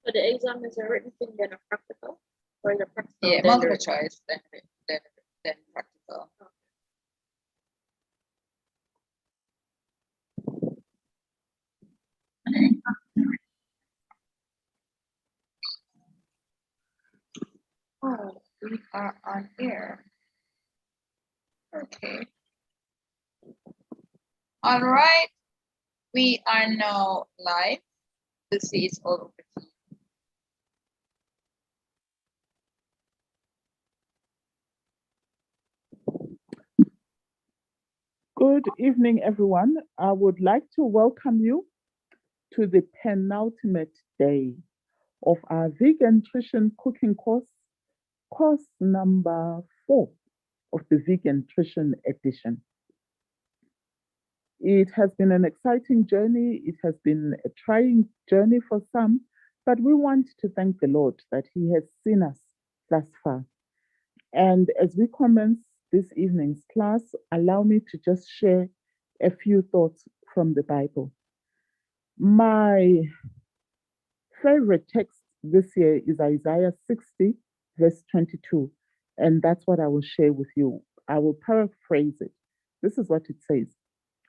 So the exam is a written thing, then a practical, or is a practical? Yeah, multiple choice, then practical. Oh, we are on air. Okay. All right. We are now live. Busi is all over to you. Good evening, everyone. I would like to welcome you to the penultimate day of our VeganTrition cooking course number 4 of the VeganTrition edition. It has been an exciting journey. It has been a trying journey for some, but we want to thank the Lord that He has seen us thus far. And as we commence this evening's class, allow me to just share a few thoughts from the Bible. My favorite text this year is Isaiah 60, verse 22, and that's what I will share with you. I will paraphrase it. This is what it says: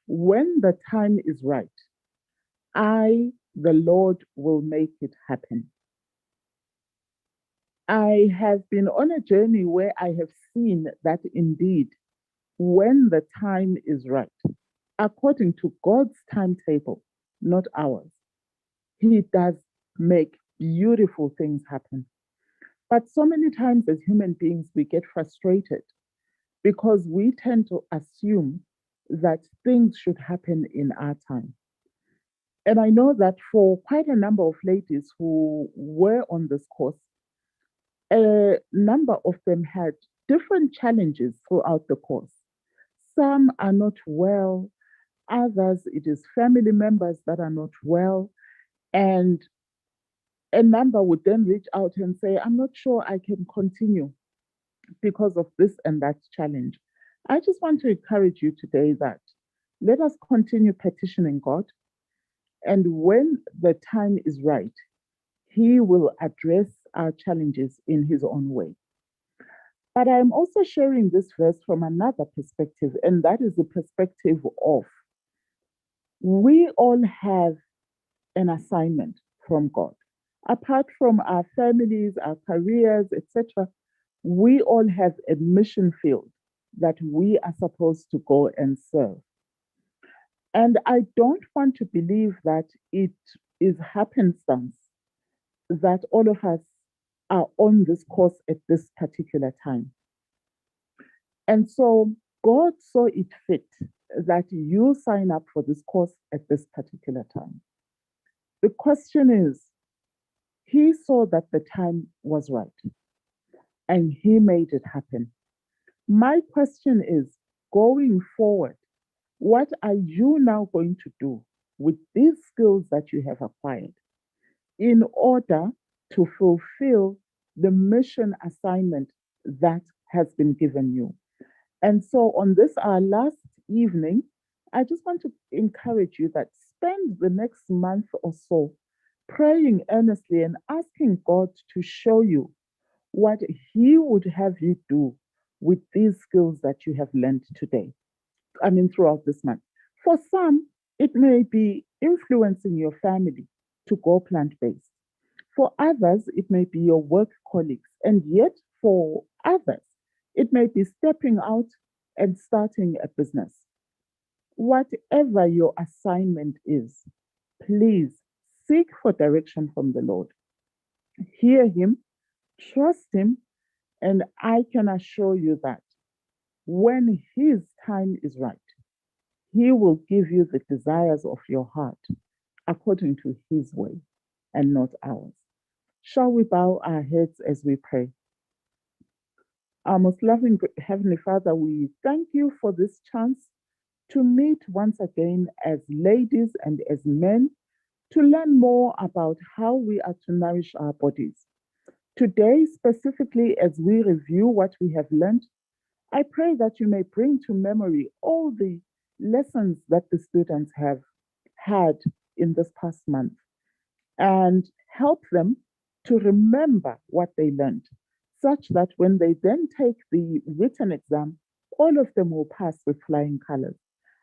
when the time is right, I, the Lord, will make it happen. I have been on a journey where I have seen that indeed, when the time is right, according to God's timetable, not ours, He does make beautiful things happen. But so many times as human beings, we get frustrated because we tend to assume that things should happen in our time. And I know that for quite a number of ladies who were on this course, a number of them had different challenges throughout the course. Some are not well, others, it is family members that are not well. And a number would then reach out and say, I'm not sure I can continue because of this and that challenge. I just want to encourage you today that let us continue petitioning God. And when the time is right, He will address our challenges in His own way. But I'm also sharing this verse from another perspective, and that is the perspective of we all have an assignment from God. Apart from our families, our careers, etc., we all have a mission field that we are supposed to go and serve. And I don't want to believe that it is happenstance that all of us are on this course at this particular time. And so God saw it fit that you sign up for this course at this particular time. The question is, He saw that the time was right and He made it happen. My question is, going forward, what are you now going to do with these skills that you have acquired in order to fulfill the mission assignment that has been given you? And so on this, our last evening, I just want to encourage you that spend the next month or so praying earnestly and asking God to show you what He would have you do with these skills that you have learned today. Throughout this month. For some, it may be influencing your family to go plant-based. For others, it may be your work colleagues. And yet, for others, it may be stepping out and starting a business. Whatever your assignment is, please seek for direction from the Lord. Hear Him, trust Him, and I can assure you that when His time is right, He will give you the desires of your heart according to His way and not ours. Shall we bow our heads as we pray? Our most loving Heavenly Father, we thank you for this chance to meet once again as ladies and as men to learn more about how we are to nourish our bodies. Today, specifically, as we review what we have learned, I pray that you may bring to memory all the lessons that the students have had in this past month and help them to remember what they learned, such that when they then take the written exam, all of them will pass with flying colors.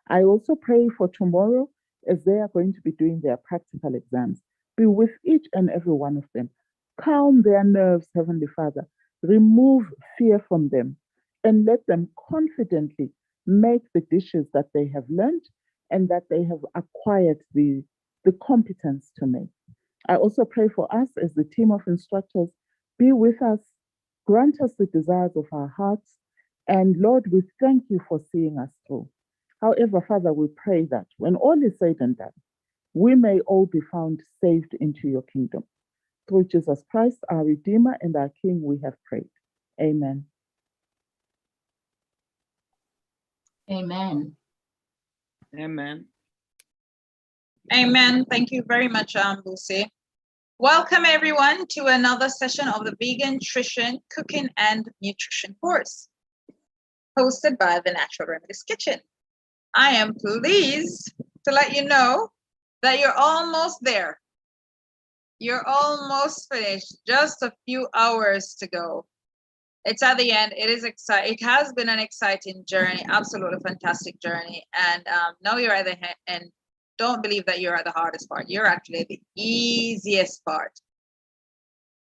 I also pray for tomorrow as they are going to be doing their practical exams. Be with each and every one of them. Calm their nerves, Heavenly Father. Remove fear from them and let them confidently make the dishes that they have learned and that they have acquired the competence to make. I also pray for us as the team of instructors. Be with us, grant us the desires of our hearts, and Lord, we thank you for seeing us through. However, Father, we pray that when all is said and done, we may all be found saved into your kingdom. Through Jesus Christ, our Redeemer and our King, we have prayed. Amen. Amen. Amen. Amen. Thank you very much, Busi. Welcome everyone to another session of the VeganTrition Cooking and Nutrition course, hosted by the Natural Remedies Kitchen. I am pleased to let you know that you're almost there. You're almost finished, just a few hours to go. It's at the end. It is exciting. It has been an exciting journey, absolutely fantastic journey. And now you're at the end. Don't believe that you're at the hardest part. You're actually at the easiest part.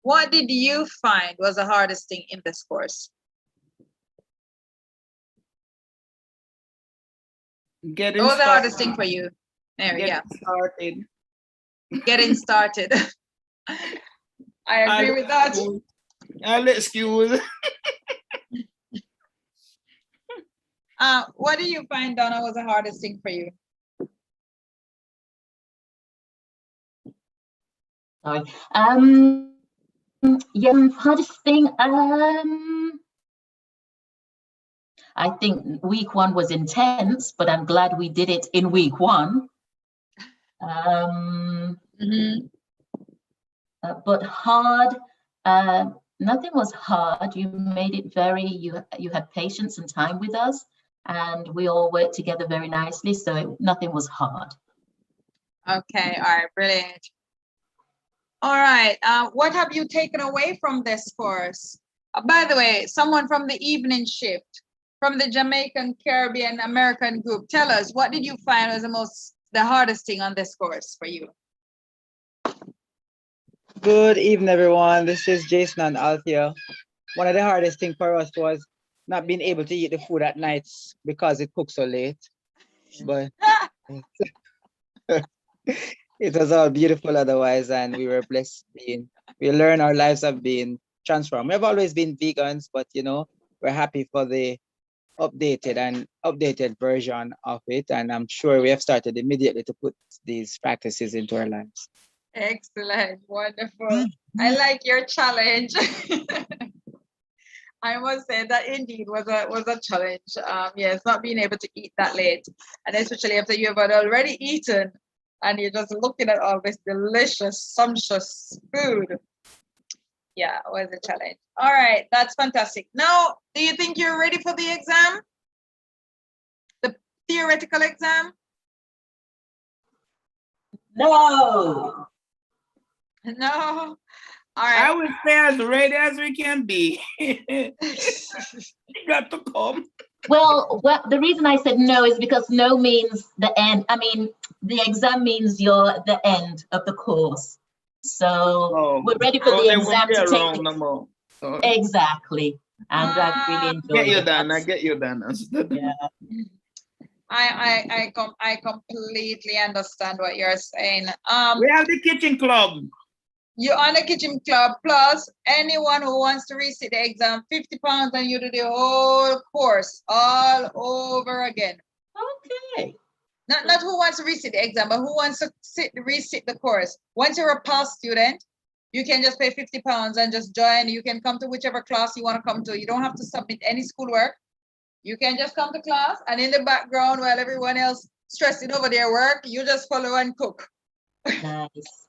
What did you find was the hardest thing in this course? Getting What was the started. hardest thing for you? There we go. Getting started. Getting started. I agree with that. I'll excuse. What do you find, Donna, was the hardest thing for you? Sorry. Yeah, hardest thing. I think week one was intense, but I'm glad we did it in week one. But hard. Nothing was hard. You made it very. You had patience and time with us, and we all worked together very nicely. So nothing was hard. Okay. All right. Brilliant. All right. What have you taken away from this course? By the way, someone from the evening shift, from the Jamaican, Caribbean, American group, tell us, what did you find was the hardest thing on this course for you? Good evening, everyone. This is Jason and Althea. One of the hardest things for us was not being able to eat the food at nights because it cooks so late. But it was all beautiful otherwise, and we were blessed we learned our lives have been transformed. We've always been vegans, but we're happy for the updated version of it, and I'm sure we have started immediately to put these practices into our lives. Excellent, wonderful. I like your challenge. I must say that indeed was a challenge. Yes, not being able to eat that late, and especially after you have already eaten, and you're just looking at all this delicious, sumptuous food. Yeah, it was a challenge. All right, that's fantastic. Now, do you think you're ready for the exam? The theoretical exam? No. No. All right. I would say as ready as we can be. You got to come. Well, the reason I said no is because no means the end. I mean, the exam means you're the end of the course. So we're ready for the exam to take. No more. So. Exactly. And I've really enjoyed Get you it. done. I get you done. Yeah. I completely understand what you're saying. We have the kitchen club. You're on the kitchen club, plus anyone who wants to resit the exam, £50, and you do the whole course all over again. Okay. Not who wants to resit the exam, but who wants to resit the course. Once you're a past student, you can just pay £50 and just join. You can come to whichever class you want to come to. You don't have to submit any schoolwork. You can just come to class, and in the background, while everyone else stressing over their work, you just follow and cook. Nice.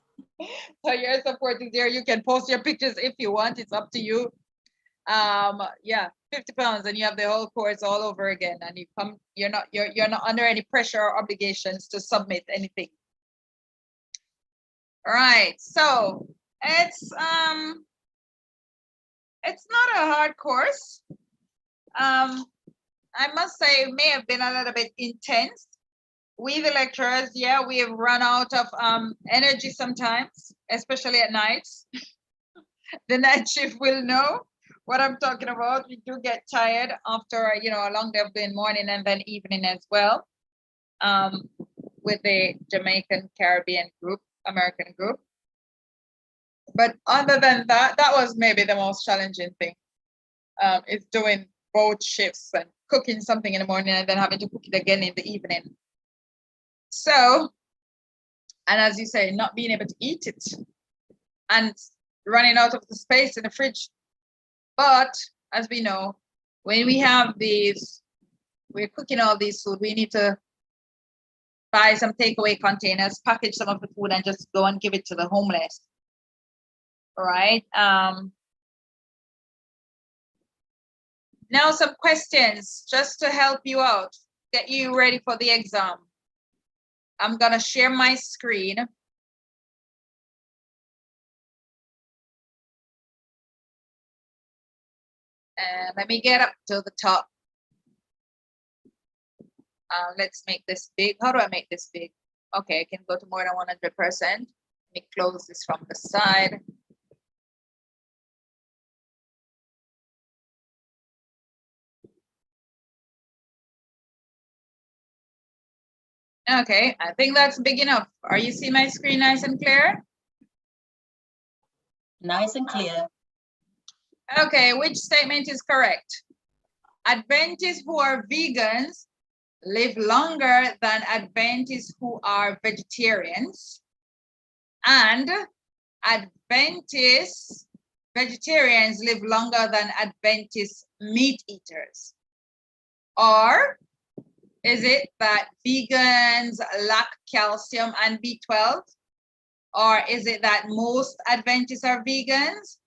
So your support is there. You can post your pictures if you want. It's up to you. Yeah, £50, and you have the whole course all over again. And you come. You're not under any pressure or obligations to submit anything. All right. So It's not a hard course. I must say it may have been a little bit intense. We the lecturers, yeah, we have run out of energy sometimes, especially at nights. The night shift will know what I'm talking about. We do get tired after, you know, a long day of doing morning and then evening as well. With the Jamaican Caribbean group, American group. But other than that, that was maybe the most challenging thing. Is doing both shifts and cooking something in the morning and then having to cook it again in the evening. So, and as you say, not being able to eat it and running out of the space in the fridge. But as we know, when we have these, we're cooking all these food, we need to buy some takeaway containers, package some of the food and just go and give it to the homeless. All right. Now some questions just to help you out, get you ready for the exam. I'm gonna share my screen. And let me get up to the top. Let's make this big. How do I make this big? Okay, I can go to more than 100%. Let me close this from the side. Okay, I think that's big enough. Are you seeing my screen nice and clear? Nice and clear. Okay, which statement is correct? Adventists who are vegans live longer than Adventists who are vegetarians. And Adventist vegetarians live longer than Adventist meat eaters. Or is it that vegans lack calcium and B12? Or is it that most Adventists are vegans?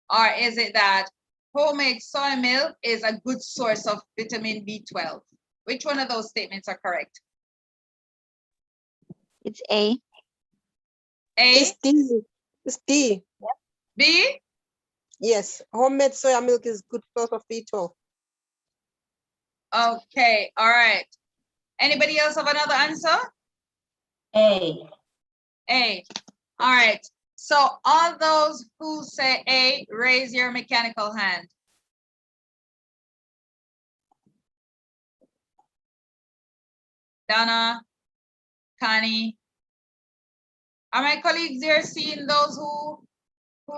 Or is it that homemade soy milk is a good source of vitamin B12? Which one of those statements are correct? It's A. A? It's D. It's D. B? Yes. Homemade soya milk is good source of B12. Okay, all right. Anybody else have another answer? A. A. All right. So all those who say A, raise your mechanical hand. Donna, Connie. Are my colleagues there seeing those who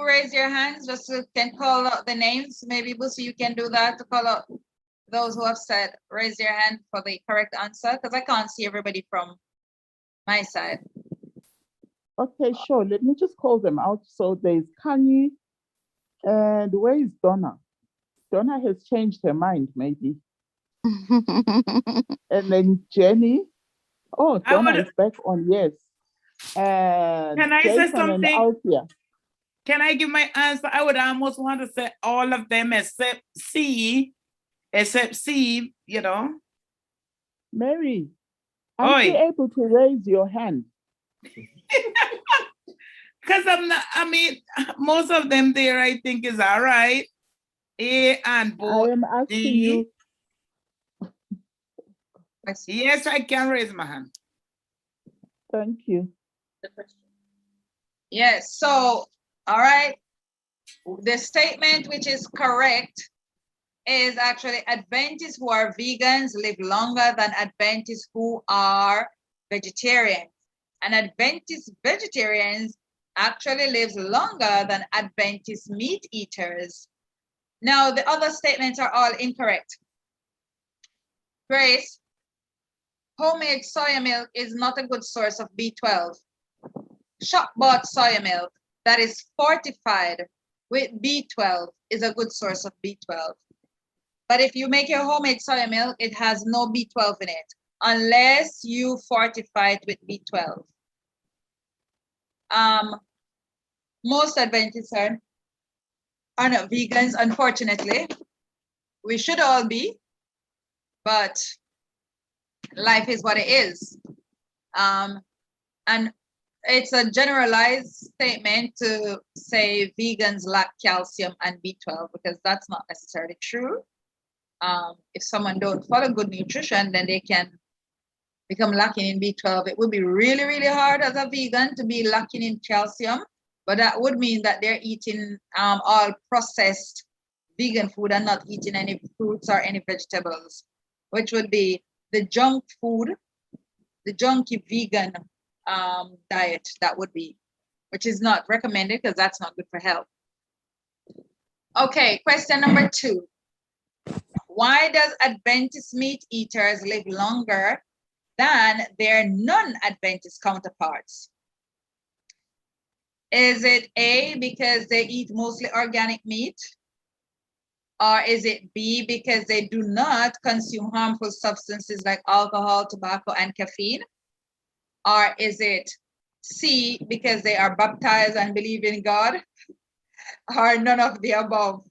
raise your hands? Just so can call out the names. Maybe Busi, you can do that to call out those who have said raise your hand for the correct answer, because I can't see everybody from my side. Okay, sure. Let me just call them out. So there's Kanye, and where is Donna? Donna has changed her mind, maybe. And then Jenny. Oh, I Donna would- is back on yes. And Can I say Jason and something? Althea. Can I give my answer? I would almost want to say all of them except C, you know. Mary, aren't you Oi. able to raise your hand? Because I'm not, I mean, most of them there I think is all right. A and I both am asking D. you. Yes, I can raise my hand. Thank you. Yes, so, all right. The statement which is correct is actually Adventists who are vegans live longer than Adventists who are vegetarians. And Adventist vegetarians actually lives longer than Adventist meat eaters. Now, the other statements are all incorrect. Grace, homemade soya milk is not a good source of B12. Shop-bought soya milk that is fortified with B12 is a good source of B12. But if you make your homemade soya milk, it has no B12 in it, unless you fortify it with B12. Most Adventists are not vegans, unfortunately. We should all be, but life is what it is. And it's a generalized statement to say vegans lack calcium and B12 because that's not necessarily true. If someone don't follow good nutrition, then they can become lacking in B12. It would be really, really hard as a vegan to be lacking in calcium, but that would mean that they're eating all processed vegan food and not eating any fruits or any vegetables, which would be the junk food, the junky vegan diet, that would be, which is not recommended because that's not good for health. Okay, question number 2. Why does Adventist meat eaters live longer than their non-Adventist counterparts? Is it A, because they eat mostly organic meat? Or is it B, because they do not consume harmful substances like alcohol, tobacco, and caffeine? Or is it C, because they are baptized and believe in God? Or none of the above?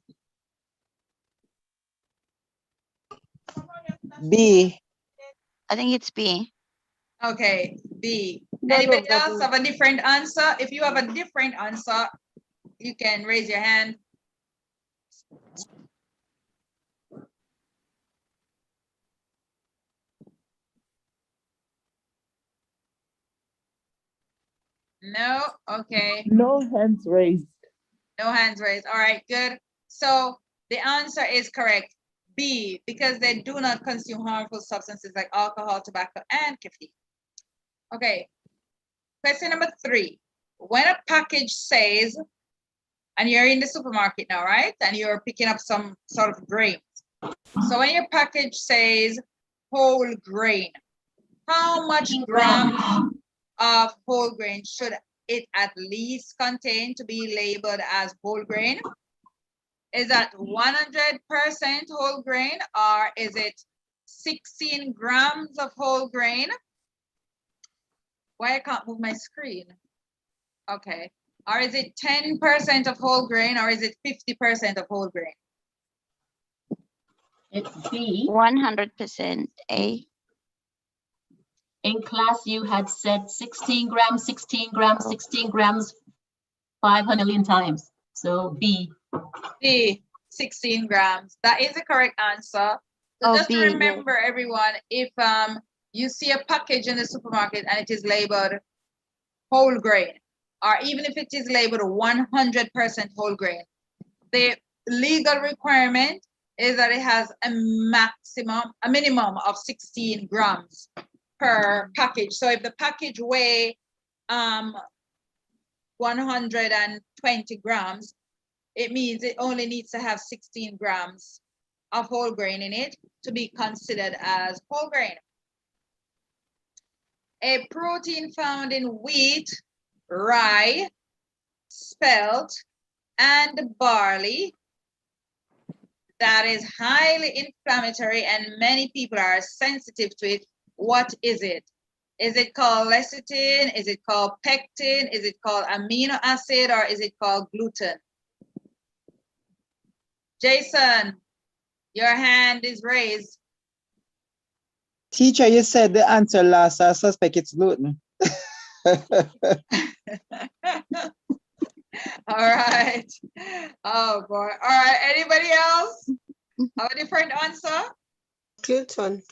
B. I think it's B. Okay, B. None Anybody of the else above. have a different answer? If you have a different answer, you can raise your hand. No? Okay. No hands raised. No hands raised. All right, good. So the answer is correct. B, because they do not consume harmful substances like alcohol, tobacco, and caffeine. Okay. Question number 3. When a package says, and you're in the supermarket now, right? And you're picking up some sort of grain. So when your package says whole grain, how much grams of whole grain should it at least contain to be labeled as whole grain? Is that 100% whole grain, or is it 16 grams of whole grain? Why I can't move my screen? Okay. Or is it 10% of whole grain, or is it 50% of whole grain? It's B. 100% A. In class, you had said 16 grams, 16 grams, 16 grams, 500 million times. So B. B, 16 grams. That is the correct answer. So Oh, just B, yeah. remember, everyone, if you see a package in the supermarket and it is labeled whole grain, or even if it is labeled 100% whole grain, the legal requirement is that it has a minimum of 16 grams per package. So if the package weigh 120 grams, it means it only needs to have 16 grams of whole grain in it to be considered as whole grain. A protein found in wheat, rye, spelt, and barley that is highly inflammatory and many people are sensitive to it. What is it? Is it called lecithin? Is it called pectin? Is it called amino acid, or is it called gluten? Jason, your hand is raised. Teacher, you said the answer last. I suspect it's gluten. All right. Oh boy. All right. Anybody else have a different answer? Gluten.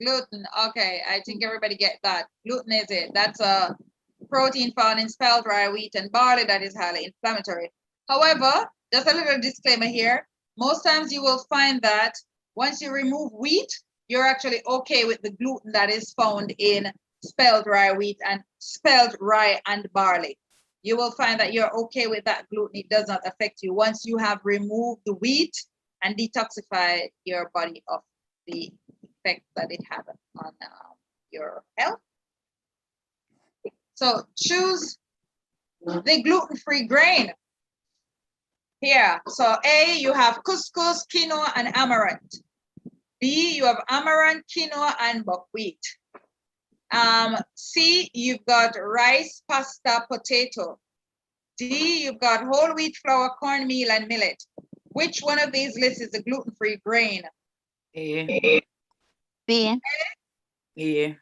Gluten. Okay. I think everybody get that. Gluten is it. That's a protein found in spelt, rye, wheat, and barley that is highly inflammatory. However, just a little disclaimer here. Most times you will find that once you remove wheat, you're actually okay with the gluten that is found in spelt rye, wheat, and spelt rye and barley. You will find that you're okay with that gluten. It does not affect you once you have removed the wheat and detoxify your body of the effect that it has on your health. So choose the gluten-free grain. Here, so A, you have couscous, quinoa, and amaranth. B, you have amaranth, quinoa, and buckwheat. C, you've got rice, pasta, potato. D, you've got whole wheat flour, cornmeal, and millet. Which one of these lists is a gluten-free grain? A. B. A.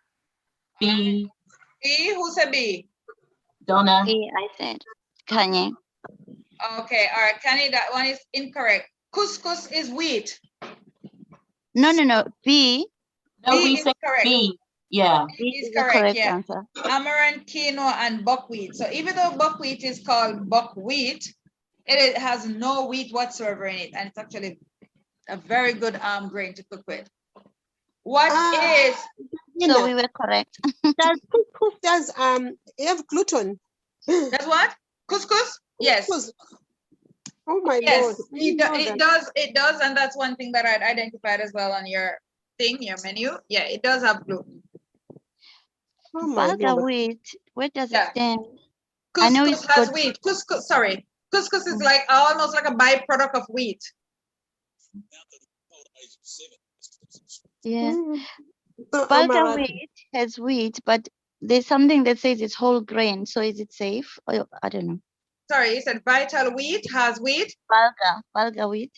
B. B, who said B? Donna, B, I said. Kanye. Okay, all right, Kenny, that one is incorrect. Couscous is wheat. No. B. no, B we is said correct. B. Yeah. B Is is the correct, correct yeah. answer. Amaranth, quinoa, and buckwheat. So even though buckwheat is called buckwheat, it has no wheat whatsoever in it, and it's actually a very good grain to cook with. What is So we were correct. Does couscous have gluten? that's what? Couscous? Yes. Couscous. Oh my Yes, Lord. I didn't know that. it does, and that's one thing that I'd identified as well on your thing, your menu. Yeah, it does have gluten. Oh my Bulgur Lord. wheat. Where does Yeah. it stand? I know Couscous it's has good. wheat. Couscous is Mm. like almost like a byproduct of wheat. Yeah. So Bulgur Amaranth. wheat has wheat, but there's something that says it's whole grain. So is it safe? Or, I don't know. Sorry, you said vital wheat has wheat. Bulgur wheat.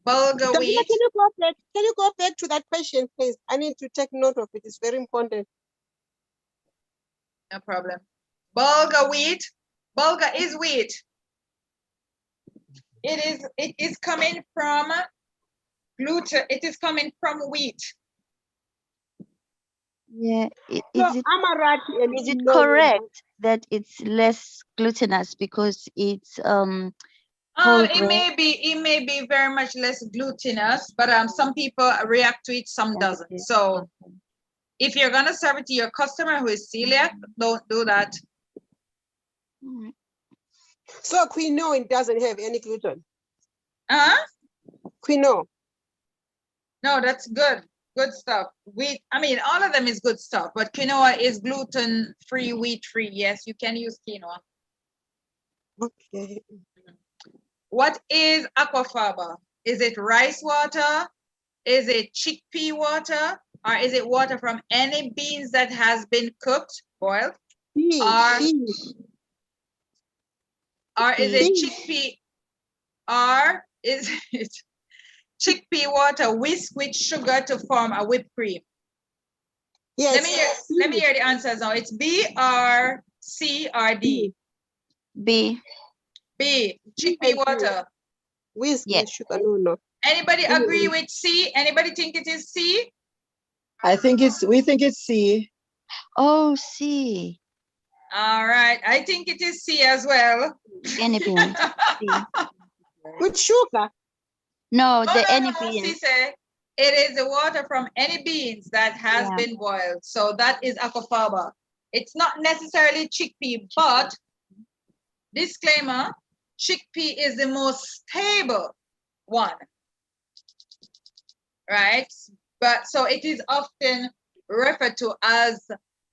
Bulgur Donna, wheat. can you go back to that question, please? I need to take note of it. It's very important. No problem. Bulgur wheat. Bulgur is wheat. It is coming from gluten. It is coming from wheat. Yeah. So Is it Amaranth and is it quinoa. correct that it's less glutinous because it's whole It grain? may be very much less glutinous, but some people react to it, some doesn't. Okay. So if you're gonna serve it to your customer who is celiac, don't do that. Mm. So quinoa it doesn't have any gluten. Quinoa. No, that's good. Good stuff. Wheat, I mean, all of them is good stuff, but quinoa is gluten-free, wheat-free. Yes, you can use quinoa. Okay. What is aquafaba? Is it rice water? Is it chickpea water? Or is it water from any beans that has been cooked, boiled? Or is it chickpea? Or is it chickpea water whisked with sugar to form a whipped cream? Yes. Let me hear the answers now. It's B or C or D? B. B, chickpea water. Whiskey, Yes. sugar, no. Anybody agree with C? Anybody think it is C? we think it's C. Oh, C. All right, I think it is C as well. Any beans. C. With sugar. No, the any No, she beans. said it is the water from any beans that has Yeah. been boiled. So that is aquafaba. It's not necessarily chickpea, but disclaimer, chickpea is the most stable one, right? But so it is often referred to as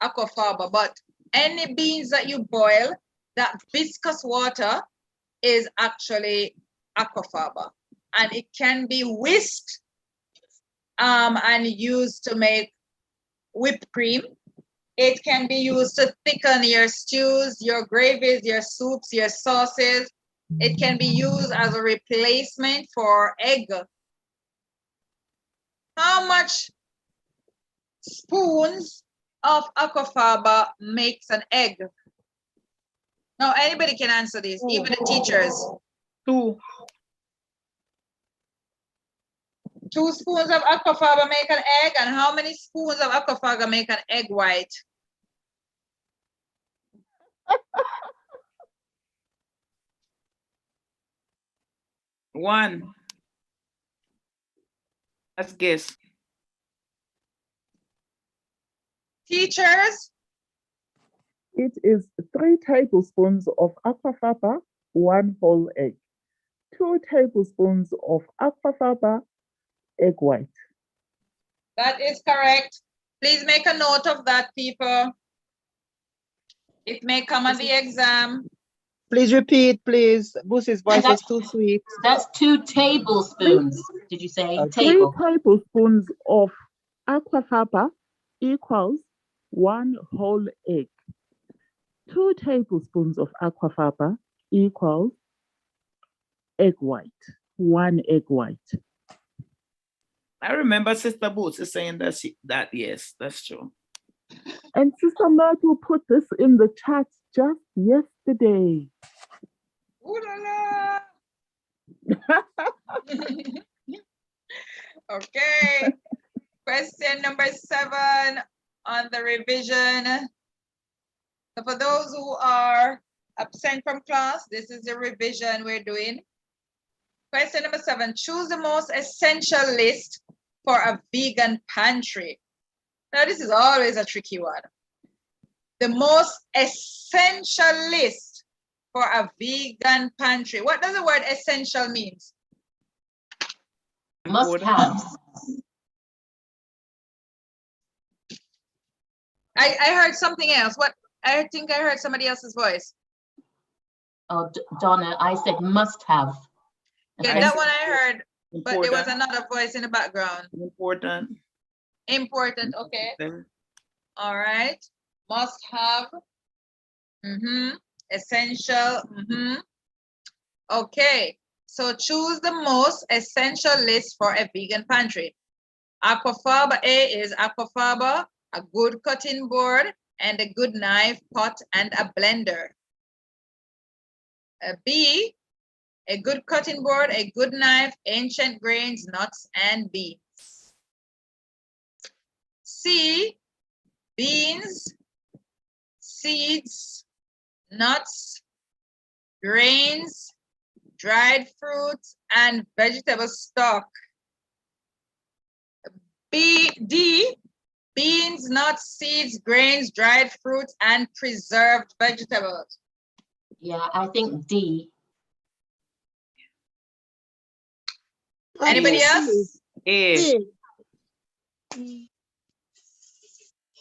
aquafaba, but any beans that you boil, that viscous water is actually aquafaba, and it can be whisked and used to make whipped cream. It can be used to thicken your stews, your gravies, your soups, your sauces. It can be used as a replacement for egg. How much spoons of aquafaba makes an egg? Now, anybody can answer this, even the teachers. 2. 2 spoons of aquafaba make an egg, and how many spoons of aquafaba make an egg white? One. Let's guess. Teachers? It is 3 tablespoons of aquafaba, 1 whole egg. 2 tablespoons of aquafaba, egg white. That is correct. Please make a note of that, people. It may come on the exam. Please repeat, please. Busi's voice was too sweet. That's 2 tablespoons. Did you say? Okay. 3 Table. tablespoons of aquafaba equals 1 whole egg. 2 tablespoons of aquafaba equals egg white, 1 egg white. I remember Sister Boots is saying that yes, that's true. And Sister Myrtle put this in the chat just yesterday. Ooh la la. Okay. Question number 7 on the revision. So for those who are absent from class, this is the revision we're doing. Question number 7, choose the most essential list for a vegan pantry. Now this is always a tricky one. The most essential list for a vegan pantry. What does the word essential means? Must have. I heard something else. What? I think I heard somebody else's voice. Oh, Donna, I said must have. Yeah, that one I heard, but there was Important. another voice in the background. Important. Important, okay. All right. Must have. Essential. Okay. So choose the most essential list for a vegan pantry. Aquafaba A is aquafaba, a good cutting board, and a good knife, pot, and a blender. B, a good cutting board, a good knife, ancient grains, nuts, and beans. C, beans, seeds, nuts, grains, dried fruits, and vegetable stock. D, beans, nuts, seeds, grains, dried fruits, and preserved vegetables. Yeah, I think D. Anybody else? A.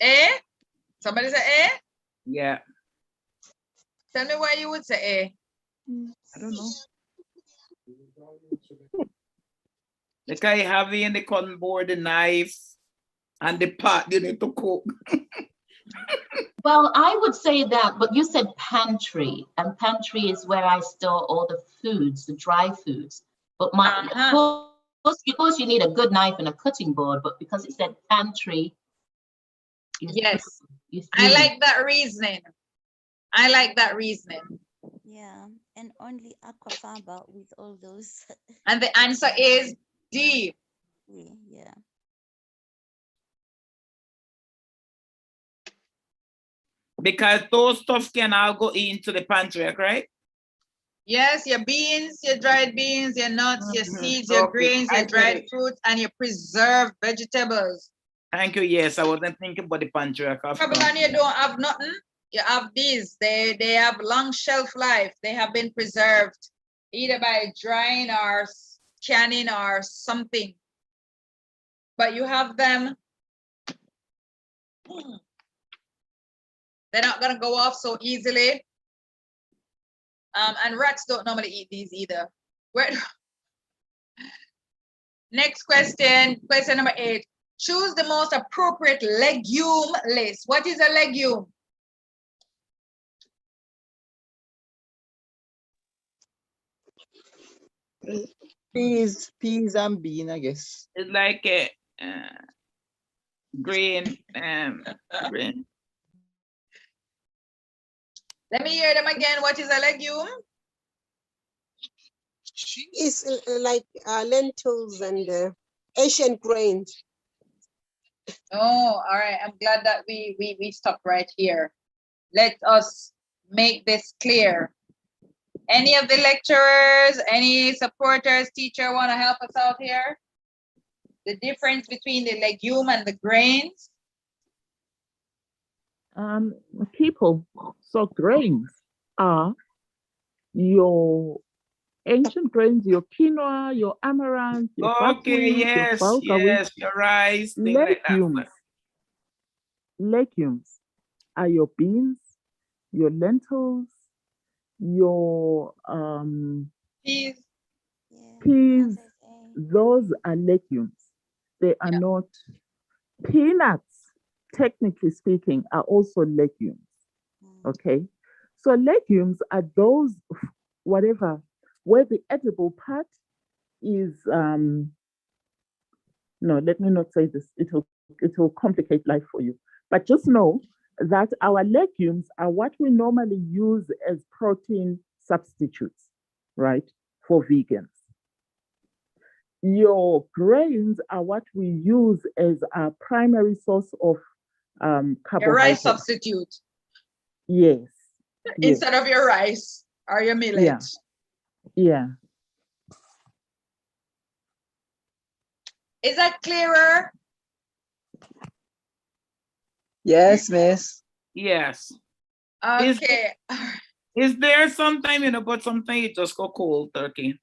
A? Somebody say A? Yeah. Tell me why you would say A. I don't know. Because you have in the cutting board, the knife, and the pot you need to cook. Well, I would say that, but you said pantry, and pantry is where I store all the foods, the dry foods. But of course, you need a good knife and a cutting board, but because it said pantry. Yes, I like that reasoning. I like that reasoning. Yeah, and only aquafaba with all those. And the answer is D. Yeah. Because those stuff can all go into the pantry, right? Yes, your beans, your dried beans, your nuts, your seeds, your grains, your dried fruits, and your preserved vegetables. Thank you. Yes, I wasn't thinking about the pantry. Babylon, you don't have nothing. You have these. They have long shelf life. They have been preserved either by drying or canning or something. But you have them. They're not gonna go off so easily. And rats don't normally eat these either. Next question, question number 8. Choose the most appropriate legume list. What is a legume? Peas and bean, I guess. It's like a green. Green. Let me hear them again. What is a legume? It's like lentils and Asian grains. Oh, all right. I'm glad that we stopped right here. Let us make this clear. Any of the lecturers, any supporters, teacher want to help us out here? The difference between the legume and the grains? People, so grains are your ancient grains, your quinoa, your amaranth, your buckwheat, Yes, your bulgur wheat. yes, your rice. Legumes are your beans, your lentils, your peas. Peas. Those are legumes. They are not peanuts. Technically speaking, are also legumes. Okay, so legumes are those whatever where the edible part is no, let me not say this, it will complicate life for you. But just know that our legumes are what we normally use as protein substitutes, right, for vegans. Your grains are what we use as our primary source of A rice carbohydrates. substitute Yes. Yes. instead of your rice or your millet. Yeah. Is that clearer? Yes, miss. Yes. Okay. Is there sometime, you know, but sometimes it just go cold turkey?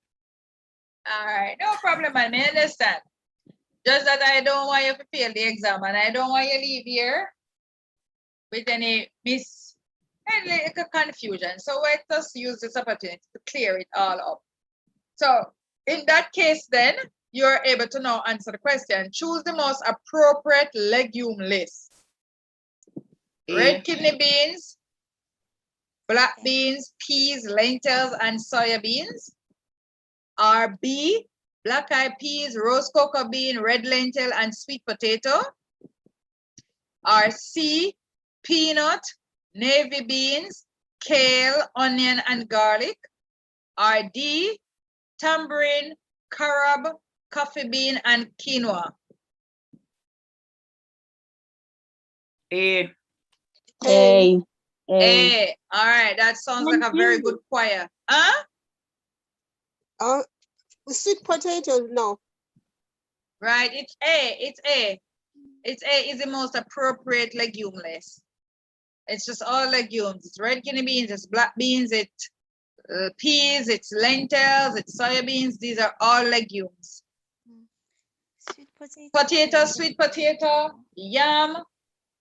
All right, no problem, man. I understand. Just that I don't want you to fail the exam, and I don't want you to leave here with any confusion. So let us use this opportunity to clear it all up. So in that case, then you're able to now answer the question. Choose the most appropriate legume list. Red kidney beans, black beans, peas, lentils, and soya beans. Or B, black eyed peas, roast cocoa bean, red lentil, and sweet potato. Or C, peanut, navy beans, kale, onion, and garlic. Or D, tamarind, carob, coffee bean, and quinoa. A. A. A. All right, that sounds like a very good choir. Huh? Sweet potato, no. Right, it's A. It's A. It's A is the most appropriate legume list. It's just all legumes. It's red kidney beans, it's black beans, it's peas, it's lentils, it's soya beans. These are all legumes. Sweet potato. Potato, sweet potato, yam,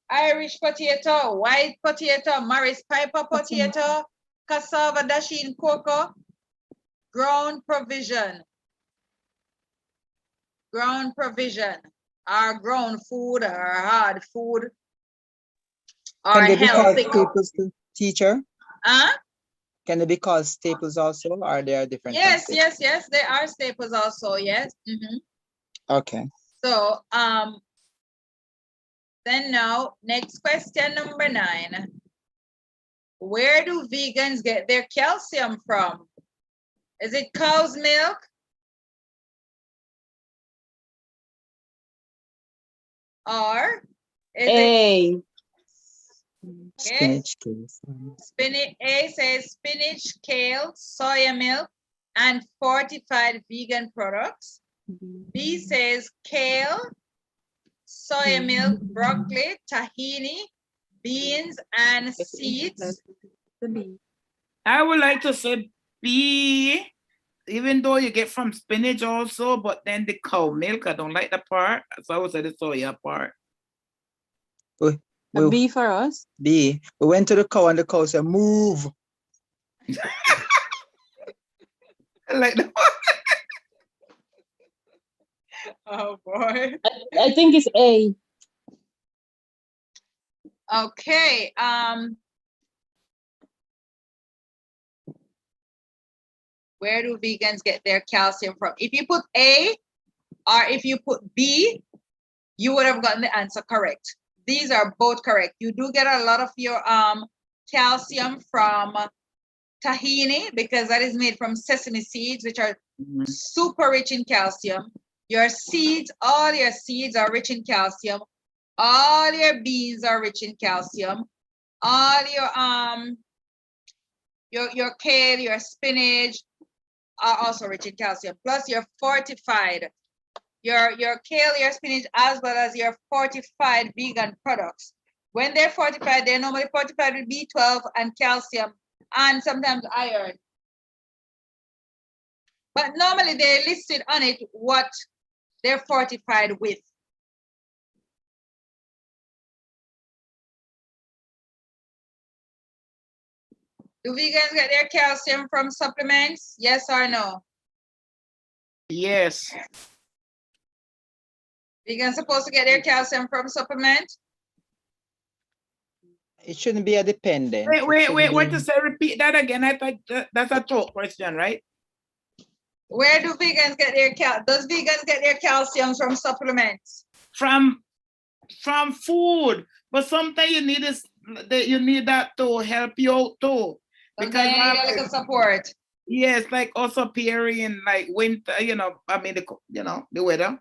Irish potato, white potato, Morris Piper potato, cassava dasheen cocoa, ground provision. Ground provision, our ground food, our hard food, or Can they be called healthy. staples, teacher? Huh? Can they be called staples also, or they are different? Yes, yes, yes, they are staples also, yes. Okay. So, then now, next question number 9. Where do vegans get their calcium from? Is it cow's milk? Or is it Spinach, kale, spinach? A says spinach, kale, soya milk, and fortified vegan products. B says kale, soya milk, broccoli, tahini, beans, and seeds. I would like to say B, even though you get from spinach also, but then the cow milk, I don't like the part. So I would say the soya part. B for us. B. We went to the cow and the cow said, move. I like the Oh boy. I think it's A. Okay. Where do vegans get their calcium from? If you put A or if you put B, you would have gotten the answer correct. These are both correct. You do get a lot of your calcium from tahini because that is made from sesame seeds, which are super rich in calcium. Your seeds, all your seeds are rich in calcium. All your beans are rich in calcium. All your kale, your spinach are also rich in calcium. Plus your fortified, your kale, your spinach, as well as your fortified vegan products. When they're fortified, they're normally fortified with B12 and calcium and sometimes iron. But normally they're listed on it what they're fortified with. Do vegans get their calcium from supplements? Yes or no? Yes. Vegans supposed to get their calcium from supplement? It shouldn't be a dependent. Wait, what to say? Repeat that again. I thought that's a talk question, right? Where do vegans get their does vegans get their calcium from supplements? From from food, but sometimes you need that to help you out too. Because you need a little support. Yes, like also appearing like winter, I mean the weather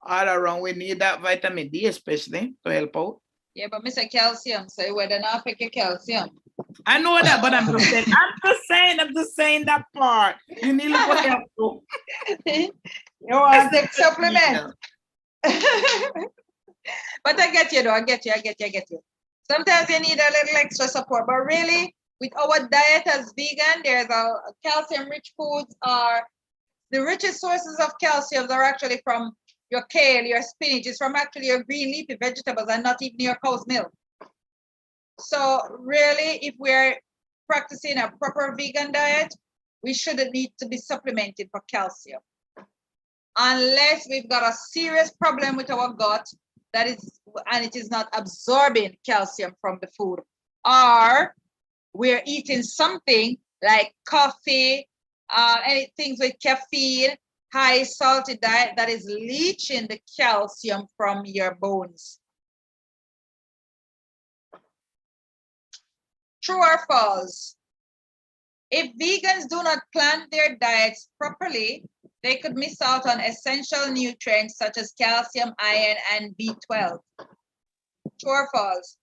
all around. We need that vitamin D especially to help out. Yeah, but Mr. Calcium, so you whether not affect your calcium. I know that, but I'm just saying that part. You need a little help too. You want to take supplement. But I get you though, I get you. Sometimes you need a little extra support, but really with our diet as vegan, there's a calcium rich foods are the richest sources of calcium are actually from your kale, your spinach, it's from actually your green leafy vegetables and not even your cow's milk. So really, if we're practicing a proper vegan diet, we shouldn't need to be supplemented for calcium. Unless we've got a serious problem with our gut and it is not absorbing calcium from the food, or we're eating something like coffee, any things with caffeine, high salty diet that is leaching the calcium from your bones. True or false? If vegans do not plan their diets properly, they could miss out on essential nutrients such as calcium, iron, and B12. True or false?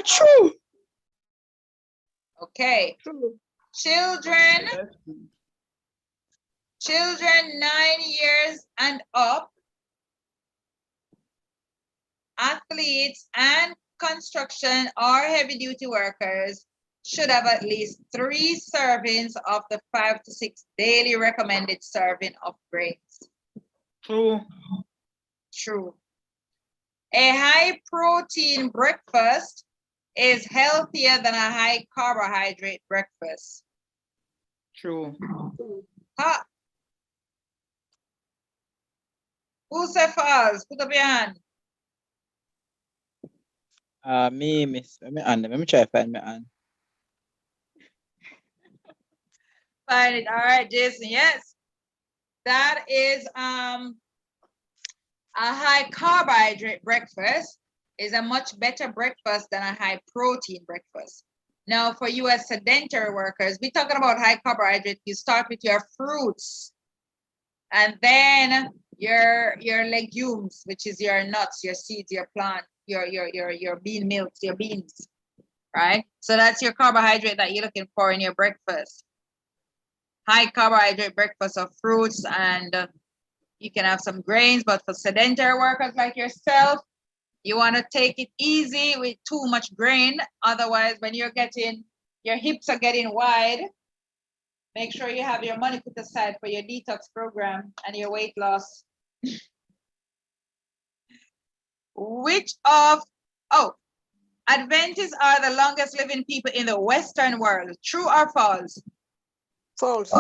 True. Okay. True. Children 9 years and up, athletes and construction or heavy duty workers should have at least 3 servings of the 5 to 6 daily recommended serving of grains. True. True. A high protein breakfast is healthier than a high carbohydrate breakfast. True. Ha. Who said false? Put up your hand. Me, miss. Let me try to find my hand. Find it. All right, Jason. Yes. That is a high carbohydrate breakfast is a much better breakfast than a high protein breakfast. Now, for you as sedentary workers, we're talking about high carbohydrate. You start with your fruits and then your legumes, which is your nuts, your seeds, your plant, your bean milks, your beans, right? So that's your carbohydrate that you're looking for in your breakfast. High carbohydrate breakfast of fruits, and you can have some grains, but for sedentary workers like yourself, you want to take it easy with too much grain. Otherwise, when your hips are getting wide, make sure you have your money put aside for your detox program and your weight loss. Adventists are the longest living people in the Western world. True or false? False.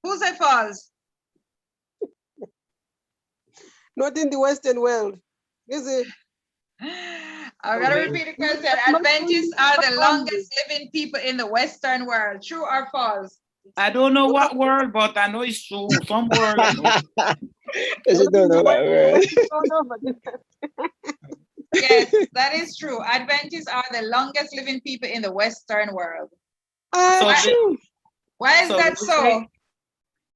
Who said false? Not in the Western world. Is it? I'm gonna repeat the question. Adventists are the longest living people in the Western world. True or false? I don't know what word, but I know it's true. Some word. You don't know that word. Yes, that is true. Adventists are the longest living people in the Western world. True. Why is that so?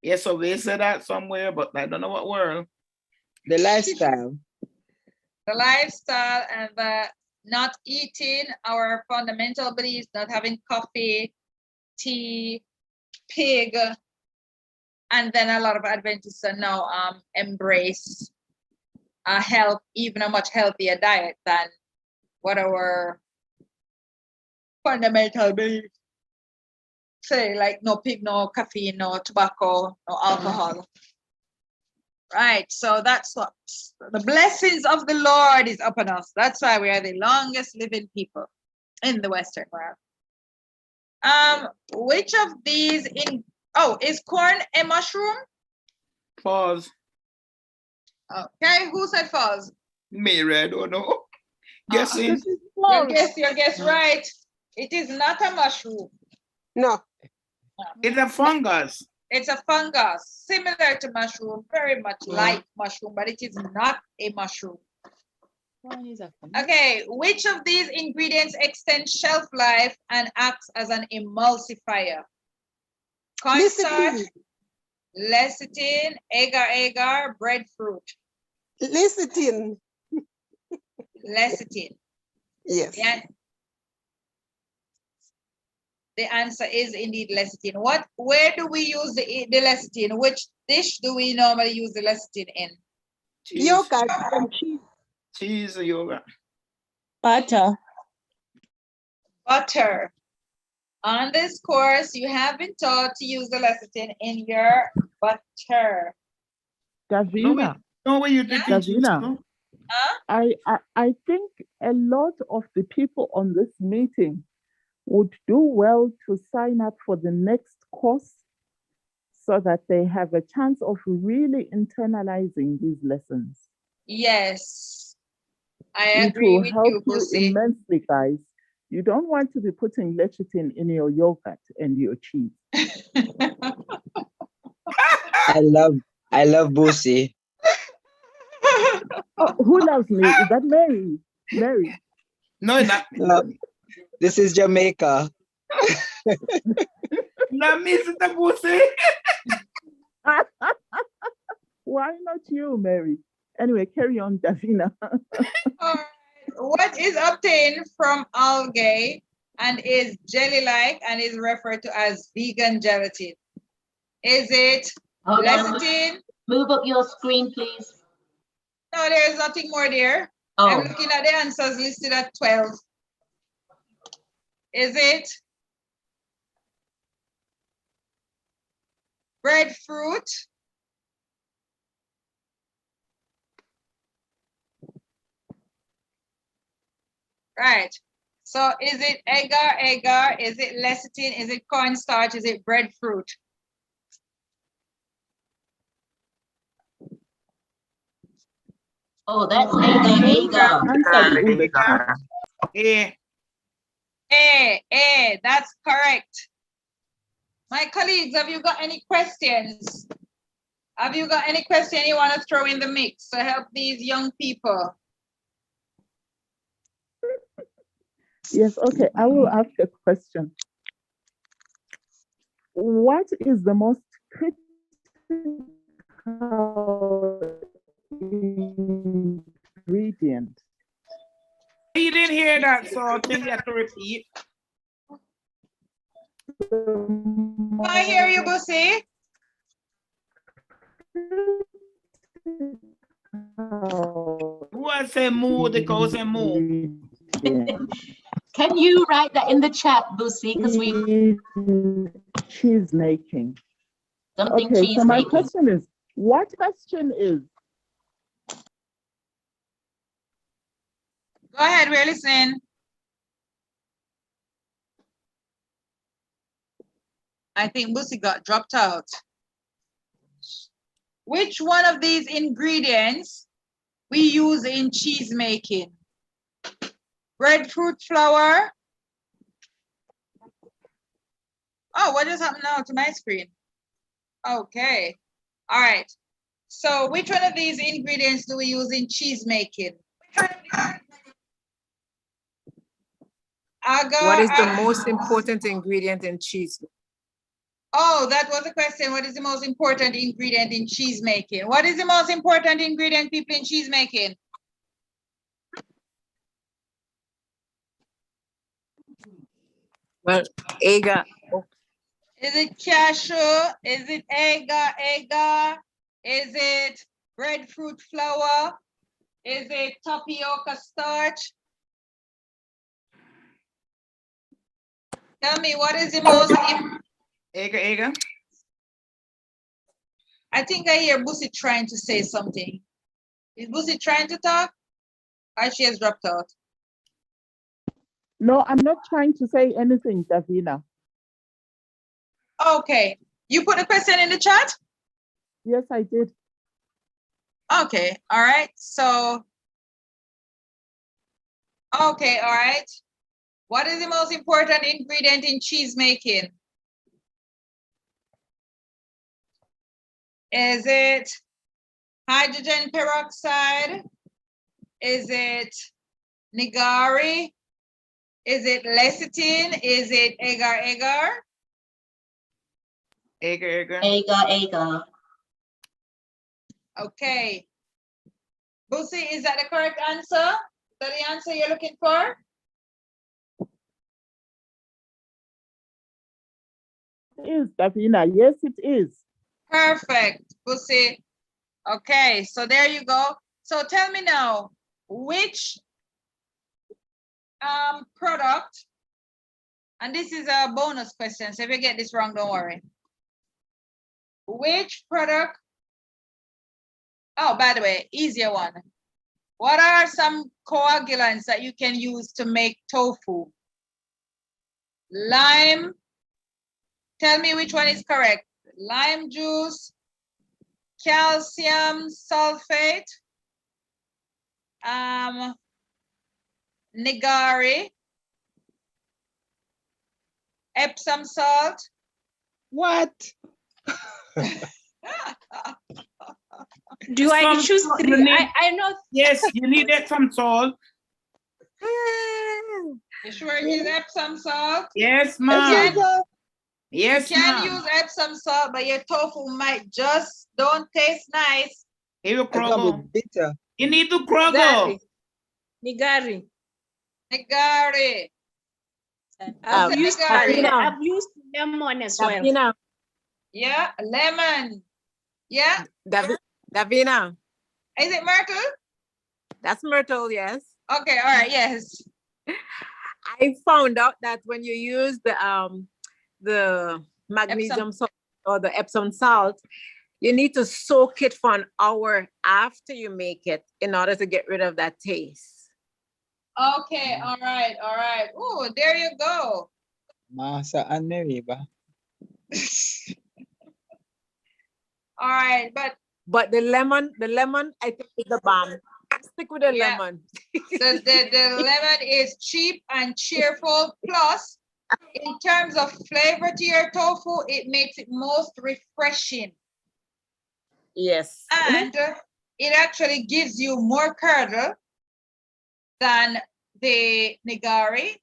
Yes, so they said that somewhere, but I don't know what word. The lifestyle. The lifestyle and the not eating, our fundamental beliefs, not having coffee, tea, pig, and then a lot of Adventists are now embrace even a much healthier diet than what our fundamental beliefs say, like no pig, no caffeine, no tobacco, no alcohol. Right, so that's what the blessings of the Lord is upon us. That's why we are the longest living people in the Western world. Which of these is corn a mushroom? False. Okay, who said false? Mary, I don't know. Guessing. Your guess right. It is not a mushroom. No. It's a fungus. It's a fungus, similar to mushroom, very much like mushroom, but it is not a mushroom. Okay, which of these ingredients extends shelf life and acts as an emulsifier? Cornstarch, lecithin, agar-agar, breadfruit. Lecithin. Lecithin. Yes. Yeah. The answer is indeed lecithin. Where do we use the lecithin? Which dish do we normally use the lecithin in? Yogurt and cheese. Cheese or yogurt. Butter. Butter. On this course, you have been taught to use the lecithin in your butter. Davina, No way you did Davina, I think a lot of the people on this meeting would do well to sign up for the next course so that they have a chance of really internalizing these lessons. Yes, I It agree will with help you, you Busi. immensely, guys. You don't want to be putting lecithin in your yogurt and your cheese. I love Busi. Oh, who loves me? Is that Mary? Mary. No, not No, this is Jamaica. not me, Sister Busi. Why not you, Mary? Anyway, carry on, Davina. All right. What is obtained from algae and is jelly-like and is referred to as vegan gelatin? Is it Hold on. lecithin? Move up your screen, please. No, there's nothing more there. I'm Oh, looking at the answers listed at 12. Is it breadfruit? Right. So is it agar-agar? Is it lecithin? Is it cornstarch? Is it breadfruit? oh, that's agar-agar. Answered in the chat. That's correct. My colleagues, have you got any questions? Have you got any question you want to throw in the mix to help these young people? Yes, okay, I will ask a question. What is the most critical ingredient? You didn't hear that, so I think you have to repeat. I hear you, Busi. Who I say moo, the cow say moo. Can you write that in the chat, Busi? Because we Cheese making. something Okay, cheese so my making. question is, what question is? Go ahead, we're listening. I think Busi got dropped out. Which one of these ingredients we use in cheese making? Breadfruit flour. Oh, what just happened now to my screen? Okay. All right. So which one of these ingredients do we use in cheese making? What is the most important ingredient in cheese? Oh, that was the question. What is the most important ingredient in cheese making? What is the most important ingredient, people, in cheese making? Well, agar. Is it cashew? Is it agar? Is it breadfruit flour? Is it tapioca starch? Tell me, what is the most Agar. I think I hear Busi trying to say something. Is Busi trying to talk? Or she has dropped out? No, I'm not trying to say anything, Davina. Okay. You put a question in the chat? Yes, I did. Okay, all right. So, okay, all right. What is the most important ingredient in cheese making? Is it hydrogen peroxide? Is it nigari? Is it lecithin? Is it agar-agar? Agar. Agar. Okay. Busi, is that the correct answer? Is that the answer you're looking for? It is, Davina. Yes, it is. Perfect, Busi. Okay, so there you go. So tell me now, which product, and this is a bonus question, so if you get this wrong, don't worry. Which product, oh, by the way, easier one. What are some coagulants that you can use to make tofu? Lime, tell me which one is correct. Lime juice, calcium sulfate, nigari, Epsom salt. What? Do I Some choose salt, three? you need- I know. Yes, you need Epsom salt. You sure it is Epsom salt? Yes, ma'am. Yes, You can ma'am. use Epsom salt, but your tofu might just don't taste nice. Here you It's gonna Krogo. be bitter. You need to Krogo. Nigari. Nigari. I've What's used nigari? I've used lemon as well. Davina, Yeah, lemon. Yeah, Davina, is it Myrtle? that's myrtle, yes. Okay, all right, yes. I found out that when you use the magnesium salt or the Epsom salt, you need to soak it for an hour after you make it in order to get rid of that taste. Okay, all right, all right. Oh, there you go. Masa and Meriba. All right, But the lemon, I think is the bomb. Stick with the Yeah. lemon. the lemon is cheap and cheerful. Plus, in terms of flavor to your tofu, it makes it most refreshing. Yes. And it actually gives you more curdle than the nigari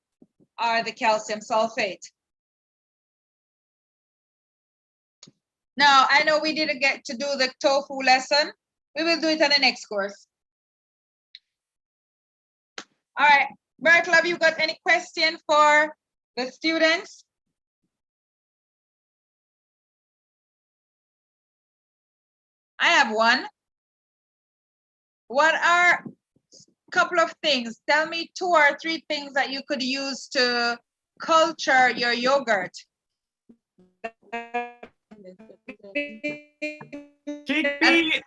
or the calcium sulfate. Now, I know we didn't get to do the tofu lesson. We will do it on the next course. All right, Myrtle, have you got any question for the students? I have one. What are a couple of things? Tell me 2 or 3 things that you could use to culture your yogurt. Chickpea,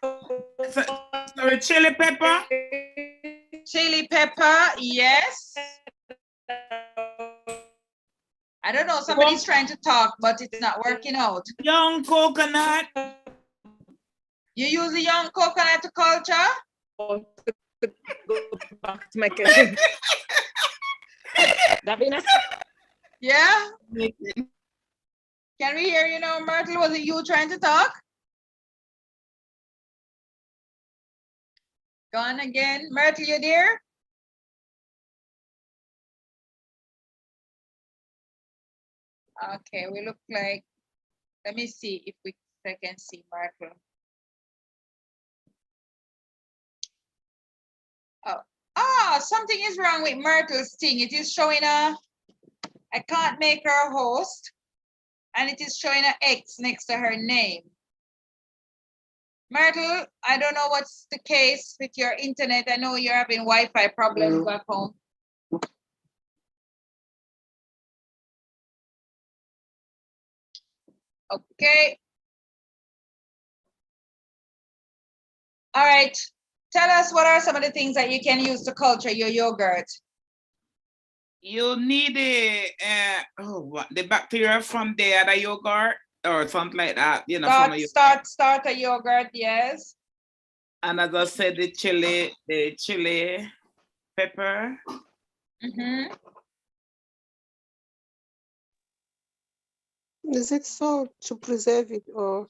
sorry, chili pepper. Chili pepper, yes. I don't know, somebody's trying to talk, but it's not working out. Young coconut. You use the young coconut to culture? Back to my class. Davina. Yeah? Can we hear you now, Myrtle? Was it you trying to talk? Gone again. Myrtle, you there? Okay, we look like, let me see if I can see Myrtle. Oh, something is wrong with Myrtle's thing. It is showing I can't make her a host, and it is showing an X next to her name. Myrtle, I don't know what's the case with your internet. I know you're having Wi-Fi problems back home. Okay. All right. Tell us what are some of the things that you can use to culture your yogurt. You need the bacteria from the other yogurt or something like that, you know. Start a yogurt, yes. And as I said, the chili pepper. Mm-hmm. Is it salt to preserve it, or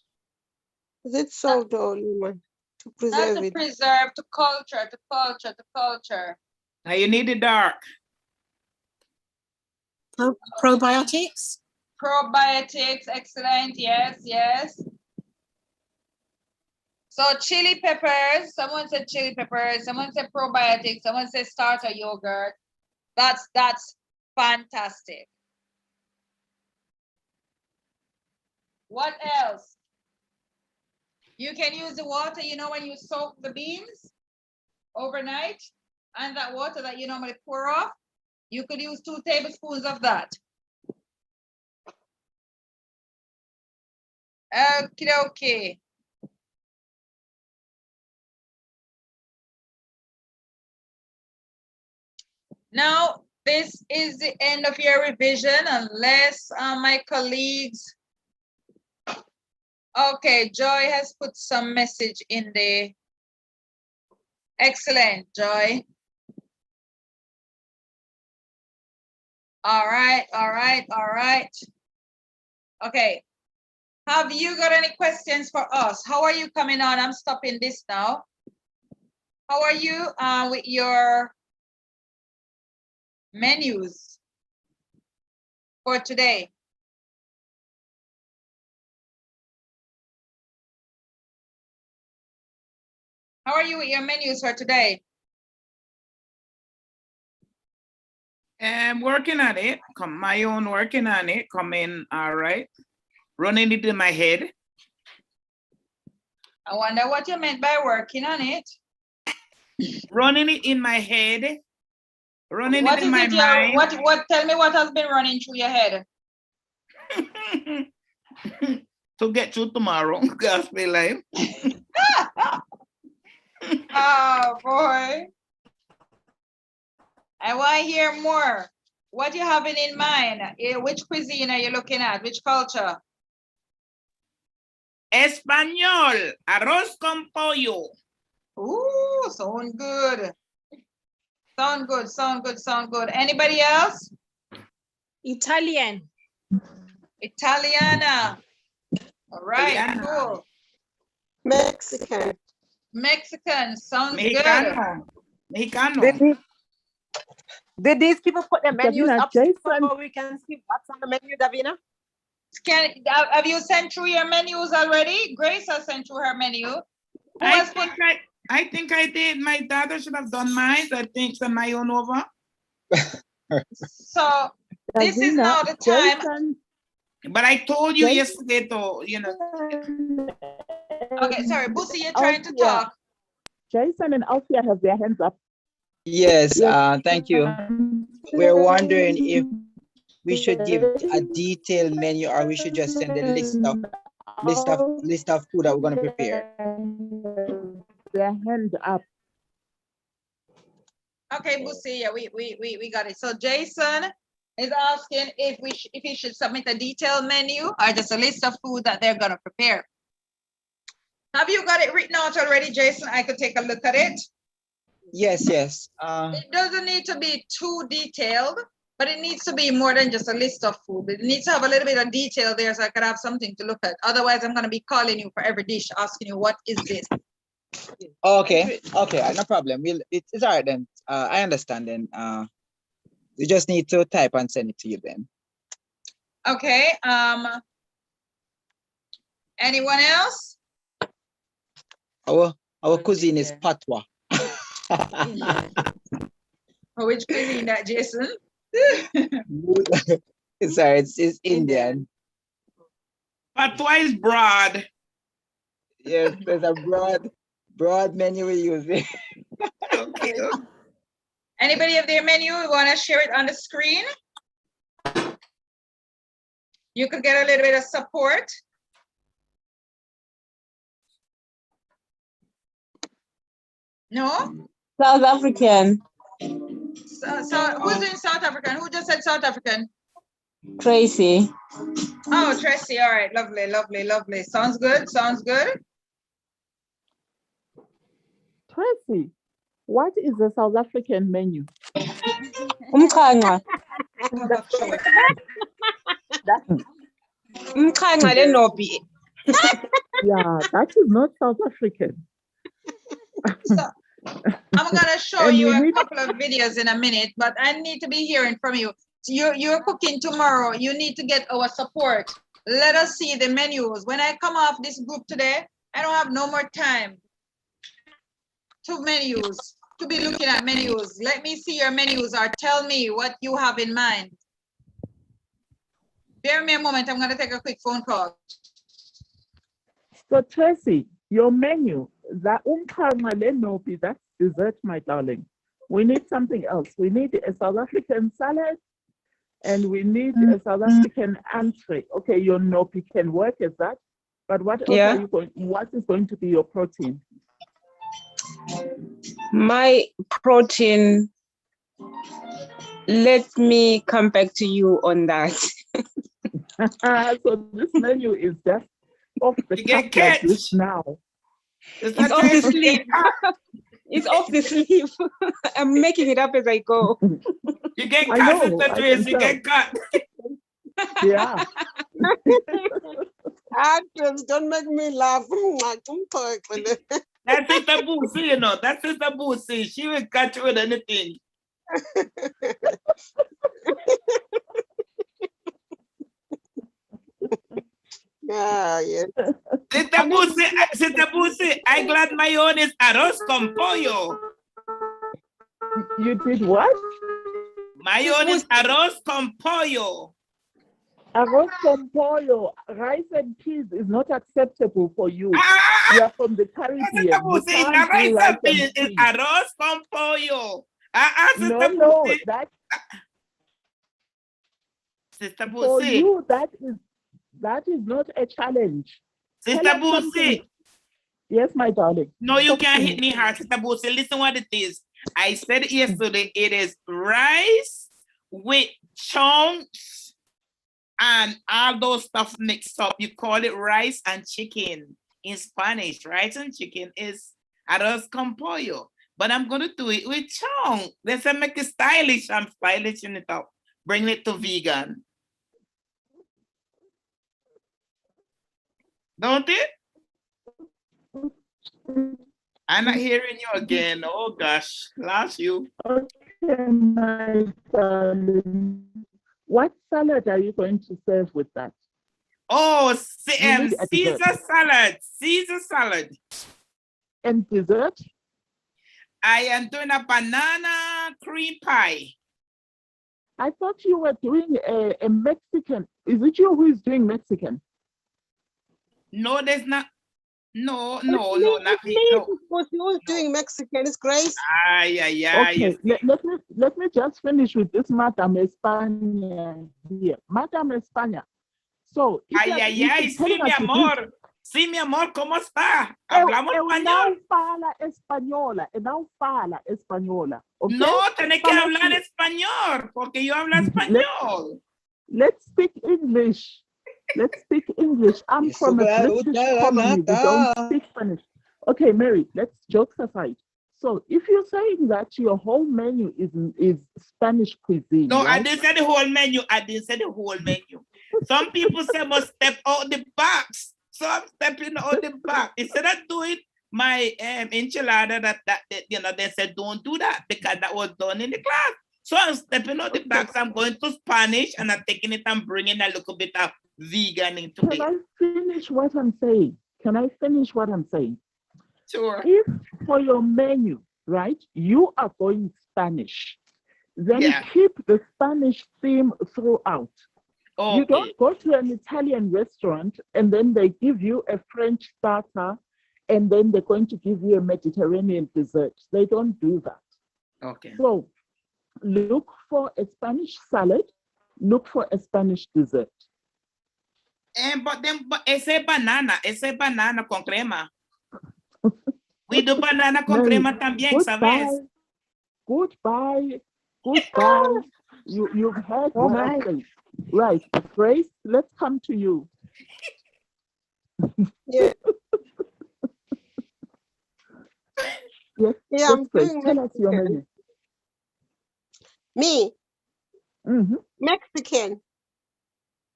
is it salt or lemon? To Not preserve to it. preserve, to culture, to culture, to culture. Now you need the dark. Probiotics. Probiotics, excellent. Yes, yes. So chili peppers, someone said chili peppers, someone said probiotics, someone said starter yogurt. That's fantastic. What else? You can use the water, you know, when you soak the beans overnight, and that water that you normally pour off, you could use 2 tablespoons of that. Okay. Now, this is the end of your revision, unless my colleagues. Okay, Joy has put some message in there. Excellent, Joy. All right. Okay. Have you got any questions for us? How are you coming on? I'm stopping this now. How are you with your menus for today? How are you with your menus for today? I'm working on it. My own working on it. Coming all right. Running it in my head. I wonder what you meant by working on it. Running it in my head. Running What it in is my it? mind. Tell me what has been running through your head. To get through tomorrow, gospel life. Oh boy. I want to hear more. What you having in mind? Which cuisine are you looking at? Which culture? Español, arroz con pollo. Ooh, sound good. Sound good. Anybody else? Italian. Italiana. All right, Italiana. cool. Mexican. Sounds Mexicano. good. Mexicano. Did these people put the menus Davina, up Jason. so we can see what's on the menu, Davina? Have you sent through your menus already? Grace has sent through her menu. I think I did. My daughter should have done mine. I think send my own over. So this is now the time. Jason, but I told you yesterday, though, you know. Okay, sorry, Busi, you're trying to talk. Jason and Althea have their hands up. Yes, thank you. We're wondering if we should give a detailed menu or we should just send a list of food that we're going to prepare. Their hand up. Okay, Busi, yeah, we got it. So Jason is asking if he should submit a detailed menu or just a list of food that they're gonna prepare. Have you got it written out already, Jason? I could take a look at it. Yes. It doesn't need to be too detailed, but it needs to be more than just a list of food. It needs to have a little bit of detail there so I could have something to look at. Otherwise, I'm gonna be calling you for every dish, asking you, what is this? Okay, no problem. It's all right then. I understand then. You just need to type and send it to you then. Okay. Anyone else? Our cuisine is patwa. Which cuisine that, Jason? Sorry, it's Indian. Patwa is broad. Yes, there's a broad menu we're using. Okay. Anybody have their menu? We want to share it on the screen. You could get a little bit of support. No? South African. So who's in South African? Who just said South African? Tracy. Oh, Tracy. All right. Lovely. Sounds good. Tracy, what is the South African menu? Umchanga. Umchanga lenobi. Yeah, that is not South African. So I'm gonna show And you we a need- couple of videos in a minute, but I need to be hearing from you. You're cooking tomorrow. You need to get our support. Let us see the menus. When I come off this group today, I don't have no more time to be looking at menus. Let me see your menus or tell me what you have in mind. Bear me a moment. I'm gonna take a quick phone call. So Tracy, your menu, that nopi, that's dessert, my darling. We need something else. We need a South African salad and we need a South African entree. Okay, your nopi can work as that. But what else Yeah. are you going, what is going to be your protein? My protein, let me come back to you on that. So this menu is just off the You cuff get like this catch. now. It's It's not off the Tracy. sleeve. It's off the sleeve. I'm making it up as I go. You get I cut, know, Sister I can Tracy. You tell. get cut. Yeah. Actors, don't make me laugh. That's Sister Busi, you know. That's Sister Busi. She will catch you with anything. Yeah, yes. Sister Busi, I glad my own is arroz con pollo. You did what? My own is arroz con pollo. Arroz con pollo, rice and peas is not acceptable for you. You are from the Caribbean. Sister You Busi, can't now do rice rice and peas and is peas. arroz con pollo. Sister No, no, Busi. Sister for Busi. you, that is not a challenge. Sister Tell us something. Busi. Yes, my darling. No, you Talk can't to hit me. me hard, Sister Busi. Listen what it is. I said it yesterday. It is rice with chunks and all those stuff mixed up. You call it rice and chicken in Spanish. Rice and chicken is arroz con pollo. But I'm going to do it with chunks. Let's make it stylish. I'm stylishing it up. Bring it to vegan. Don't it? I'm not hearing you again. Oh gosh, lost you. Okay, my darling. What salad are you going to serve with that? Oh, You need a Caesar dessert. salad. Caesar salad. And dessert? I am doing a banana cream pie. I thought you were doing a Mexican. Is it you who is doing Mexican? No, there's not. No, not me. No. Who's doing Mexican? It's Grace. Okay, let me just finish with this Madame España here. Madame España. So, if Ay, you're- ay, if ay, you're sí, telling mi us to do- amor. Sí, mi amor, ¿cómo está? Hablamos español. Não fala española, não fala española. Okay? No, tenés que Fala hablar así. español, porque yo hablo español. Let's speak English. Let's speak English. I'm from a British colony. We don't speak Spanish. Okay, Mary, let's jokes aside. So if you're saying that your whole menu is Spanish cuisine, No, I right? didn't say the whole menu. I didn't say the whole menu. Some people say must step out the box. So I'm stepping out the box. Instead of doing my enchilada that you know, they said don't do that because that was done in the class. So I'm stepping out the box. I'm going to Spanish and I'm taking it and bringing a little bit of vegan into Can it. I finish what I'm saying? Can I finish what I'm saying? Sure. If for your menu, right, you are going Spanish, then Yeah. keep the Spanish theme throughout. Okay. You don't go to an Italian restaurant and then they give you a French starter and then they're going to give you a Mediterranean dessert. They don't do that. Okay. So look for a Spanish salad, look for a Spanish dessert. But ese banana con crema. We do banana con Mary, crema también, ¿sabes? Goodbye. You've heard Oh what I my. say. Right, Grace, let's come to you. Yeah. Yes, Yeah, I'm Grace, doing tell us your Mexican. menu. Me, Mhm. Mexican.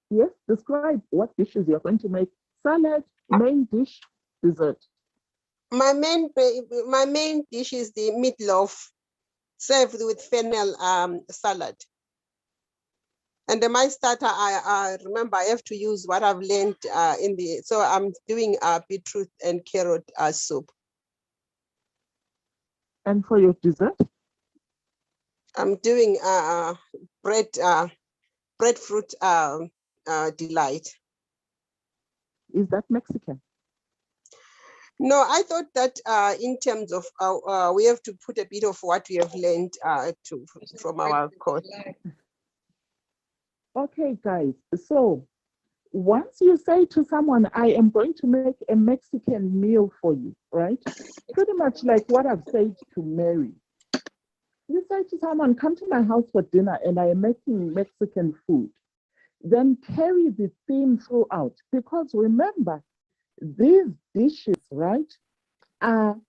Yes, describe what dishes you're going to make. Salad, main dish, dessert. My main dish is the meatloaf served with fennel salad. And then my starter, I remember I have to use what I've learned so I'm doing beetroot and carrot soup. And for your dessert? I'm doing breadfruit delight. Is that Mexican? No, I thought that in terms of we have to put a bit of what we have learned from our course. Okay, guys. So once you say to someone, I am going to make a Mexican meal for you, right? Pretty much like what I've said to Mary. You say to someone, come to my house for dinner and I am making Mexican food. Then carry the theme throughout. Because remember, these dishes, right, are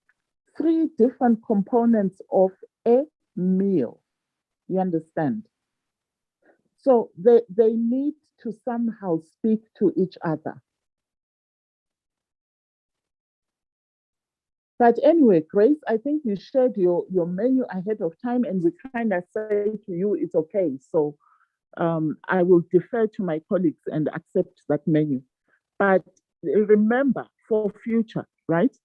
3 different components of a meal. You understand? So they need to somehow speak to each other. But anyway, Grace, I think you shared your menu ahead of time and we kind of say to you, it's okay. So I will defer to my colleagues and accept that menu. But remember, for future, right?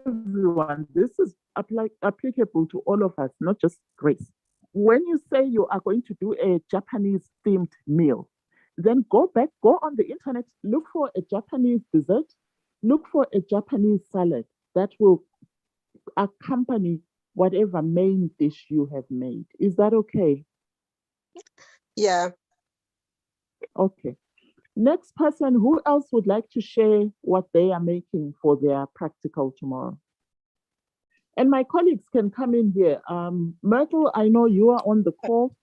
Everyone, this is applicable to all of us, not just Grace. When you say you are going to do a Japanese themed meal, then go on the internet, look for a Japanese dessert, look for a Japanese salad that will accompany whatever main dish you have made. Is that okay? Yeah. Okay. Next person, who else would like to share what they are making for their practical tomorrow? And my colleagues can come in here. Myrtle, I know you are on the call.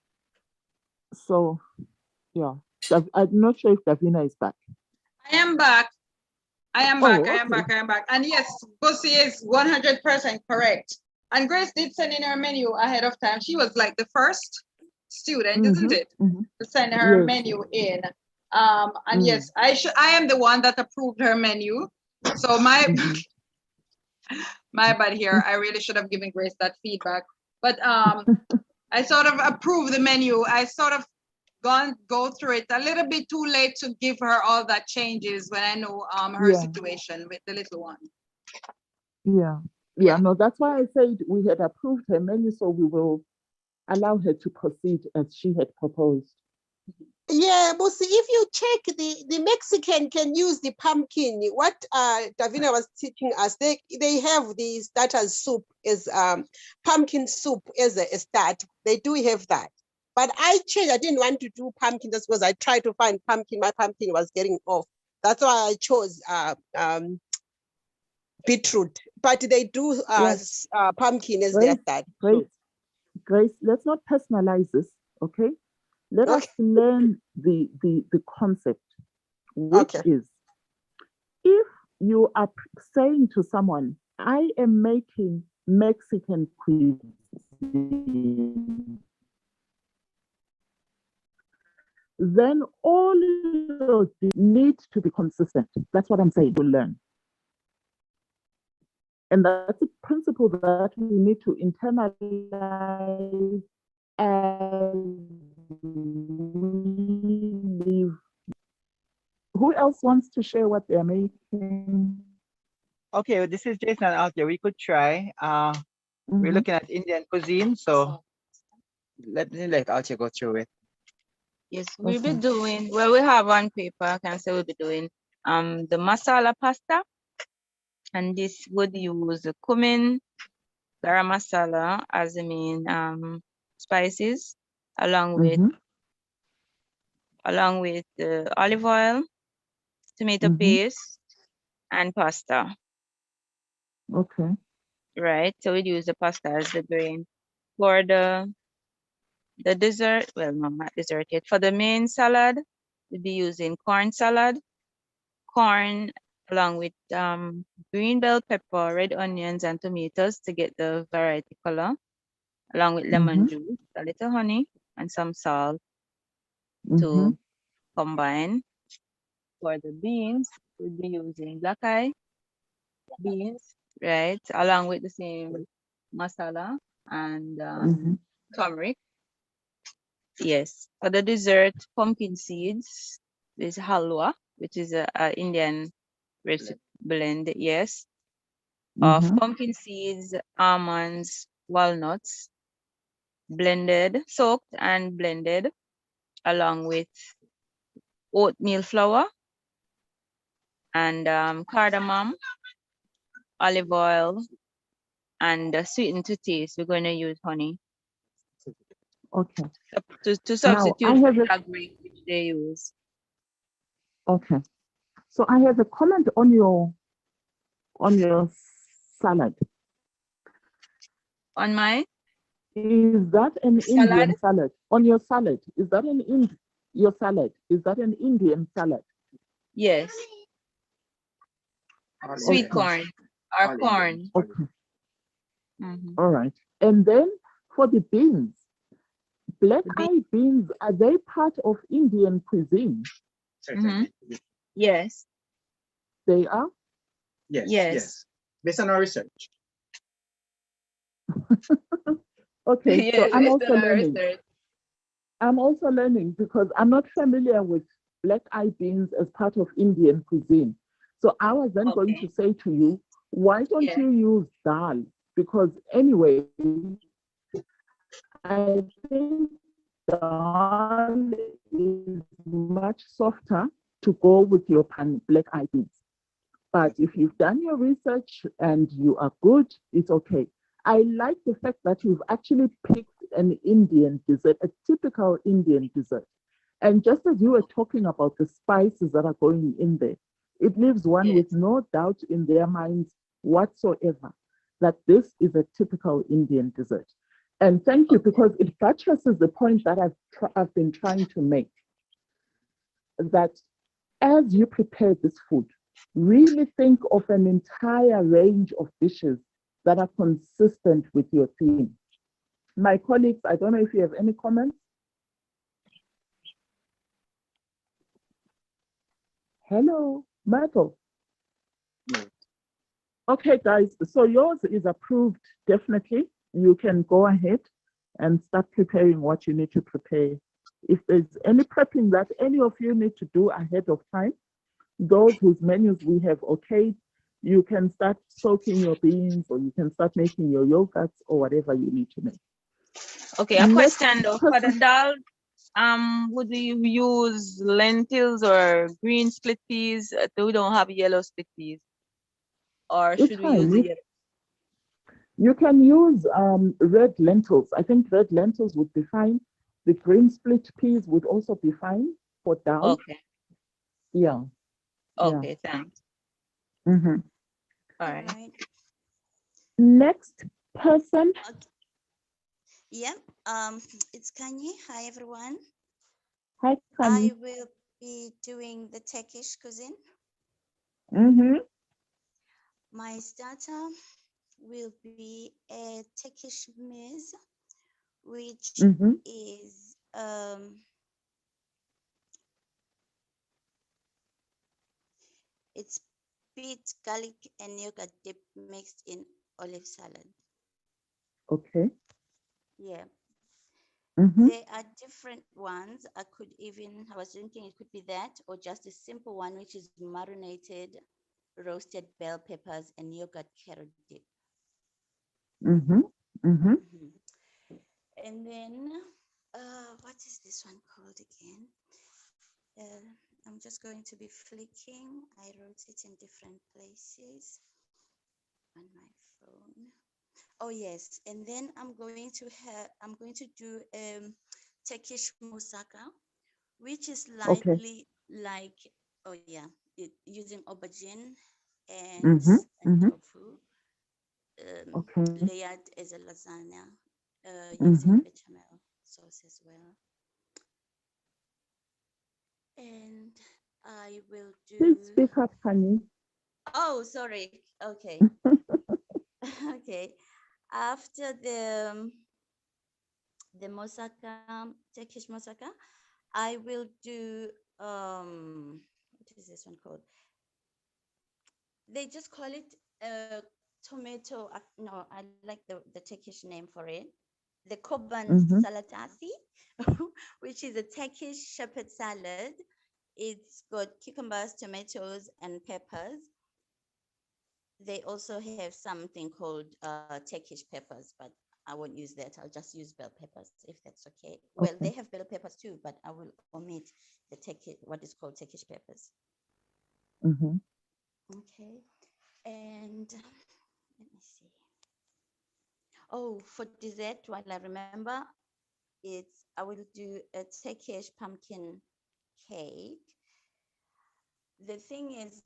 So, yeah. I'm not sure if Davina is back. I am back. I am back. And yes, Busi is 100% correct. And Grace did send in her menu ahead of time. She was like the first student, isn't it? To send her menu in. And yes, I am the one that approved her menu. So my bad here. I really should have given Grace that feedback. But I sort of approved the menu. I sort of go through it a little bit too late to give her all that changes when I know her situation with the little one. Yeah, no, that's why I said we had approved her menu, so we will allow her to proceed as she had proposed. Yeah, but see, if you check the Mexican can use the pumpkin. What Davina was teaching us, they have the starter soup as pumpkin soup as a start. They do have that. But I changed. I didn't want to do pumpkin just because I tried to find pumpkin. My pumpkin was getting off. That's why I chose beetroot. But they do pumpkin as their start. Grace, let's not personalize this, okay? Let us learn the concept, which is, if you are saying to someone, I am making Mexican cuisine, then all of these need to be consistent. That's what I'm saying, to learn. And that's a principle that we need to internalize as we live. Who else wants to share what they're making? Okay, well, this is Jason out there. We could try. We're looking at Indian cuisine, so let me let Altia go through it. Yes, we'll be doing, well, we have on paper, I can say we'll be doing the masala pasta. And this would use cumin, garam masala as the main spices, along with olive oil, tomato paste, and pasta. Okay. Right, so we'd use the pasta as the grain. For the dessert, well, no, not dessert yet. For the main salad, we'll be using corn salad, corn along with green bell pepper, red onions, and tomatoes to get the variety color, along with lemon juice, a little honey, and some salt to combine. For the beans, we'll be using black eye beans, right? Along with the same masala and turmeric. Yes. For the dessert, pumpkin seeds. There's halwa, which is a Indian recipe blend. Yes. Of pumpkin seeds, almonds, walnuts, blended, soaked and blended, along with oatmeal flour and cardamom, olive oil, and sweetened to taste. We're going to use honey Okay. to Now, I substitute for have a, turmeric, which they use. okay. So I have a comment on your salad. On my Is that an salad? Indian salad? On your salad, is that your salad? Is that an Indian salad? Yes. Sweet Okay. corn or corn. Okay. Mhm. All right. And then for the beans, black eye beans, are they part of Indian cuisine? Mhm. Yes. They are? Yes, Yes. yes. Based on our research. Okay, so Yes, I'm based also on our learning. research. I'm also learning because I'm not familiar with black eye beans as part of Indian cuisine. So I was then going to say to you, why don't Yeah. you use dal? Because anyway, I think dal is much softer to go with your black eye beans. But if you've done your research and you are good, it's okay. I like the fact that you've actually picked an Indian dessert, a typical Indian dessert. And just as you were talking about the spices that are going in there, it leaves one with no doubt in their minds whatsoever that this is a typical Indian dessert. And thank you, because it buttresses the point that I've been trying to make, that as you prepare this food, really think of an entire range of dishes that are consistent with your theme. My colleagues, I don't know if you have any comments. Hello, Michael. Okay, guys, so yours is approved, definitely. You can go ahead and start preparing what you need to prepare. If there's any prepping that any of you need to do ahead of time, those whose menus we have okayed, you can start soaking your beans, or you can start making your yogurts or whatever you need to make. Okay, a Next question though. For the person. dal, would you use lentils or green split peas? We don't have yellow split peas. Or It's should we use fine. the yellow? You can use red lentils. I think red lentils would be fine. The green split peas would also be fine for dal. Okay. Yeah. Okay, thanks. Mm-hmm. All right. Right. Next person. Okay. Yeah. It's Kanye. Hi, everyone. Hi, Kanye. I will be doing the Turkish cuisine. Mm-hmm. My starter will be a Turkish maize, which is it's beet, garlic, and yogurt dip mixed in olive salad. Okay. Yeah. Mm-hmm. There are different ones. I was thinking it could be that, or just a simple one, which is marinated roasted bell peppers and yogurt carrot dip. Mm-hmm. Mm-hmm. And then, what is this one called again? I'm just going to be flicking. I wrote it in different places on my phone. Oh yes, and then I'm going to do Turkish moussaka, which is lightly like, oh yeah, using aubergine and tofu, layered as a lasagna, using bechamel sauce as well. And I will do. Please speak up, Kanye. Oh, sorry. Okay. Okay. After the moussaka, Turkish moussaka, I will do what is this one called? They just call it tomato. No, I like the Turkish name for it. The Koban Mm-hmm. salatasi, which is a Turkish shepherd salad. It's got cucumbers, tomatoes, and peppers. They also have something called Turkish peppers, but I won't use that. I'll just use bell peppers if that's okay. Well, they have bell peppers too, but I will omit the Turkish, what is called Turkish peppers. Mm-hmm. Okay, and let me see. Oh, for dessert, while I remember, I will do a Turkish pumpkin cake. The thing is,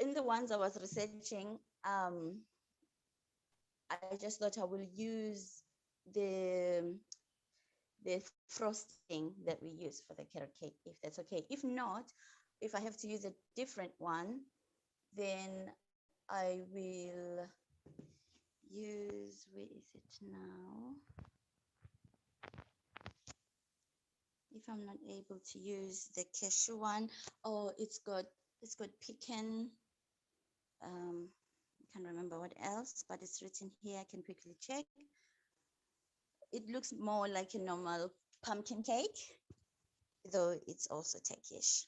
in the ones I was researching, I just thought I will use the frosting that we use for the carrot cake, if that's okay. If not, if I have to use a different one, then I will use, where is it now? If I'm not able to use the cashew one, oh, it's got pecan. I can't remember what else, but it's written here. I can quickly check. It looks more like a normal pumpkin cake, though it's also Turkish.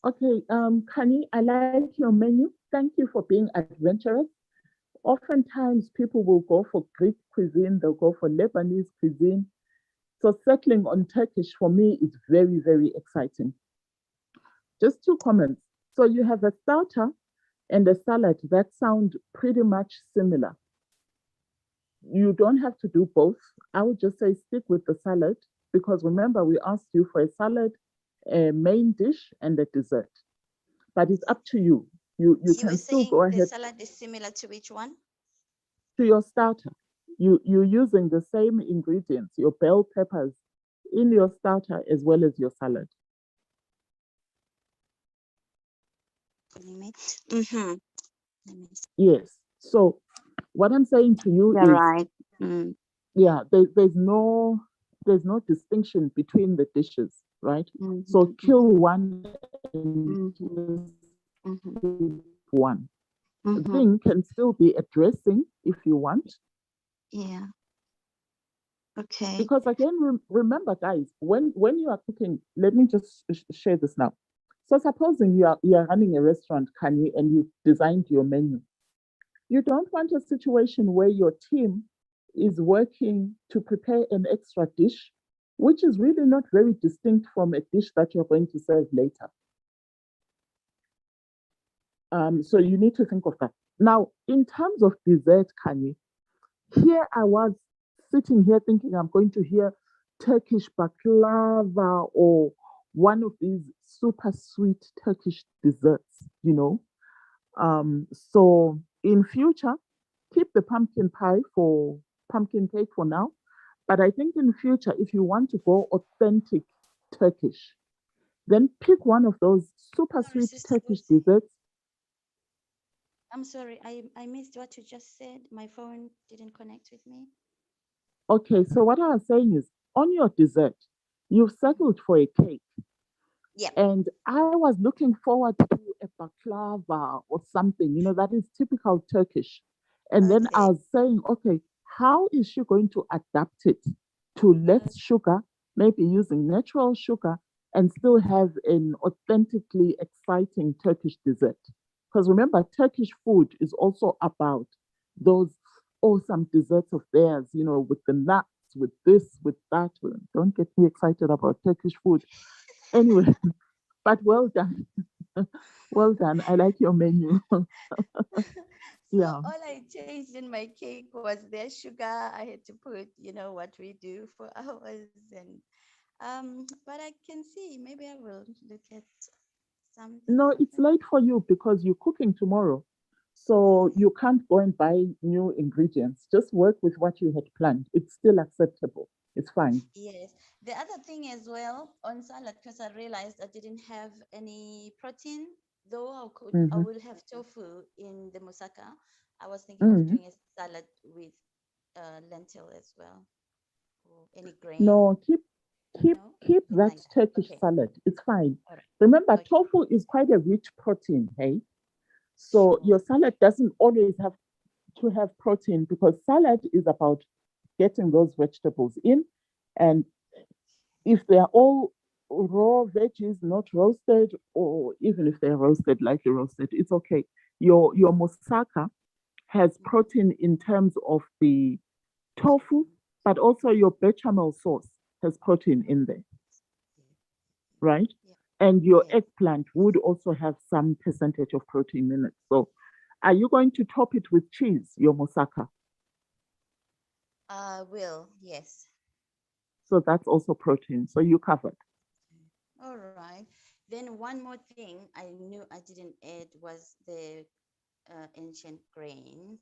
Okay, Kani, I like your menu. Thank you for being adventurous. Oftentimes people will go for Greek cuisine, they'll go for Lebanese cuisine. So settling on Turkish for me is very, very exciting. Just 2 comments. So you have a starter and a salad that sound pretty much similar. You don't have to do both. I would just say stick with the salad because remember we asked you for a salad, a main dish, and a dessert. But it's up to you. You can still go ahead. The salad is similar to which one? To your starter. You're using the same ingredients, your bell peppers, in your starter as well as your salad. Mm-hmm. Yes. So what I'm saying to you You're is, right. yeah, there's no distinction between the dishes, right? So kill one and one. The thing can still be a dressing if you want. Yeah. Okay. Because again, remember, guys, when you are cooking, let me just share this now. So supposing you are running a restaurant, Kanye, and you designed your menu. You don't want a situation where your team is working to prepare an extra dish, which is really not very distinct from a dish that you're going to serve later. So you need to think of that. Now, in terms of dessert, Kanye, here I was sitting here thinking I'm going to hear Turkish baklava or one of these super sweet Turkish desserts, you know. So in future, keep the pumpkin cake for now. But I think in future, if you want to go authentic Turkish, then pick one of those super sweet Turkish desserts. I'm sorry, I missed what you just said. My phone didn't connect with me. Okay, so what I was saying is, on your dessert, you've settled for a cake. Yeah. And I was looking forward to a baklava or something, you know, that is typical Turkish. And then I was saying, okay, how is she going to adapt it to less sugar, maybe using natural sugar, and still have an authentically exciting Turkish dessert? Because remember, Turkish food is also about those awesome desserts of theirs, you know, with the nuts, with this, with that. Don't get me excited about Turkish food. Anyway, but well done. Well done. I like your menu. Yeah. All I changed in my cake was their sugar. I had to put, you know, what we do for hours, and but I can see maybe I will look at something. No, it's late for you because you're cooking tomorrow. So you can't go and buy new ingredients. Just work with what you had planned. It's still acceptable. It's fine. Yes. The other thing as well on salad, because I realized I didn't have any protein, though I will have tofu in the moussaka. I was thinking of doing a salad with lentil as well, or any grain. No, keep that like that. Turkish Okay. salad. It's fine. All right. Remember, Okay. tofu is quite a rich protein, hey? So your salad doesn't always have to have protein, because salad is about getting those vegetables in. And if they're all raw veggies, not roasted, or even if they're roasted, lightly roasted, it's okay. Your moussaka has protein in terms of the tofu, but also your bechamel sauce has protein in there, right? And your eggplant would also have some percentage of protein in it. So are you going to top it with cheese, your moussaka? Will, yes. So that's also protein. So you covered. All right. Then one more thing I knew I didn't add was the ancient grains.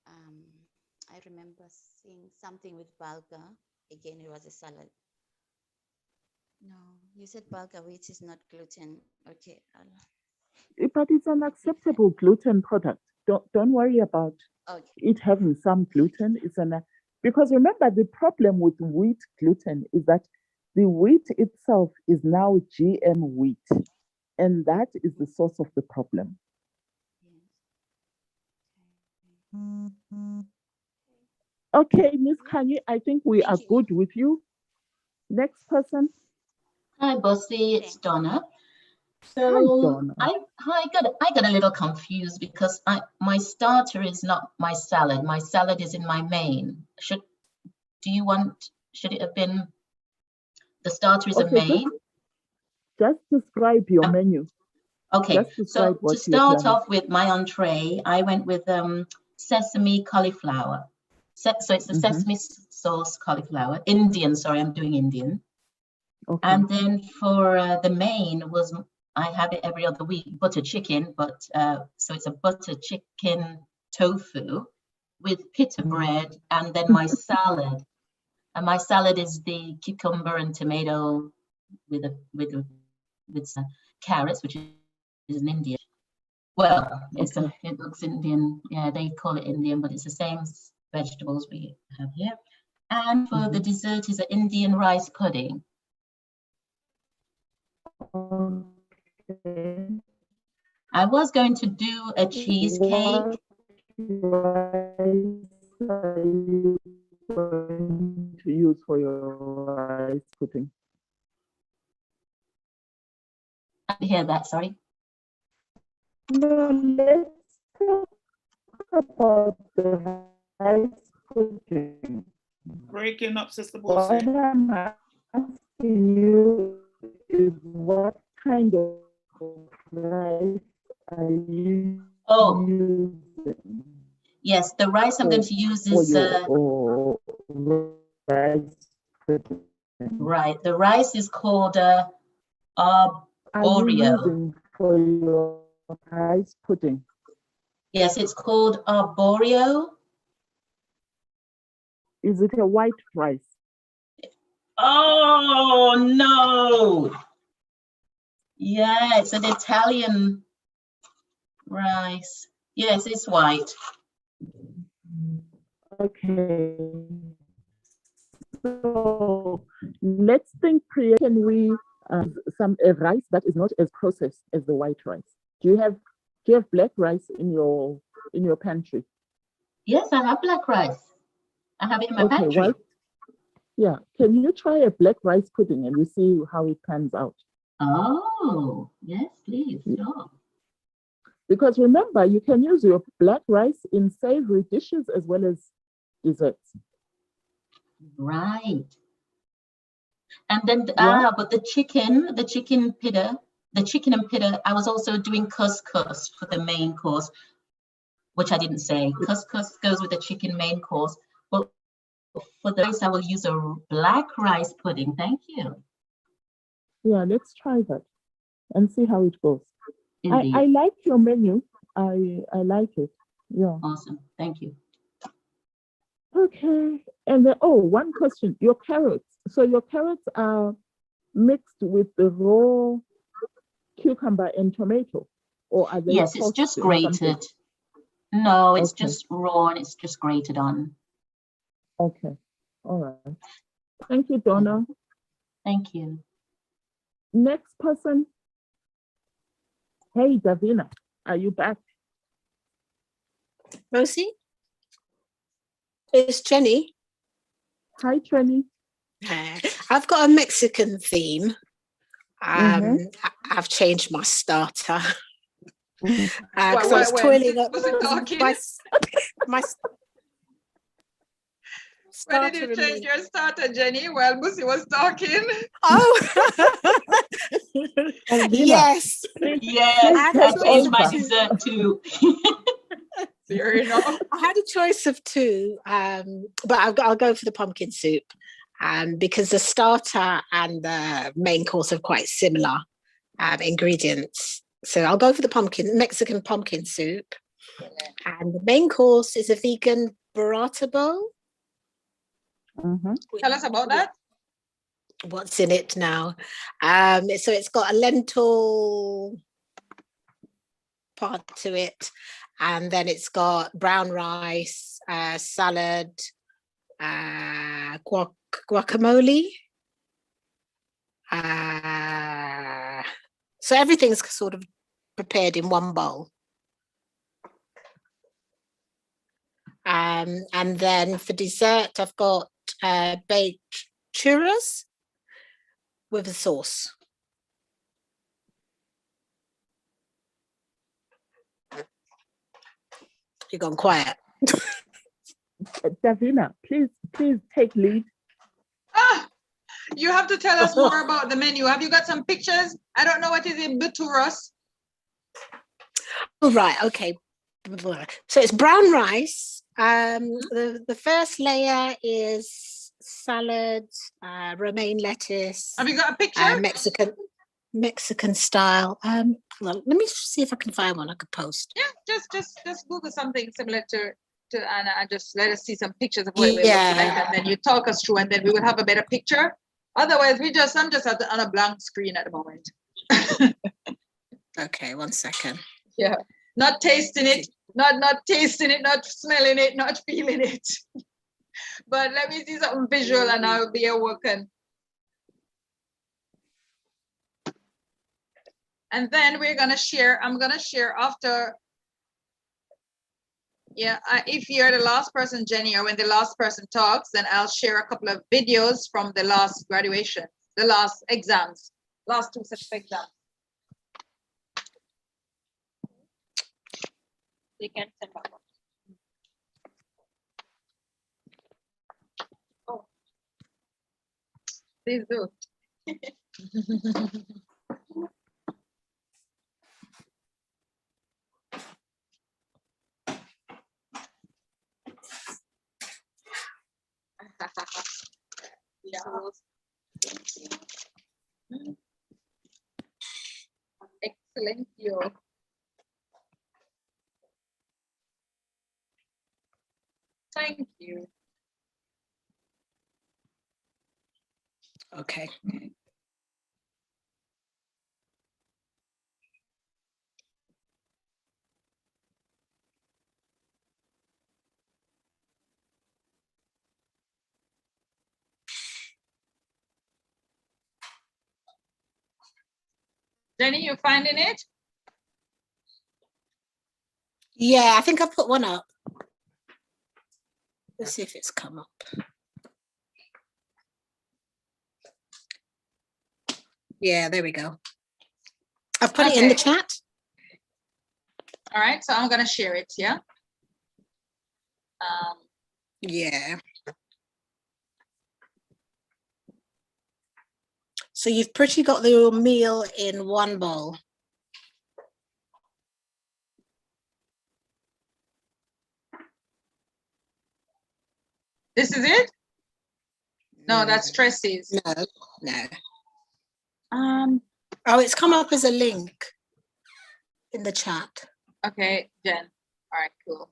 I remember seeing something with bulgur. Again, it was a salad. No, you said bulgur wheat is not gluten. Okay. But it's an acceptable gluten product. Don't worry about it having some gluten. Because remember, the problem with wheat gluten is that the wheat itself is now GM wheat, and that is the source of the problem. Okay, Miss Kanye, I think we are good with you. Next person. Hi, Busi, it's Donna. Hi, So Donna. I got a little confused because my starter is not my salad. My salad is in my main. Should it have been the starter is a main? Just describe your menu. Okay, so to start off with my entree, I went with sesame cauliflower. So it's the sesame sauce cauliflower. Indian, sorry, I'm doing Indian. Okay. And then for the main was, I have it every other week, butter chicken, but so it's a butter chicken tofu with pita bread, and then my salad. And my salad is the cucumber and tomato with some carrots, which is an Indian. Well, it looks Indian. Yeah, they call it Indian, but it's the same vegetables we have here. And for the dessert is an Indian rice pudding. Okay. I was going to do a cheesecake. What rice are you going to use for your rice pudding? I didn't hear that, sorry. No, let's talk about the rice pudding. Breaking up, Sister What Busi. I'm asking you is what kind of rice are you using? Yes, the rice I'm going to use is rice pudding. Right. The rice is called Are you arborio. using for your rice pudding? Yes, it's called arborio. Is it a white rice? Oh no! Yeah, it's an Italian rice. Yes, it's white. Okay. So let's think, Priya, can we a rice that is not as processed as the white rice? Do you have black rice in your pantry? Yes, I have black rice. I have it in my pantry. Well, yeah. Can you try a black rice pudding and we see how it pans out? Oh, yes, please. Sure. Because remember, you can use your black rice in savory dishes as well as desserts. Right. And then but the chicken and pita, I was also doing couscous for the main course, which I didn't say. Couscous goes with the chicken main course. But for the rice, I will use a black rice pudding. Thank you. Yeah, let's try that and see how it goes. I like your menu. I like it. Yeah. Awesome. Thank you. Okay. And then, one question. Your carrots. So your carrots are mixed with the raw cucumber and tomato, or are they? Yes, it's just grated. No, it's just raw and it's just grated on. Okay. All right. Thank you, Donna. Thank you. Next person. Hey, Davina. Are you back? Rosie? It's Jenny. Hi, Jenny. I've got a Mexican theme. Mhm. I've changed my starter. Mhm. Because I was toiling up. Was it talking? My Why did you change your starter, Jenny, while Busi was talking? Oh, Davina, yes. Yes, please I take changed my over. dessert too. Fair enough. I had a choice of two, but I'll go for the pumpkin soup because the starter and the main course are quite similar ingredients. So I'll go for the Mexican pumpkin soup. And the main course is a vegan burrata bowl. Mhm. Tell us about that. What's in it now? So it's got a lentil part to it, and then it's got brown rice, salad, guacamole. So everything's sort of prepared in one bowl. And then for dessert, I've got baked churros with a sauce. You've gone quiet. Davina, please take lead. You have to tell us more about the menu. Have you got some pictures? I don't know what is in buturos. Oh, right, okay. So it's brown rice. The first layer is salad, romaine lettuce. Have you got a picture? Mexican style. Well, let me see if I can find one I could post. Yeah, just Google something similar to Anna and just let us see some pictures of what it looks like, and then you talk us through, and then we will have a better picture. Otherwise, I'm just on a blank screen at the moment. Okay, 1 second. Yeah, not tasting it, not tasting it, not smelling it, not feeling it. But let me see something visual, and I'll be awoken. And then we're gonna share. I'm gonna share after. Yeah, if you're the last person, Jenny, or when the last person talks, then I'll share a couple of videos from the last graduation, the last exams, last 2 sets of exams. You can send out. Oh, please do. Yeah. Excellent, you. Thank you. Okay. Jenny, you finding it? Yeah, I think I've put one up. Let's see if it's come up. Yeah, there we go. I've put it in the chat. All right, so I'm gonna share it, yeah? Yeah. So you've pretty got the meal in one bowl. This is it? No, that's Tracy's. No. Oh, it's come up as a link in the chat. Okay, Jen. All right, cool.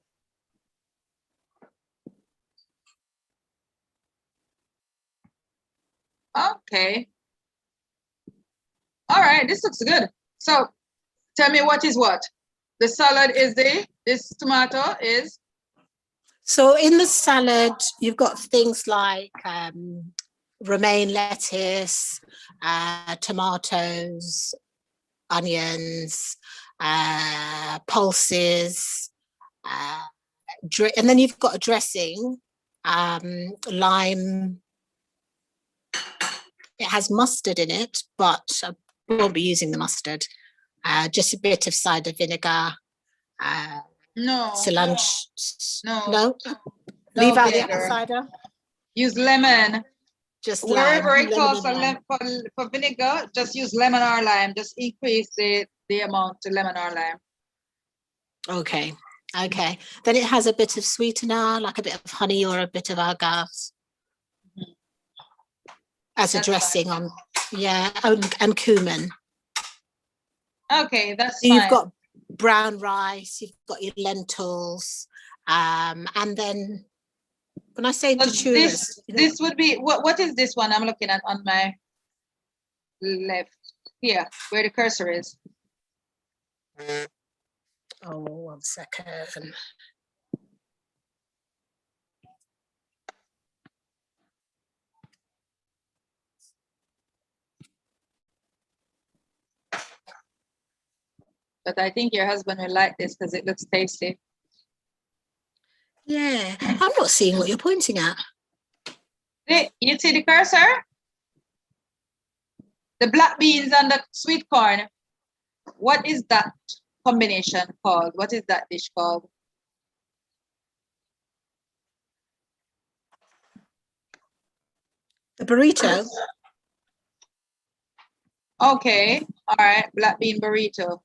Okay. All right, this looks good. So tell me what is what? The salad is this tomato is? So in the salad, you've got things like romaine lettuce, tomatoes, onions, pulses, and then you've got a dressing, lime. It has mustard in it, but I won't be using the mustard. Just a bit of cider vinegar. No. Cilantro. No. Leave out the vinegar. apple cider. Use lemon. Just wherever lime, it calls lemon for, for vinegar, just use lemon or lime. Just increase the amount to lemon or lime. Okay. Then it has a bit of sweetener, like a bit of honey or a bit of agave. As a dressing on, and cumin. Okay, that's so fine. You've got brown rice, you've got your lentils, and then when I say tourist, this would be what is this one I'm looking at on my left here, where the cursor is? Oh, 1 second. But I think your husband will like this because it looks tasty. Yeah, I'm not seeing what you're pointing at. You see the cursor? The black beans and the sweet corn. What is that combination called? What is that dish called? The burrito. Okay, all right, black bean burrito.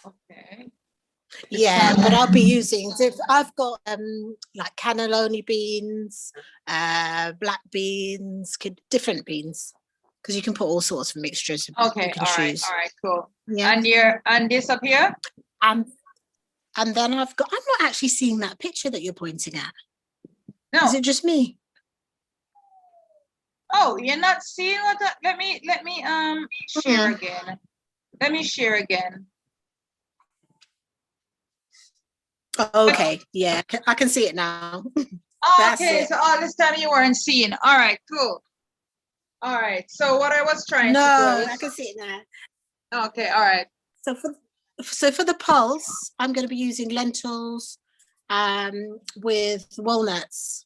Okay. Yeah, but I'll be using, I've got like cannelloni beans, black beans, different beans, because you can put all sorts of mixtures. Okay, you can all choose. right, cool. Yeah. And this up here? And then I'm not actually seeing that picture that you're pointing at. No. Is it just me? Oh, you're not seeing what let me share again. Let me share again. Okay, yeah, I can see it now. Okay, so all this time you weren't seeing. All right, cool. All right, so what I was trying to do. I can see it now. Okay, all right. So for the pulse, I'm going to be using lentils with walnuts.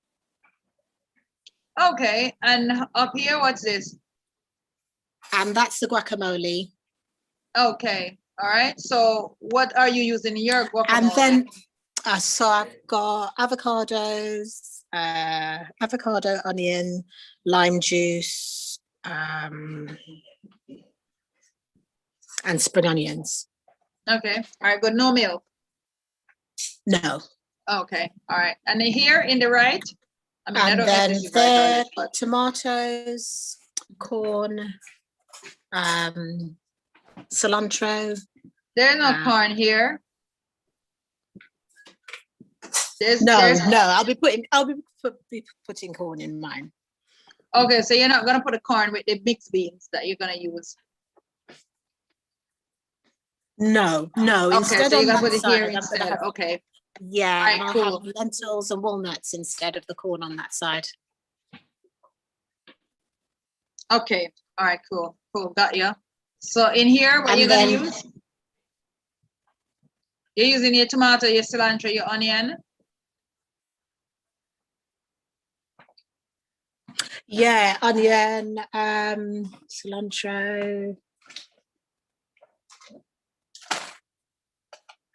Okay, and up here, what's this? And that's the guacamole. Okay, all right. So what are you using in your guacamole? And then, so I've got avocados, avocado, onion, lime juice, and spring onions. Okay, all right, good. No milk? No. Okay, all right. And then here in the right? I mean, And then there, got tomatoes, corn, cilantro. There's no corn here. No, I'll be putting corn in mine. Okay, so you're not gonna put a corn with the mixed beans that you're gonna use. No. Okay, Instead, so you're gonna on put it that here side, instead. Okay. Yeah, Right, and cool. I'll have lentils and walnuts instead of the corn on that side. Okay, all right, cool, got you. So in here, what you're gonna use? You're using your tomato, your cilantro, your onion. Yeah, onion, cilantro,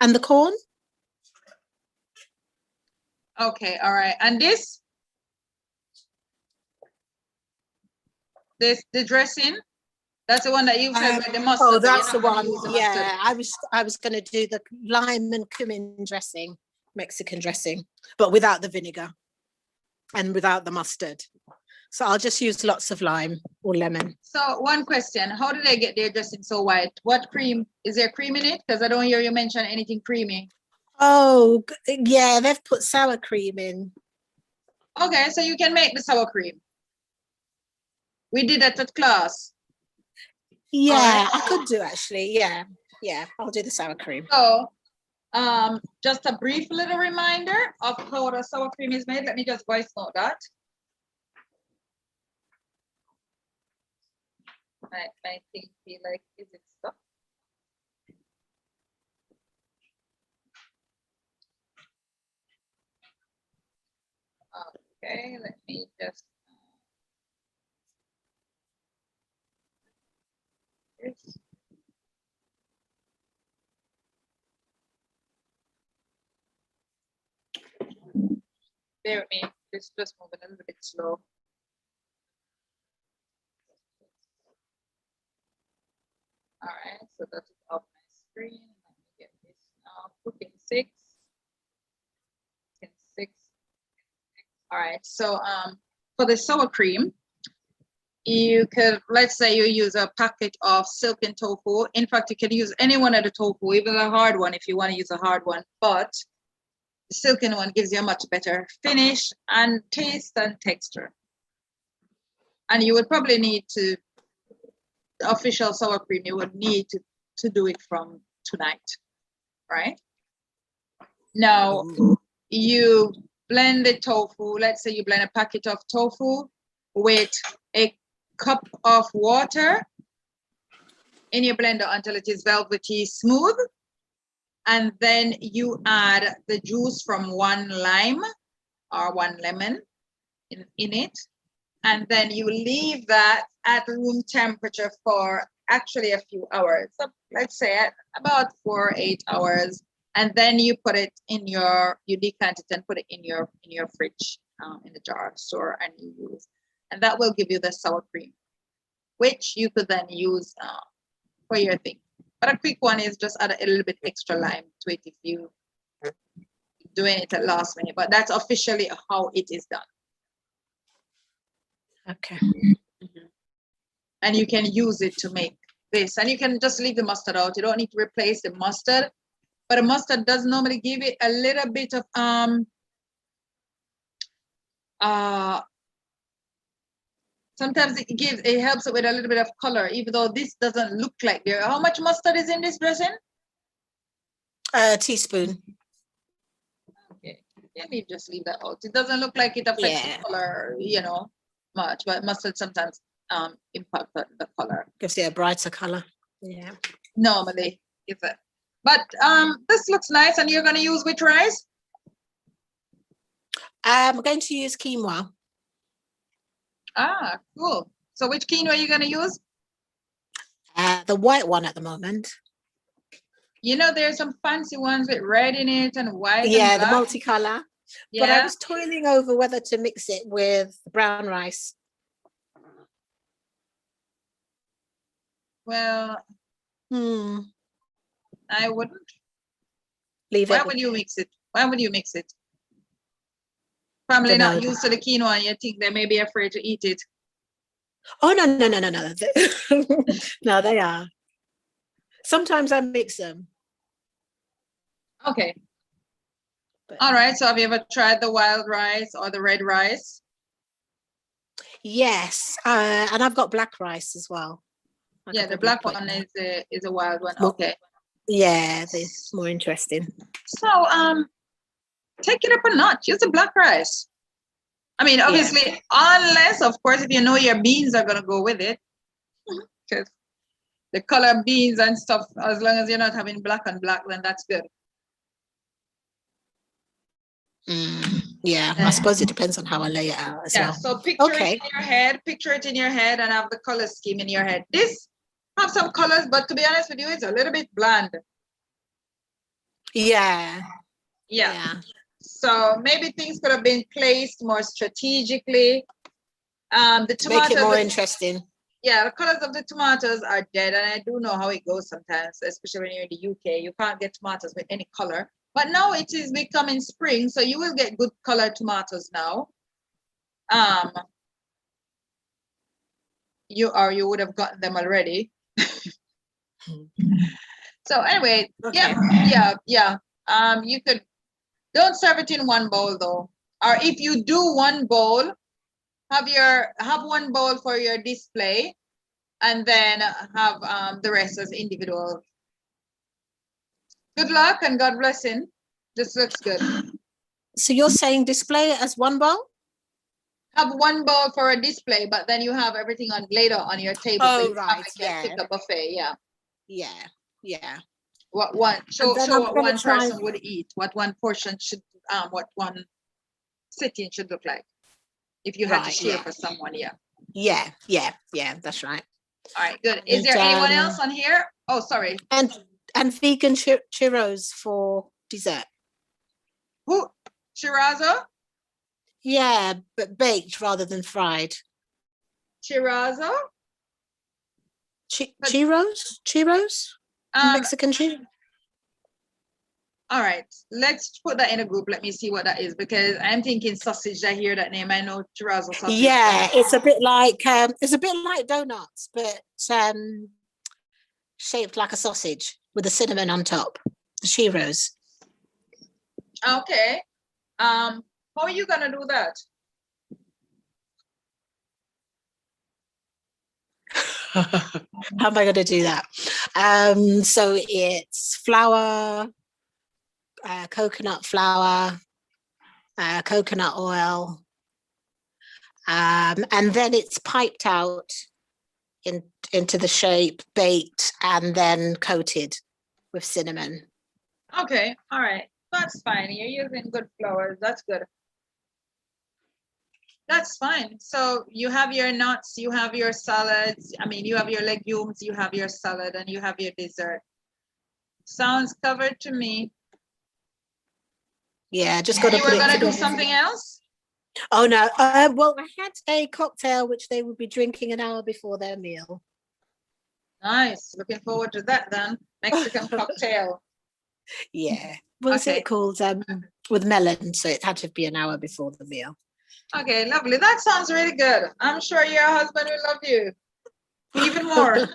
and the corn. Okay, all right, and this the dressing. That's the one that you said with the mustard. Oh, that's the one. Yeah, I was going to do the lime and cumin dressing, Mexican dressing, but without the vinegar and without the mustard. So I'll just use lots of lime or lemon. So one question, how do they get their dressing so white? What cream? Is there cream in it? Because I don't hear you mention anything creamy. Oh, yeah, they've put sour cream in. Okay, so you can make the sour cream. We did that at class. Yeah, right. I could do actually. Yeah, I'll do the sour cream. So, just a brief little reminder of how the sour cream is made. Let me just voice note that. my thing feel like, is it stuck? Okay, let me just. This. Bear with me. It's just moving a little bit slow. All right, so that is off my screen. Let me get this now. Cooking 6. All right, so for the sour cream, you could, let's say you use a packet of silken tofu. In fact, you can use any one of the tofu, even a hard one if you want to use a hard one, but the silken one gives you a much better finish and taste and texture. And you would probably need to, the official sour cream, you would need to do it from tonight, right? Now, you blend the tofu. Let's say you blend a packet of tofu with a cup of water in your blender until it is velvety smooth. And then you add the juice from 1 lime or 1 lemon in it. And then you leave that at room temperature for actually a few hours. So let's say at about 4 or 8 hours. And then you put it in your, you decant it and put it in your fridge, in the jar, store, and you use. And that will give you the sour cream, which you could then use for your thing. But a quick one is just add a little bit extra lime to it if you doing it at last minute. But that's officially how it is done. Okay. And you can use it to make this. And you can just leave the mustard out. You don't need to replace the mustard. But a mustard does normally give it a little bit of sometimes it helps it with a little bit of color, even though this doesn't look like there. How much mustard is in this dressing? A teaspoon. Okay, let me just leave that out. It doesn't look like it affects the color, you know, much, but mustard sometimes impact the color. Gives it a brighter color. Yeah. Normally, is it? But this looks nice, and you're going to use which rice? I'm going to use quinoa. Ah, cool. So which quinoa are you going to use? The white one at the moment. You know, there's some fancy ones with red in it and white. Yeah, and the black. multicolor. Yeah. But I was toiling over whether to mix it with brown rice. Well, I wouldn't. Leave Why it. would you mix it? Why would you mix it? Family not used to the quinoa, and you think they may be afraid to eat it. Oh, no. No, they are. Sometimes I mix them. Okay. All right. So have you ever tried the wild rice or the red rice? Yes. And I've got black rice as well. Yeah, the black one is a wild one. Okay. Yeah, it's more interesting. So take it up a notch. Use the black rice. I mean, obviously, unless, of course, if you know your beans are going to go with it. Because the color beans and stuff, as long as you're not having black on black, then that's good. Yeah, I suppose it depends on how I lay it out as well. So picture it in your head, and have the color scheme in your head. This have some colors, but to be honest with you, it's a little bit bland. Yeah. So maybe things could have been placed more strategically. The tomatoes, make it more interesting. Yeah, the colors of the tomatoes are dead, and I do know how it goes sometimes, especially when you're in the UK. You can't get tomatoes with any color. But now it is becoming spring, so you will get good colored tomatoes now. You would have gotten them already. So anyway, you could, don't serve it in one bowl though. Or if you do one bowl, have one bowl for your display, and then have the rest as individual. Good luck and God blessing. This looks good. So you're saying display it as one bowl? have one bowl for a display, but then you have everything on later on your table. So Oh, you have right, like yeah. a pick-up buffet, yeah. Yeah. What one show then show I'm what gonna one try- person would eat, what one portion should what one sitting should look like if you had to Right, share yeah. for someone, yeah. Yeah, that's right. All right, good. Is there And, anyone else on here? Oh, sorry. And vegan churros for dessert. Who? Chirazo? Yeah, but baked rather than fried. Chirazo? Churros? Mexican churros? All right, let's put that in a group. Let me see what that is, because I'm thinking sausage. I hear that name. I know churrasco sausage. Yeah, it's a bit like donuts, but shaped like a sausage with a cinnamon on top. The churros. Okay. How are you gonna do that? How am I going to do that? So it's flour, coconut flour, coconut oil, and then it's piped out into the shape, baked, and then coated with cinnamon. Okay, all right, that's fine. You're using good flour. That's good. That's fine. So you have your nuts, you have your salads. I mean, you have your legumes, you have your salad, and you have your dessert. Sounds covered to me. Yeah, just got to. You were gonna do something else? Oh no. Well, I had a cocktail which they would be drinking an hour before their meal. Nice. Looking forward to that then. Mexican cocktail. Yeah. What's Okay. it called? With melon, so it had to be an hour before the meal. Okay, lovely. That sounds really good. I'm sure your husband will love you even more.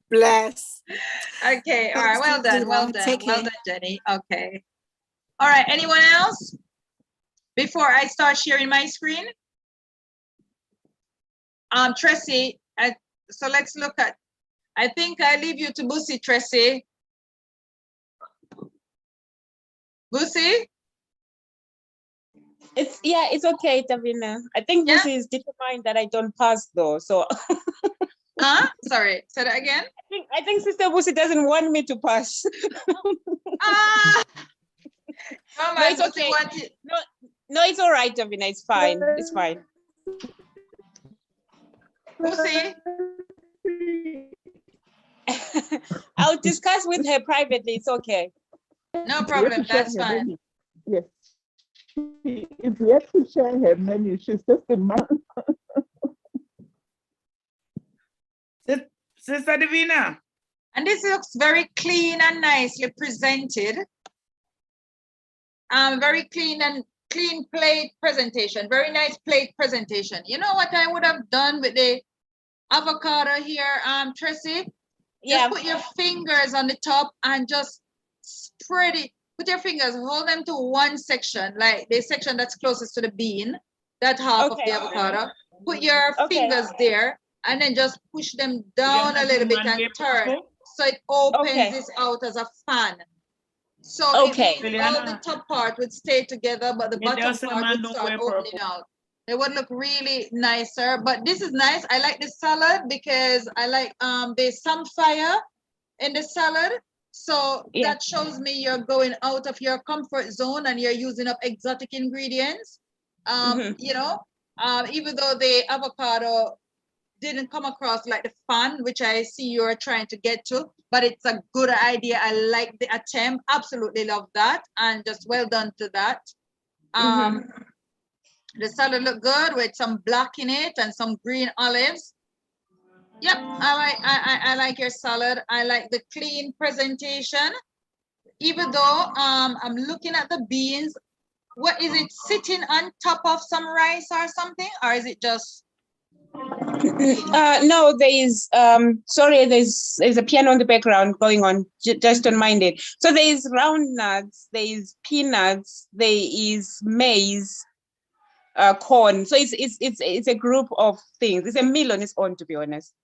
Bless. Okay, all right. Well done. Well done. Take Well care. done, Jenny. Okay. All right. Anyone else? Before I start sharing my screen? Tracy, so let's look at, I think I leave you to Busi, Tracy. Busi? It's okay, Davina. I think Busi is determined that I don't pass though. So Sorry, say that again. I think Sister Busi doesn't want me to pass. Oh No, it's okay. No, it's all right, Davina. It's fine. It's fine. Busi? I'll discuss with her privately. It's okay. No problem. That's fine. Yes. She is yet to share her menu. She's just a month. Sister Davina. And this looks very clean and nicely presented. Very clean plate presentation. Very nice plate presentation. You know what I would have done with the avocado here, Tracy? Yeah. Just put your fingers on the top and just spread it. Put your fingers, hold them to one section, like the section that's closest to the bean, that half of the avocado. Put your fingers there and then just push them down a little bit and turn. So it opens this out as a fan. So all the top part would stay together, but the bottom part would start opening out. It would look really nicer, but this is nice. I like the salad because I like there's some fire in the salad. So that shows me you're going out of your comfort zone and you're using up exotic ingredients. You know, even though the avocado didn't come across like the fun, which I see you're trying to get to, but it's a good idea. I like the attempt. Absolutely love that. And just well done to that. The salad looked good with some black in it and some green olives. Yep, I like your salad. I like the clean presentation. Even though I'm looking at the beans, what is it sitting on top of some rice or something? Or is it just? No, there is sorry, there's a piano in the background going on. Just don't mind it. So there is round nuts, there is peanuts, there is maize, corn. So it's a group of things. It's a meal on its own, to be honest.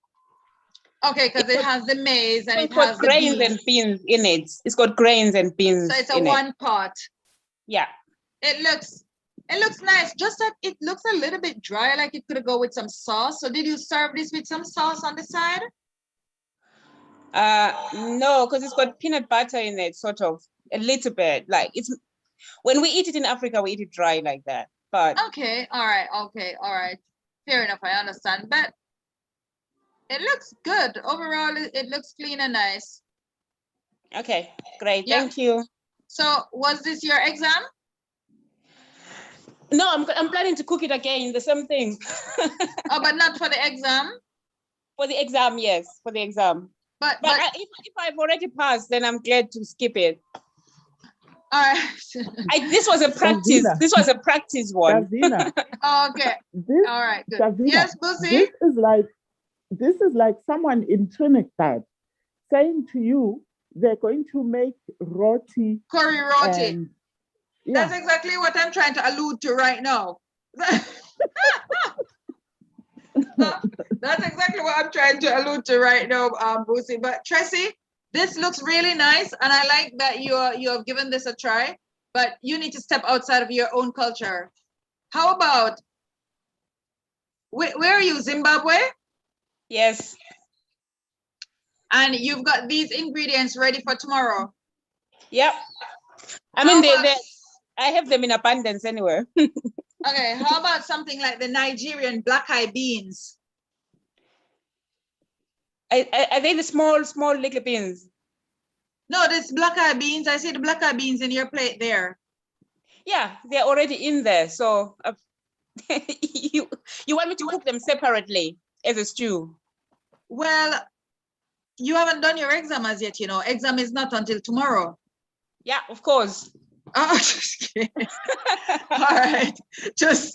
Okay, because it has the maize and It's it got has the grains beans. and beans in it. It's got grains and beans. So it's a one pot. Yeah. It looks It looks nice, just that it looks a little bit dry, like it could go with some sauce. So did you serve this with some sauce on the side? No, because it's got peanut butter in it, sort of a little bit. Like it's when we eat it in Africa, we eat it dry like that. But Okay, all right, fair enough, I understand. But it looks good overall. It looks clean and nice. okay, great. Yeah. Thank you. So was this your exam? No, I'm planning to cook it again, the same thing. Oh, but not for the exam? For the exam, yes, for the exam. But if I've already passed, then I'm glad to skip it. All right. This was a practice. Davina. This was a practice one. Davina, Okay. this, All right. Good. Davina, Yes, Busi? this is like someone in Trinidad saying to you they're going to make roti. Curry roti. and- yeah. That's exactly what I'm trying to allude to right now. That's exactly what I'm trying to allude to right now, Busi. But Tracy, this looks really nice, and I like that you have given this a try. But you need to step outside of your own culture. How about where are you, Zimbabwe? Yes. And you've got these ingredients ready for tomorrow. Yep. I mean, I have them in abundance anywhere. Okay, how about something like the Nigerian black eye beans? Are they the small little beans? No, this black eye beans. I see the black eye beans in your plate there. Yeah, they're already in there. So you want me to cook them separately as a stew? Well, you haven't done your exam as yet, you know. Exam is not until tomorrow. Yeah, of course. Oh, just kidding. All right, just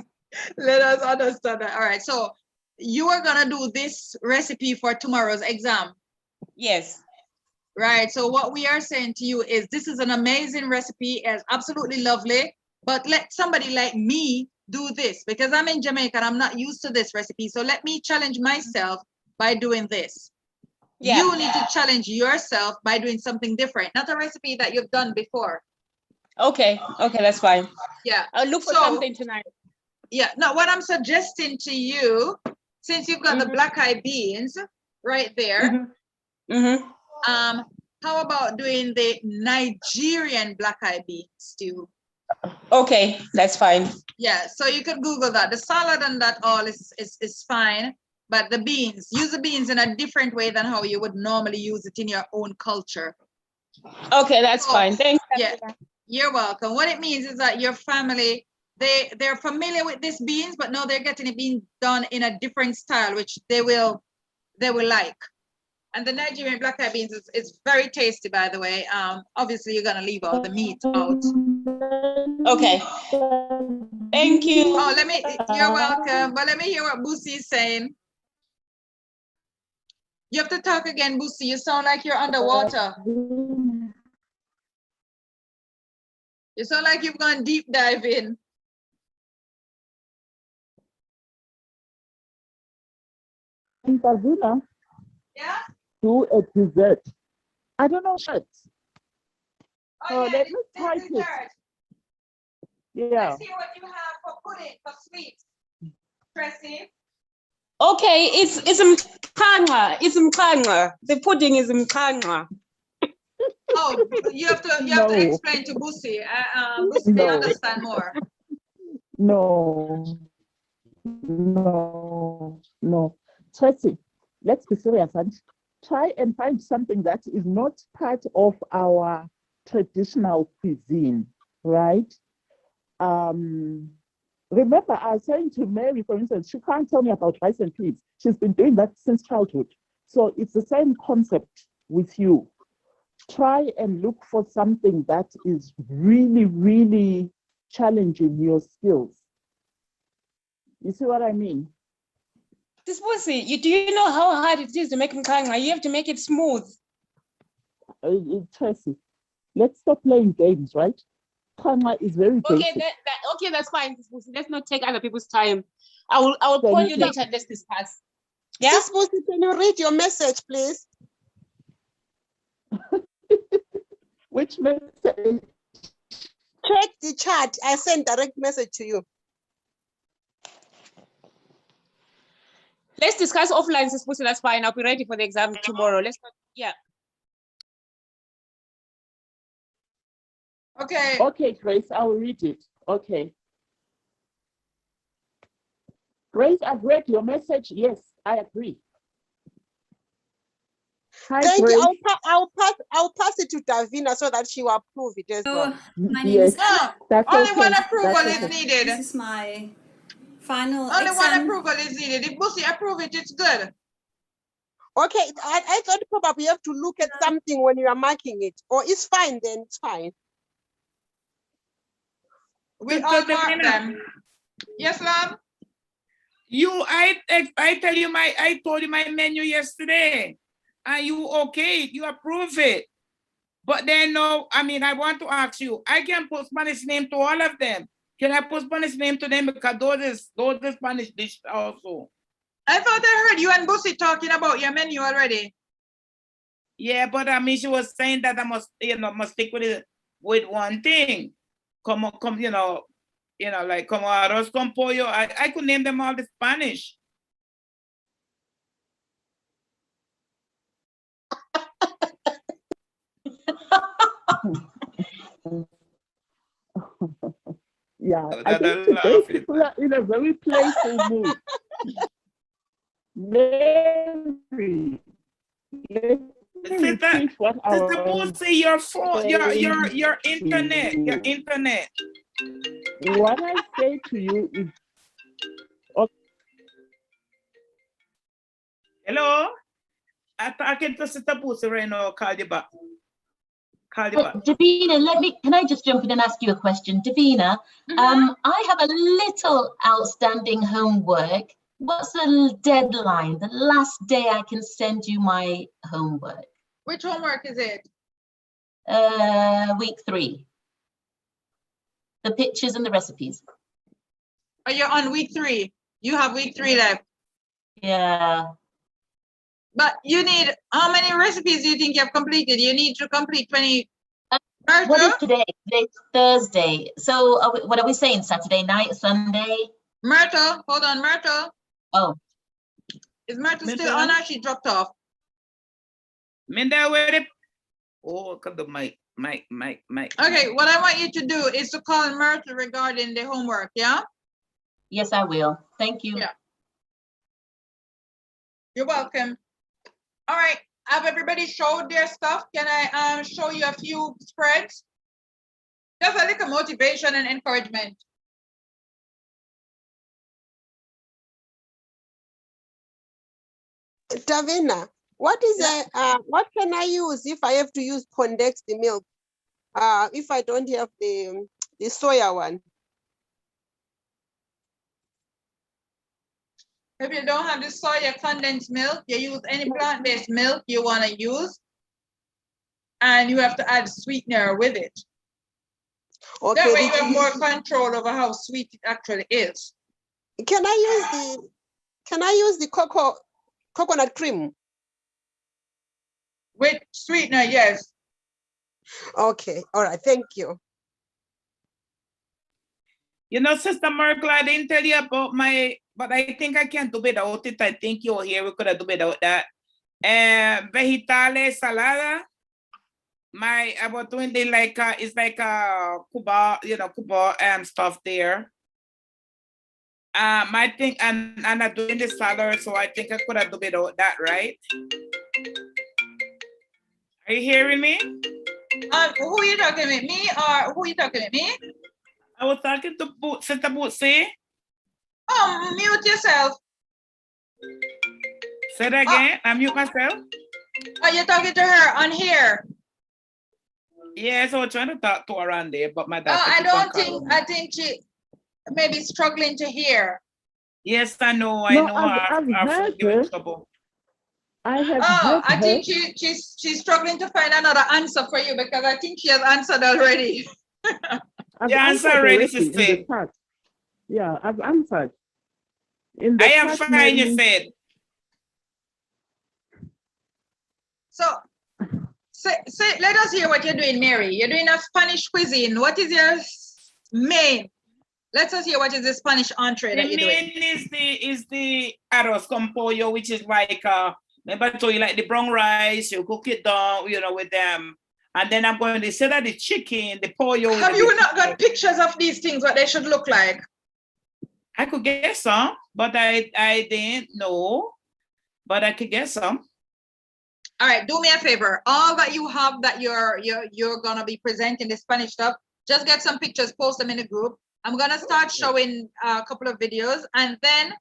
let us understand that. All right, so you are gonna do this recipe for tomorrow's exam. Yes. Right, so what we are saying to you is this is an amazing recipe, it's absolutely lovely, but let somebody like me do this because I'm in Jamaica and I'm not used to this recipe. So let me challenge myself by doing this. Yeah. You need to challenge yourself by doing something different, not a recipe that you've done before. Okay, that's fine. Yeah. I'll look for something tonight. Yeah, no, what I'm suggesting to you, since you've got the black eye beans right there, how about doing the Nigerian black eye beans stew? Okay, that's fine. Yeah, so you could Google that. The salad and that all is fine, but the beans, use the beans in a different way than how you would normally use it in your own culture. Okay, that's fine. Thanks. Yeah, you're welcome. What it means is that your family, they're familiar with these beans, but now they're getting it being done in a different style, which they will like. And the Nigerian black eye beans is very tasty, by the way. Obviously, you're gonna leave all the meat out. Okay. Thank you. Oh, you're welcome. But let me hear what Busi is saying. You have to talk again, Busi. You sound like you're underwater. You sound like you've gone deep dive in. Davina, yeah? Do a dessert. I don't know what. Oh, let me type it. Yeah. Let's hear what you have for pudding, for sweets. Tracy? Okay, it's mkanga. It's mkanga. The pudding is mkanga. Oh, you have to explain to Busi. Busi may understand more. No. Tracy, let's be serious and try and find something that is not part of our traditional cuisine, right? Remember, I was saying to Mary, for instance, she can't tell me about rice and peas. She's been doing that since childhood. So it's the same concept with you. Try and look for something that is really, really challenging your skills. You see what I mean? This Busi, do you know how hard it is to make mkanga? You have to make it smooth. Tracy, let's stop playing games, right? Mkanga is very basic. Okay, that's fine. Let's not take other people's time. I will call you later and let's discuss. Yeah? Sis Busi, can you read your message, please? Which message? Check the chat. I sent direct message to you. Let's discuss offline, Sis Busi, that's fine. I'll be ready for the exam tomorrow. Yeah. Okay. Okay, Grace, I will read it. Okay. Grace, I've read your message. Yes, I agree. Hi, Thank Grace. you. I'll pass it to Davina so that she will approve it as well. My name Yes, is that's Only okay. one approval That's is okay. needed. This is my final Only one exam. approval is needed. If Busi approve it, it's good. Okay, I thought probably you have to look at something when you are marking it. Or it's fine then, it's fine. We all mark them. Yes, love? I told you my menu yesterday, and you okay, you approve it. But then no, I mean, I want to ask you, I can put Spanish name to all of them. Can I put Spanish name to them because those is Spanish dish also? I thought I heard you and Busi talking about your menu already. Yeah, but I mean, she was saying that I must stick with one thing. Come, like como arroz con pollo. I could name them all in Spanish. Yeah, I think today people are in a very playful mood. Mary, let me repeat what I was Busi, your phone, your internet, your internet. What I say to you is, hello? I'm talking to Sister Busi right now. Call you back. Davina, can I just jump in and ask you a question? Davina, I have a little outstanding homework. What's the deadline, the last day I can send you my homework? Which homework is it? Week 3. The pictures and the recipes. Are you on week 3? You have week 3 left. Yeah. But you need, how many recipes do you think you have completed? You need to complete 20. What is today? Today's Thursday. So what are we saying? Saturday night, Sunday? Myrtle, hold on, Myrtle. Oh. Is Myrtle still on or she dropped off? Minda, where it? Oh, come the mic. Okay, what I want you to do is to call Myrtle regarding the homework, yeah? Yes, I will. Thank you. Yeah. You're welcome. All right, have everybody showed their stuff? Can I show you a few spreads? Just a little motivation and encouragement. Davina, what can I use if I have to use condensed milk? If I don't have the soya one? If you don't have the soya condensed milk, you use any plant-based milk you want to use. And you have to add sweetener with it. Okay, that way you have more control over how sweet it actually is. Can I use the coconut cream? With sweetener, yes. Okay, all right, thank you. You know, Sister Merkel, I didn't tell you about but I think I can do without it. I think you're here, we could have do without that. Vegetales salada. I was doing the it's like a Cuba, Cuba stuff there. I think, and I'm doing the salad, so I think I could have do without that, right? Are you hearing me? Who are you talking with, me or who are you talking with, me? I was talking to Sister Busi. Oh, mute yourself. Say that again. I mute myself. Are you talking to her on here? Yeah, so I'm trying to talk to her on there, but my dad. I think she may be struggling to hear. Yes, I know. I've heard her. I have heard I think she's struggling to find another answer for you because I think she has answered already. I've answered already, sister. Yeah, I've answered. I am fine, you said. Let us hear what you're doing, Mary. You're doing a Spanish cuisine. What is your main? Let us hear what is the Spanish entree that you're doing. The main is the arroz con pollo, which is like remember I told you like the brown rice. You cook it down, you know, with them, and then I'm going to say that the chicken, the pollo. Have you not got pictures of these things? What they should look like? I could get some, but I didn't know. But I could get some. All right, do me a favor. All that you have that you're gonna be presenting the Spanish stuff, just get some pictures, post them in the group. I'm gonna start showing a couple of videos, and then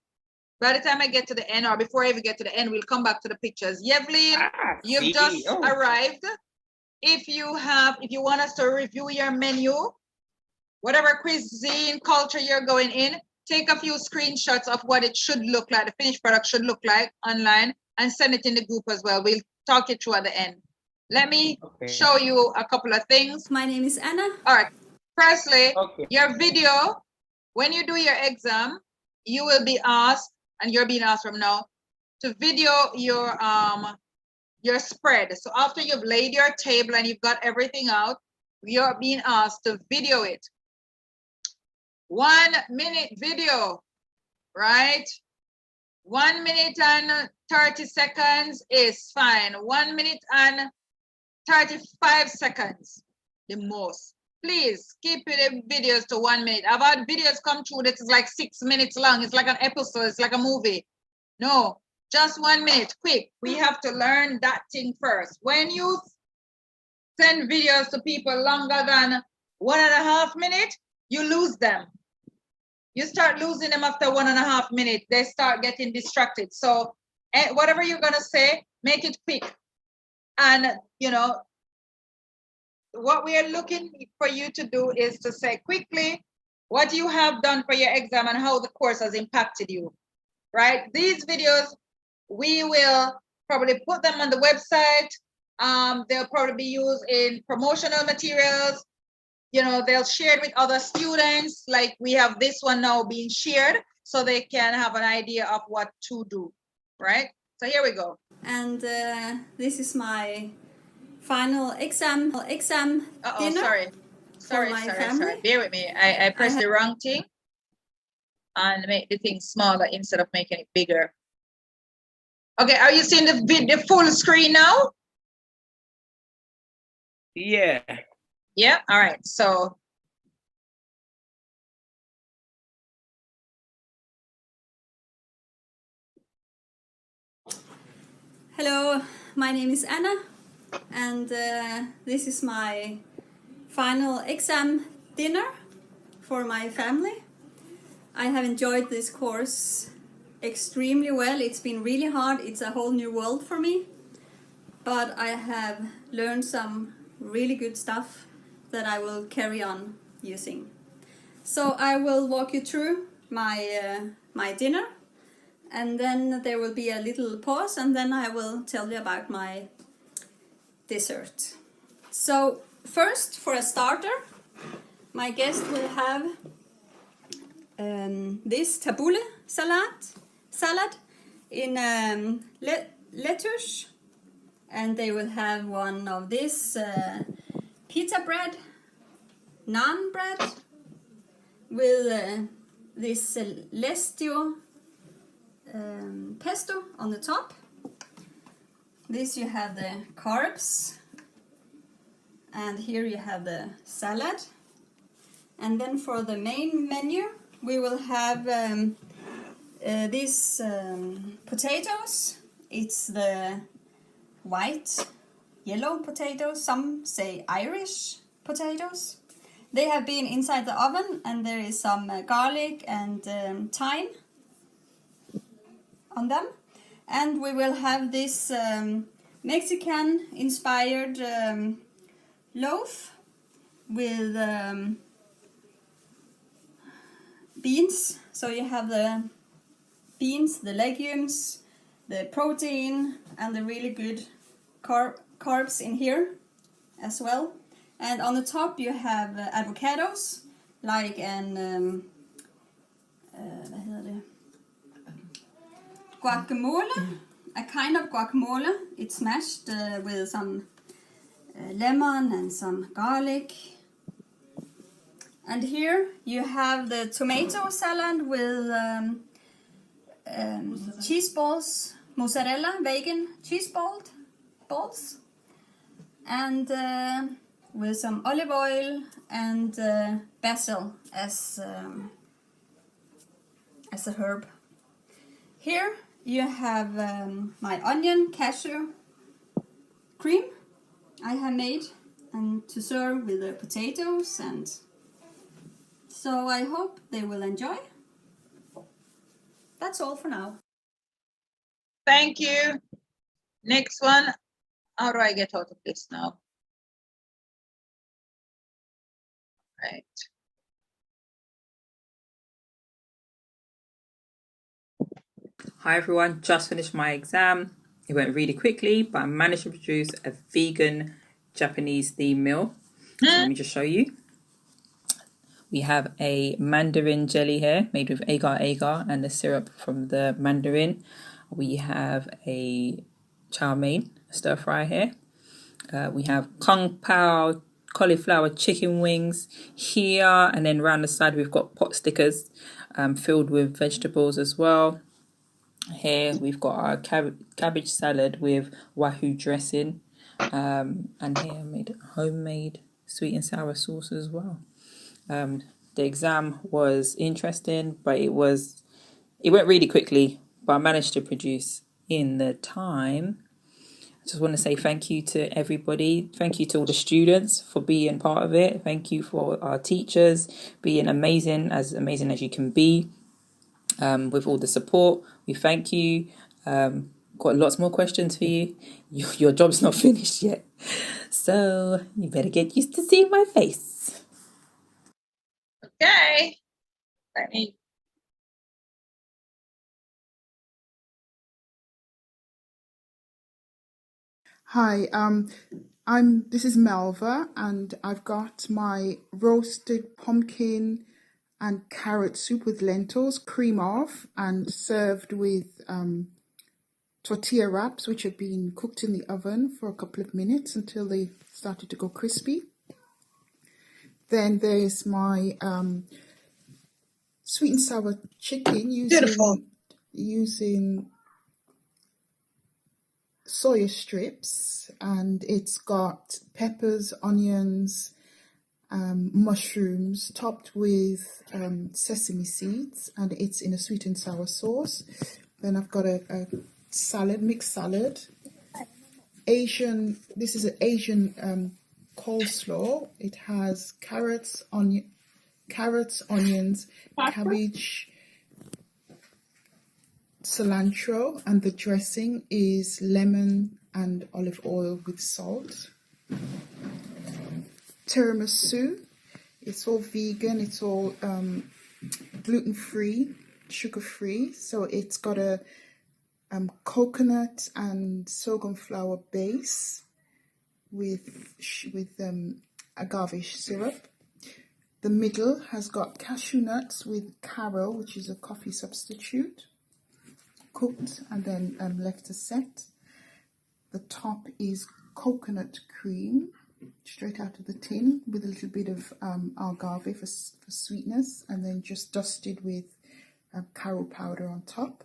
by the time I get to the end, or before I even get to the end, we'll come back to the pictures. Yevlin, you've just arrived. If you want us to review your menu, whatever cuisine culture you're going in, take a few screenshots of what it should look like, the finished product should look like online, and send it in the group as well. We'll talk it through at the end. Let me show you a couple of things. My name is Anna. All right. Firstly, your video, when you do your exam, you will be asked, and you're being asked from now, to video your spread. So after you've laid your table and you've got everything out, you're being asked to video it. 1 minute video, right? 1 minute and 30 seconds is fine. 1 minute and 35 seconds, the most. Please keep the videos to 1 minute. I've had videos come through that is like 6 minutes long. It's like an episode, it's like a movie. No, just 1 minute, quick. We have to learn that thing first. When you send videos to people longer than 1.5 minutes, you lose them. You start losing them after 1.5 minutes. They start getting distracted. So whatever you're gonna say, make it quick. And you know, what we are looking for you to do is to say quickly what you have done for your exam and how the course has impacted you, right? These videos, we will probably put them on the website. They'll probably be used in promotional materials. You know, they'll share it with other students, like we have this one now being shared, so they can have an idea of what to do, right? So here we go. And this is my final exam dinner. Sorry. Bear with me. I pressed the wrong thing and make the thing smaller instead of making it bigger. Okay, are you seeing the full screen now? Yeah. Yeah, all right, so. Hello, my name is Anna, and this is my final exam dinner for my family. I have enjoyed this course extremely well. It's been really hard. It's a whole new world for me, but I have learned some really good stuff that I will carry on using. So I will walk you through my dinner, and then there will be a little pause, and then I will tell you about my dessert. So first, for a starter, my guest will have this tabbouleh salad in lettuce, and they will have one of this pizza bread, naan bread, with this lestio pesto on the top. This you have the carbs, and here you have the salad. And then for the main menu, we will have these potatoes. It's the white, yellow potatoes. Some say Irish potatoes. They have been inside the oven, and there is some garlic and thyme on them. And we will have this Mexican-inspired loaf with beans. So you have the beans, the legumes, the protein, and the really good carbs in here as well. And on the top you have avocados, like an guacamole, a kind of guacamole. It's mashed with some lemon and some garlic. And here you have the tomato salad with cheese balls, mozzarella, vegan cheese balls, and with some olive oil and basil as a herb. Here you have my onion cashew cream I have made, and to serve with the potatoes, and so I hope they will enjoy. That's all for now. Thank you. Next one. How do I get out of this now? Right. Hi everyone, just finished my exam. It went really quickly, but I managed to produce a vegan Japanese theme meal. So let me just show you. We have a mandarin jelly here made with agar and the syrup from the mandarin. We have a chow mein stir fry here. We have kung pao cauliflower chicken wings here, and then around the side we've got pot stickers filled with vegetables as well. Here we've got our cabbage salad with wahoo dressing, and here I made homemade sweet and sour sauce as well. The exam was interesting, but it went really quickly, but I managed to produce in the time. I just want to say thank you to everybody. Thank you to all the students for being part of it. Thank you for our teachers being amazing as you can be. With all the support, we thank you. Got lots more questions for you. Your job's not finished yet, so you better get used to seeing my face. Okay. Let me. Hi, this is Melva, and I've got my roasted pumpkin and carrot soup with lentils, cream off, and served with tortilla wraps, which have been cooked in the oven for a couple of minutes until they started to go crispy. Then there's my sweet and sour chicken using soya strips, and it's got peppers, onions, mushrooms topped with sesame seeds, and it's in a sweet and sour sauce. Then I've got a salad, mixed salad. This is an Asian coleslaw. It has carrots, onions, cabbage, cilantro, and the dressing is lemon and olive oil with salt. Tiramisu, it's all vegan, it's all gluten-free, sugar-free, so it's got a coconut and sorghum flour base with agave syrup. The middle has got cashew nuts with Caro, which is a coffee substitute, cooked and then left to set. The top is coconut cream, straight out of the tin, with a little bit of agave for sweetness, and then just dusted with Caro powder on top.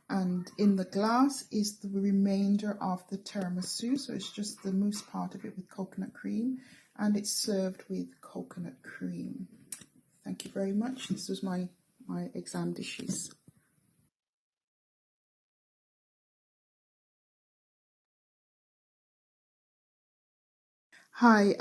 And in the glass is the remainder of the tiramisu, so it's just the mousse part of it with coconut cream, and it's served with coconut cream. Thank you very much. This was my exam dishes. Hi,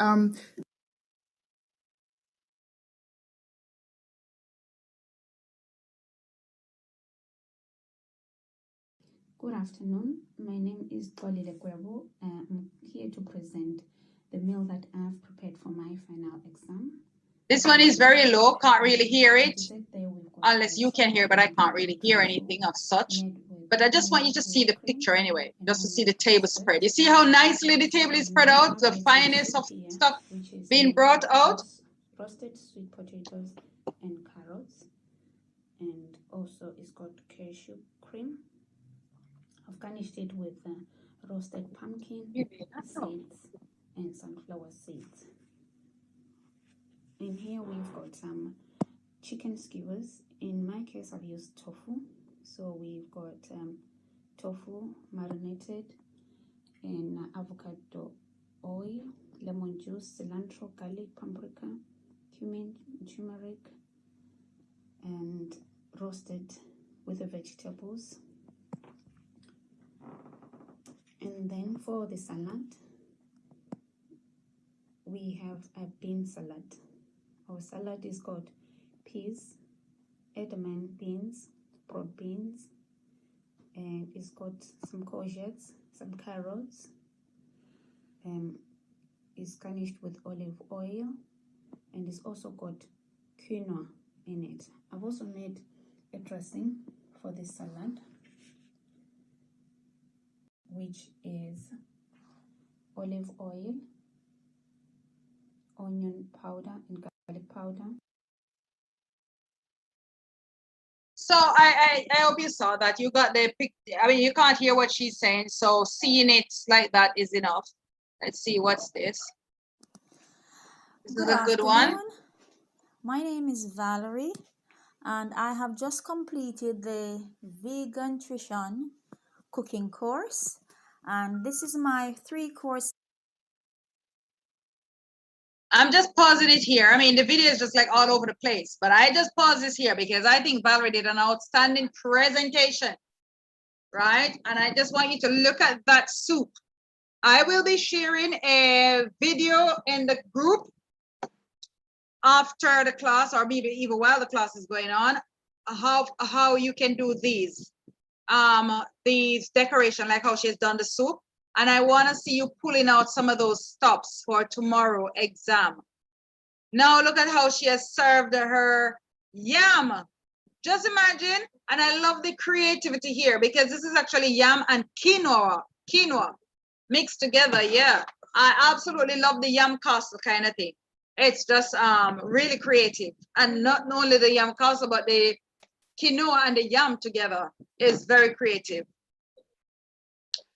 Good afternoon. My name is Tolile Kwebo. I'm here to present the meal that I've prepared for my final exam. This one is very low, can't really hear it. Unless you can hear, but I can't really hear anything of such. But I just want you to see the picture anyway, just to see the table spread. You see how nicely the table is spread out, the finest of stuff being brought out? Roasted sweet potatoes and carrots, and also it's got cashew cream. I've garnished it with roasted pumpkin seeds and sunflower seeds. In here we've got some chicken skewers. In my case, I've used tofu. So we've got tofu marinated in avocado oil, lemon juice, cilantro, garlic, paprika, cumin, turmeric, and roasted with the vegetables. And then for the salad, we have a bean salad. Our salad is got peas, edamame beans, broad beans, and it's got some courgettes, some carrots, it's garnished with olive oil, and it's also got quinoa in it. I've also made a dressing for this salad, which is olive oil, onion powder, and garlic powder. So I hope you saw that. You got the pic. I mean, you can't hear what she's saying, so seeing it like that is enough. Let's see, what's this? This is a good one. My name is Valerie, and I have just completed the VeganTrition cooking course, and this is my 3-course. I'm just pausing it here. I mean, the video is just like all over the place, but I just pause this here because I think Valerie did an outstanding presentation, right? And I just want you to look at that soup. I will be sharing a video in the group after the class, or maybe even while the class is going on, how you can do these decoration, like how she's done the soup. And I want to see you pulling out some of those stops for tomorrow exam. Now look at how she has served her yam. Just imagine, and I love the creativity here because this is actually yam and quinoa mixed together. Yeah, I absolutely love the yam castle kind of thing. It's just really creative, and not only the yam castle, but the quinoa and the yam together is very creative.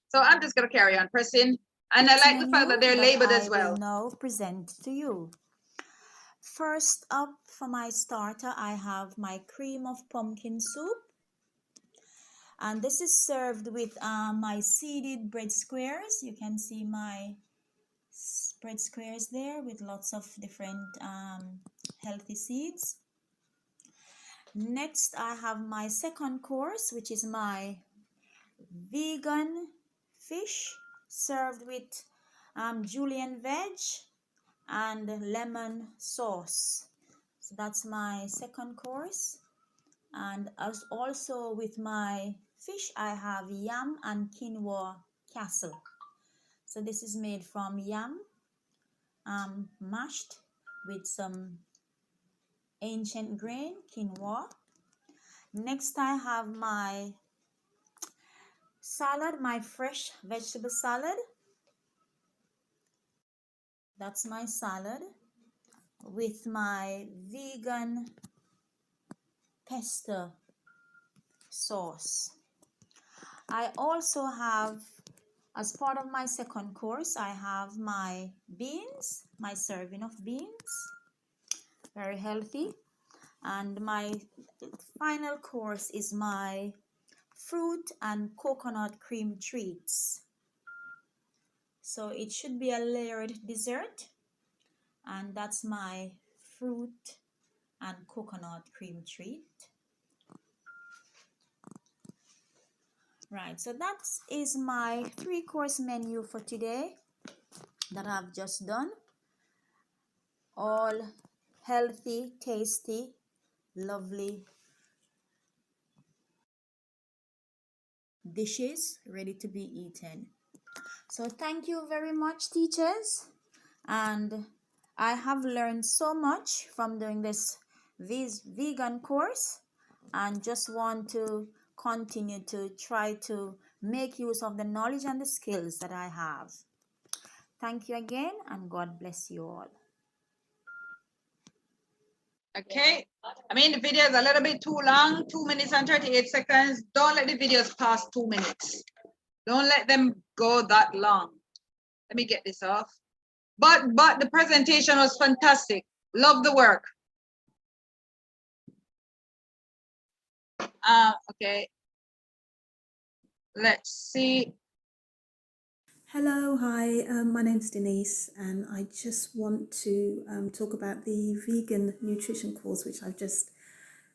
So I'm just gonna carry on pressing, and I like the fact that they're labeled as well. I will now present to you. First up, for my starter, I have my cream of pumpkin soup, and this is served with my seeded bread squares. You can see my bread squares there with lots of different healthy seeds. Next, I have my second course, which is my vegan fish served with julienne veg and lemon sauce. So that's my second course. And as also with my fish, I have yam and quinoa casserole. So this is made from yam mashed with some ancient grain quinoa. Next, I have my salad, my fresh vegetable salad. That's my salad with my vegan pesto sauce. I also have, as part of my second course, I have my beans, my serving of beans, very healthy. And my final course is my fruit and coconut cream treats. So it should be a layered dessert, and that's my fruit and coconut cream treat. Right, so that is my 3-course menu for today that I've just done. All healthy, tasty, lovely dishes ready to be eaten. So thank you very much, teachers, and I have learned so much from doing this vegan course, and just want to continue to try to make use of the knowledge and the skills that I have. Thank you again, and God bless you all. Okay, I mean, the video is a little bit too long, 2 minutes and 38 seconds. Don't let the videos pass 2 minutes. Don't let them go that long. Let me get this off. But the presentation was fantastic. Love the work. Okay. Let's see. Hello, hi, my name's Denise, and I just want to talk about the vegan nutrition course, which I've just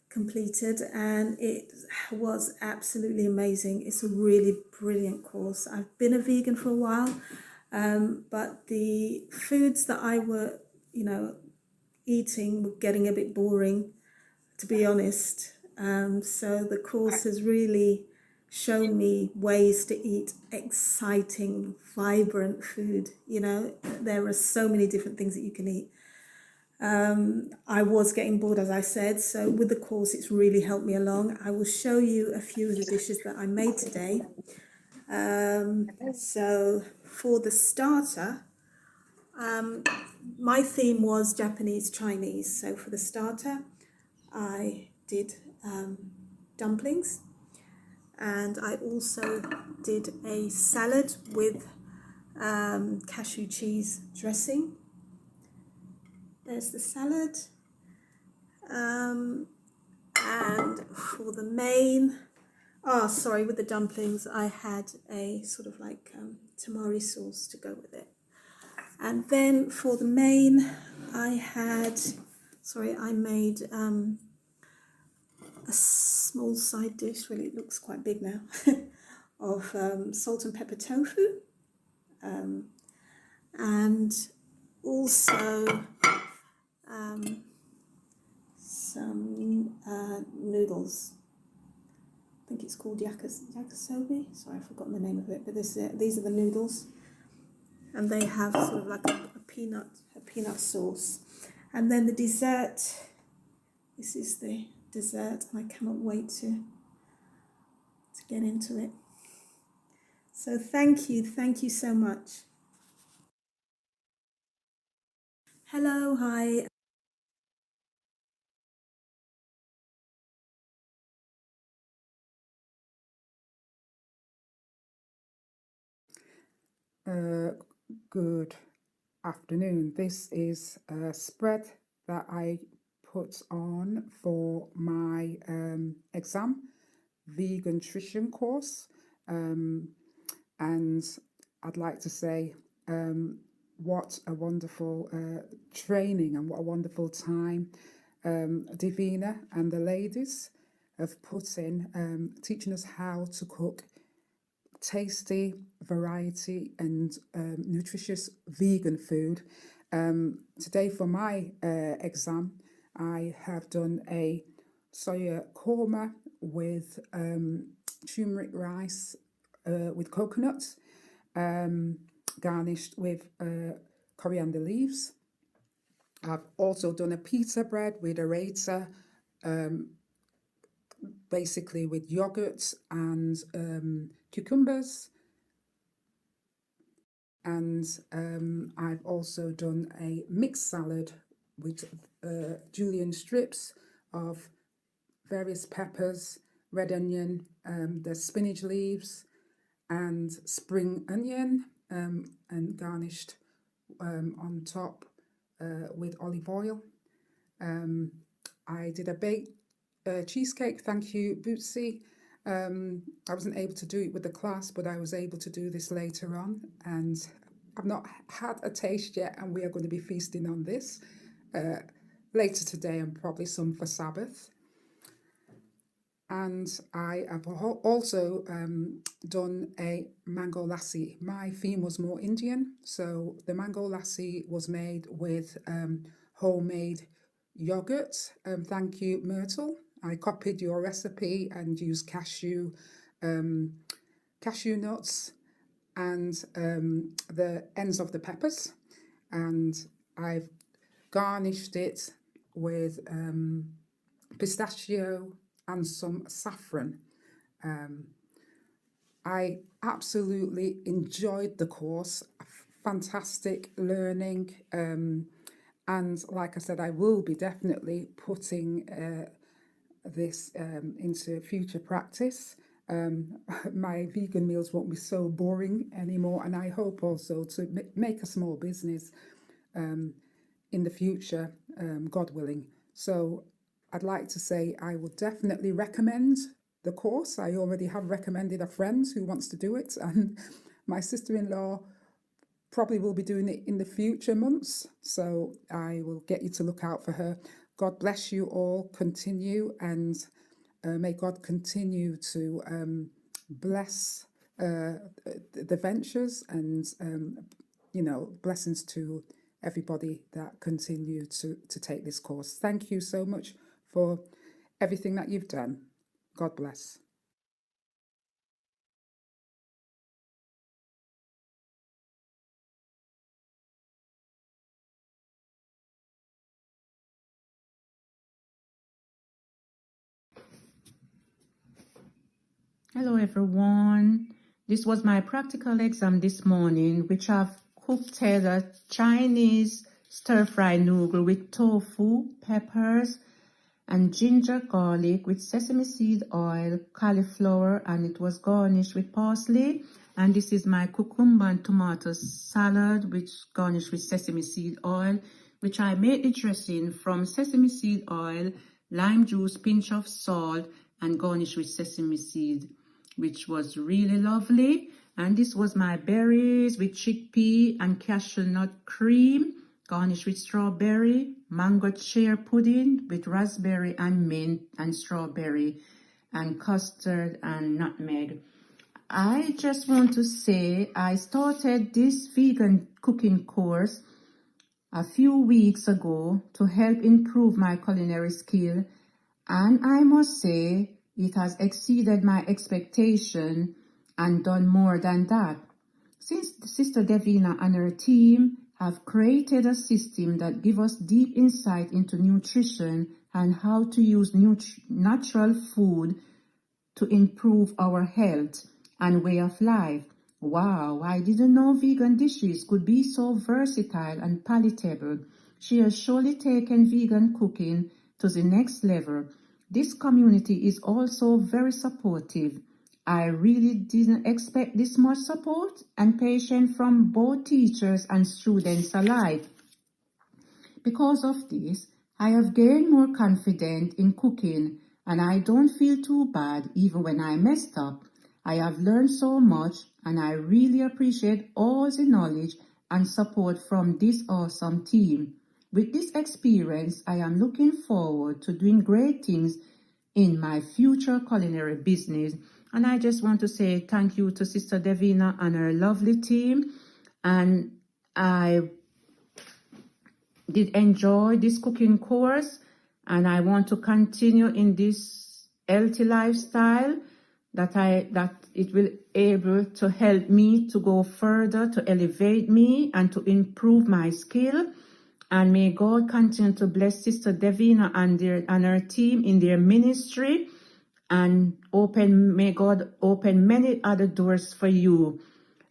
completed, and it was absolutely amazing. It's a really brilliant course. I've been a vegan for a while, but the foods that I were, eating were getting a bit boring, to be honest. So the course has really shown me ways to eat exciting, vibrant food. There are so many different things that you can eat. I was getting bored, as I said, so with the course, it's really helped me along. I will show you a few of the dishes that I made today. So for the starter, my theme was Japanese Chinese. So for the starter, I did dumplings, and I also did a salad with cashew cheese dressing. There's the salad. And for the main, with the dumplings, I had a sort of like tamari sauce to go with it. And then for the main, I made a small side dish, well, it looks quite big now, of salt and pepper tofu. And also some noodles. I think it's called yakisobe. Sorry, I've forgotten the name of it, but these are the noodles. And they have sort of like a peanut sauce. And then the dessert, this is the dessert, and I cannot wait to get into it. So thank you so much. Hello, hi. Good afternoon. This is a spread that I put on for my exam, VeganTrition course. And I'd like to say what a wonderful training and what a wonderful time Divina and the ladies have put in teaching us how to cook tasty, variety and nutritious vegan food. Today for my exam, I have done a soya korma with turmeric rice with coconuts, garnished with coriander leaves. I've also done a pita bread with arrata, basically with yogurt and cucumbers. And I've also done a mixed salad with julienne strips of various peppers, red onion, the spinach leaves and spring onion, and garnished on top with olive oil. I did a baked cheesecake, thank you, Busi. I wasn't able to do it with the class, but I was able to do this later on, and I've not had a taste yet, and we are going to be feasting on this later today, and probably some for Sabbath. And I have also done a mango lassi. My theme was more Indian, so the mango lassi was made with homemade yogurt. Thank you, Myrtle. I copied your recipe and used cashew nuts and the ends of the peppers, and I've garnished it with pistachio and some saffron. I absolutely enjoyed the course, fantastic learning, and like I said, I will be definitely putting this into future practice. my vegan meals won't be so boring anymore. And I hope also to make a small business in the future, God willing. So I'd like to say I would definitely recommend the course. I already have recommended a friend who wants to do it, and my sister-in-law probably will be doing it in the future months. So I will get you to look out for her. God bless you all. Continue, and may God continue to bless the ventures, and you know, blessings to everybody that continue to take this course. Thank you so much for everything that you've done. God bless. Hello everyone. This was my practical exam this morning, which I've cooked a Chinese stir-fry noodle with tofu, peppers, and ginger garlic with sesame seed oil, cauliflower, and it was garnished with parsley. And this is my cucumber and tomato salad, which garnished with sesame seed oil, which I made the dressing from sesame seed oil, lime juice, pinch of salt, and garnished with sesame seed, which was really lovely. And this was my berries with chickpea and cashew nut cream, garnished with strawberry, mango chair pudding with raspberry and mint and strawberry, and custard and nutmeg. I just want to say I started this vegan cooking course a few weeks ago to help improve my culinary skill, and I must say it has exceeded my expectation and done more than that. Since Sister Davina and her team have created a system that gives us deep insight into nutrition and how to use natural food to improve our health and way of life. Wow, I didn't know vegan dishes could be so versatile and palatable. She has surely taken vegan cooking to the next level. This community is also very supportive. I really didn't expect this much support and patience from both teachers and students alike. Because of this, I have gained more confidence in cooking, and I don't feel too bad even when I messed up. I have learned so much, and I really appreciate all the knowledge and support from this awesome team. With this experience, I am looking forward to doing great things in my future culinary business. And I just want to say thank you to Sister Davina and her lovely team. And I did enjoy this cooking course, and I want to continue in this healthy lifestyle that it will able to help me to go further, to elevate me and to improve my skill. And may God continue to bless Sister Davina and her team in their ministry, and may God open many other doors for you.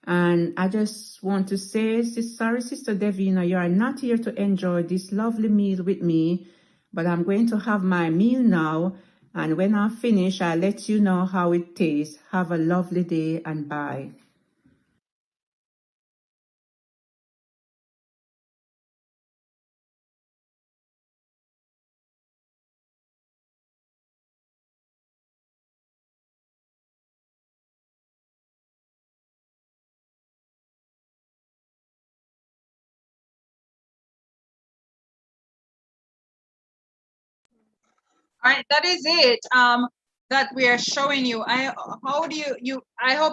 And I just want to say, sorry, Sister Davina, you are not here to enjoy this lovely meal with me, but I'm going to have my meal now. And when I finish, I'll let you know how it tastes. Have a lovely day and bye. All right, that is it. That we are showing you. I hope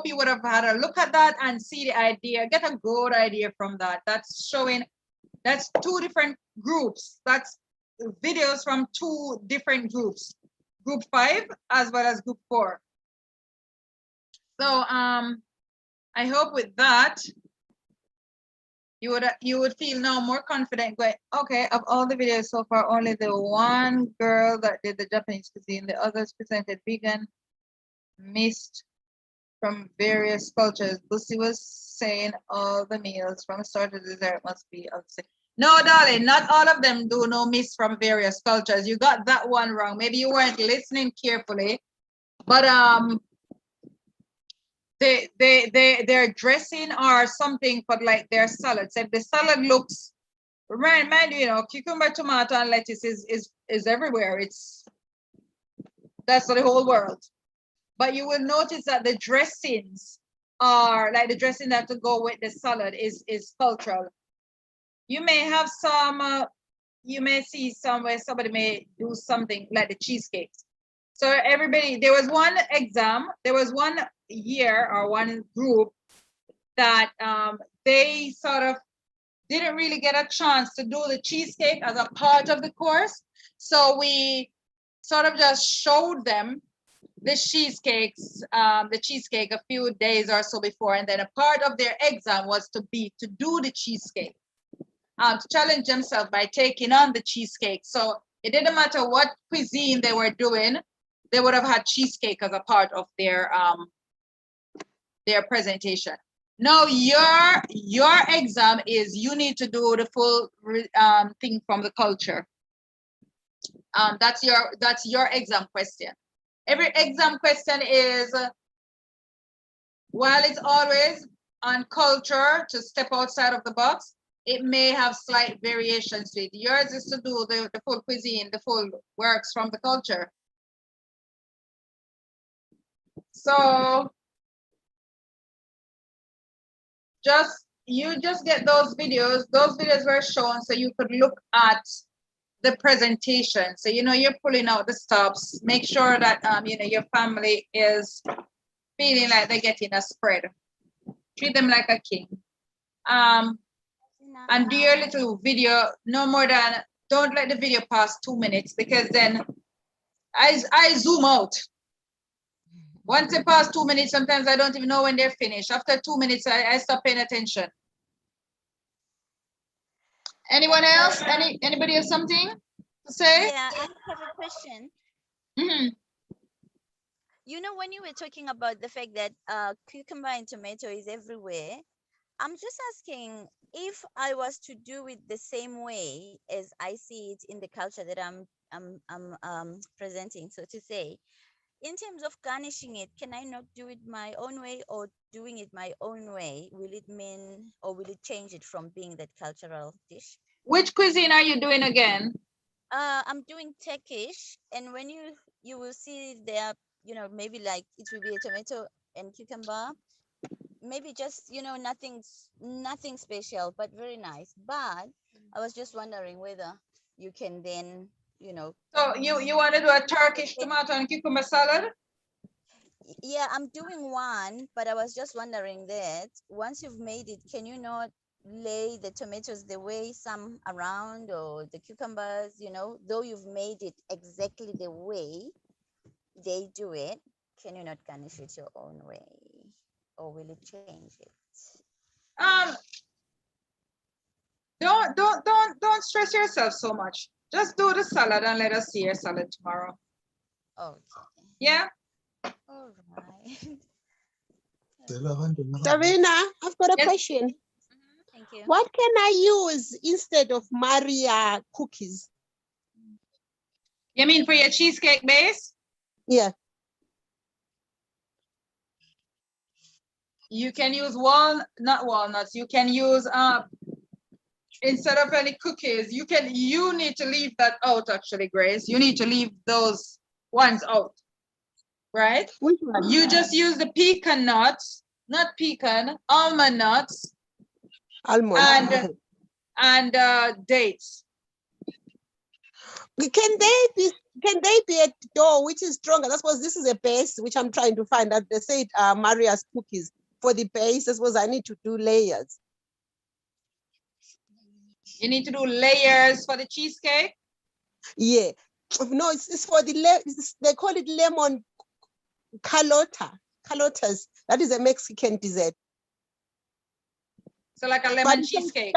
you would have had a look at that and see the idea, get a good idea from that. That's two different groups. That's videos from two different groups, group 5 as well as group 4. So I hope with that you would feel now more confident going, okay, of all the videos so far, only the one girl that did the Japanese cuisine, the others presented vegan, mixed from various cultures. Busi was saying all the meals from start to dessert must be of the same. No, darling, not all of them do no mix from various cultures. You got that one wrong. Maybe you weren't listening carefully, but their dressing or something for like their salads. If the salad looks, mind you, you know, cucumber, tomato, and lettuce is everywhere. That's for the whole world. But you will notice that the dressings are like the dressing that to go with the salad is cultural. You may have some, you may see somewhere somebody may do something like the cheesecakes. So everybody, there was one exam, there was one year or one group that they sort of didn't really get a chance to do the cheesecake as a part of the course. So we sort of just showed them the cheesecake a few days or so before, and then a part of their exam was to do the cheesecake, to challenge themselves by taking on the cheesecake. So it didn't matter what cuisine they were doing, they would have had cheesecake as a part of their presentation. Now your exam is you need to do the full thing from the culture. That's your exam question. Every exam question is, while it's always on culture to step outside of the box, it may have slight variations to it. Yours is to do the full cuisine, the full works from the culture. So you just get those videos. Those videos were shown so you could look at the presentation. So, you know, you're pulling out the stops. Make sure that, you know, your family is feeling like they're getting a spread. Treat them like a king. And do your little video no more than, don't let the video pass 2 minutes, because then I zoom out. Once they pass 2 minutes, sometimes I don't even know when they're finished. After 2 minutes, I stop paying attention. Anyone else? Anybody have something to say? Yeah, I have a question. Mm-hmm. You know, when you were talking about the fact that cucumber and tomato is everywhere, I'm just asking if I was to do it the same way as I see it in the culture that I'm presenting, so to say. In terms of garnishing it, can I not do it my own way, or doing it my own way, will it mean, or will it change it from being that cultural dish? Which cuisine are you doing again? I'm doing Turkish, and when you will see there, you know, maybe like it will be a tomato and cucumber, maybe just, you know, nothing special, but very nice. But I was just wondering whether you can then, you know. So you want to do a Turkish tomato and cucumber salad? Yeah, I'm doing one, but I was just wondering that once you've made it, can you not lay the tomatoes the way some around, or the cucumbers, you know, though you've made it exactly the way they do it, can you not garnish it your own way, or will it change it? Don't stress yourself so much. Just do the salad and let us see your salad tomorrow. Okay. Yeah. All right. Davina, I've got a question. Thank you. What can I use instead of Maria cookies? You mean for your cheesecake base? Yeah. You can use not walnuts. You can use instead of any cookies. You need to leave that out, actually, Grace. You need to leave those ones out, right? Which one? You just use the pecan nuts, not pecan, almond nuts, and dates. Can they be a dough which is stronger? I suppose this is a base which I'm trying to find out. They said Maria's cookies for the base. I suppose I need to do layers. You need to do layers for the cheesecake? Yeah. No, it's for the they call it lemon calotas. That is a Mexican dessert. So like a lemon cheesecake.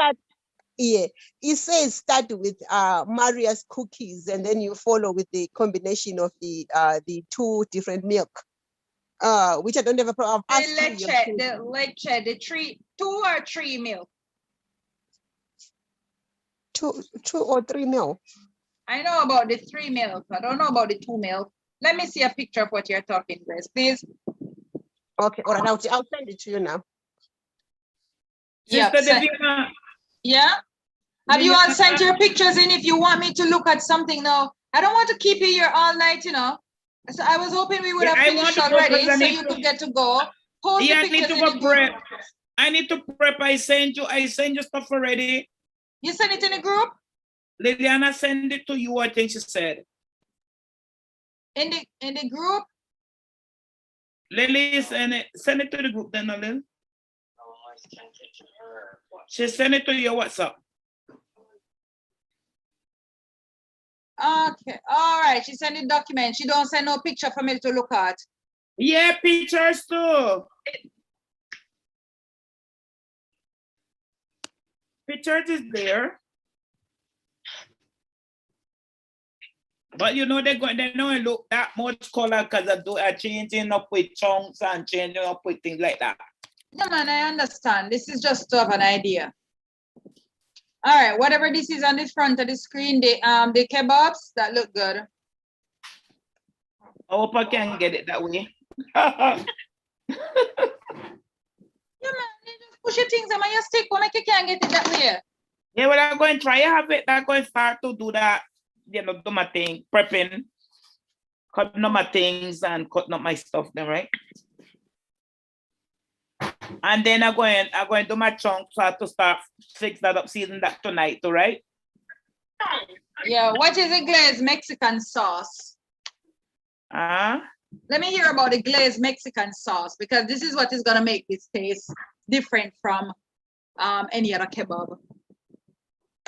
Yeah, it says start with Maria's cookies, and then you follow with the combination of the two different milk, which I don't have a problem. The leche, the 2 or 3 milk. 2 or 3 milk. I know about the 3 milk. I don't know about the 2 milk. Let me see a picture of what you're talking, Grace, please. Okay, all right, I'll send it to you now. Yeah. Yeah. Have you all sent your pictures in if you want me to look at something now? I don't want to keep you here all night, you know. So I was hoping we would have finished already so you could get to go. Post the I need pictures to in go the prep. group. I need to prep. I send you stuff already. You send it in the group? Liliana send it to you, I think she said. In the group? Lily send it to the group then, Lily. She sent it to your WhatsApp. Okay, all right. She sent a document. She don't send no picture for me to look at. Yeah, pictures too. Pictures is there. But you know they don't look that much color because I changing up with chunks and changing up with things like that. No man, I understand. This is just to have an idea. All right, whatever this is on the front of the screen, the kebabs that look good. I hope I can get it that way. Yeah, man, you just push your things and you stick one make you can't get it that way. Yeah, well, I'm going to try have it. I'm going to start to do that, you know, do my thing, prepping, cutting up my things and cutting up my stuff then, right? And then I'm going to do my chunks so I have to start fix that up, season that tonight, all right? Yeah, what is a glazed Mexican sauce? Let me hear about the glazed Mexican sauce because this is what is gonna make this taste different from any other kebab.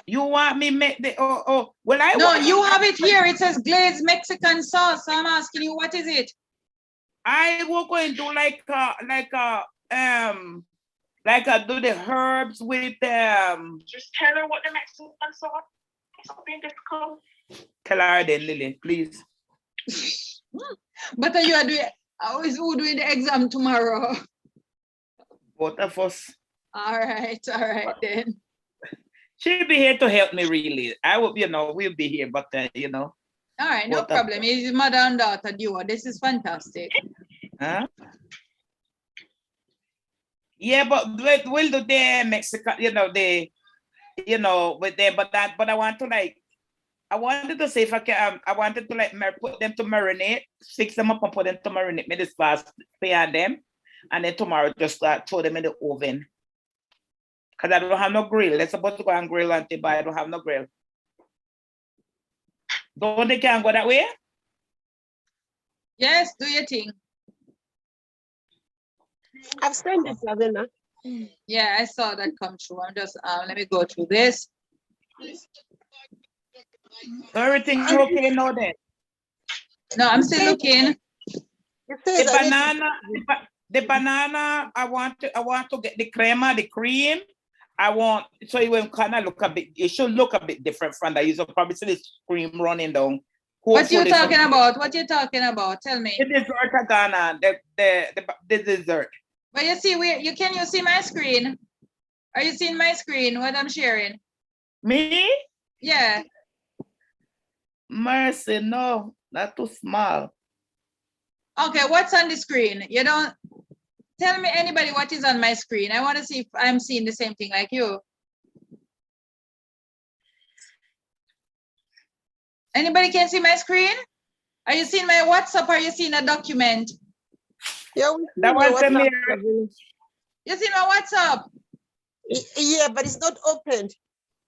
You want me make the well you have it here. It says glazed Mexican sauce. So I'm asking you, what is it? I will go and do like do the herbs with Just tell her what the Mexican sauce is. It's being difficult. Tell her then, Lily, please. But you are doing who doing the exam tomorrow? Both of us. All right then. She'll be here to help me really. I will, you know, we'll be here, but you know. All right, no problem. It's mother and daughter duo. This is fantastic. Huh? Yeah, but we'll do the Mexican, with them, but I want to I wanted to say if I can, I wanted to put them to marinate, fix them up and put them to marinate, make this fast pan them, and then tomorrow just throw them in the oven. Because I don't have no grill. They're supposed to go and grill until, but I don't have no grill. Don't they can go that way? Yes, do your thing. I've sent it, Lavina. Yeah, I saw that come through. I'm just let me go through this. Everything okay now then? No, I'm still looking. The banana, I want to get the crema, the cream. I want so it will kind of look a bit. It should look a bit different from that. You should probably see this cream running down. What you talking about? What you talking about? Tell me. The dessert, Ghana. The dessert. But you see, you see my screen? Are you seeing my screen? What I'm sharing? Me? Yeah. Mercy, no, not too small. Okay, what's on the screen? You don't tell me anybody what is on my screen. I want to see if I'm seeing the same thing like you. Anybody can see my screen? Are you seeing my WhatsApp or are you seeing a document? Yeah, that was you see my WhatsApp? Yeah, but it's not opened.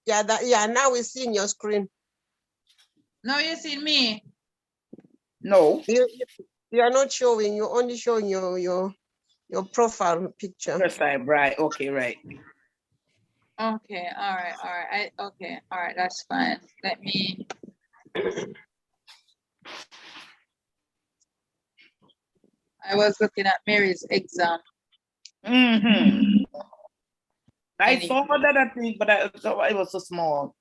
Yeah, now we're seeing your screen. No, you see me. No. You are not showing, you're only showing your profile picture. Profile, right, okay, right. Okay, all right. Okay, all right, that's fine. Let me I was looking at Mary's exam. I saw that thing, but it was so small.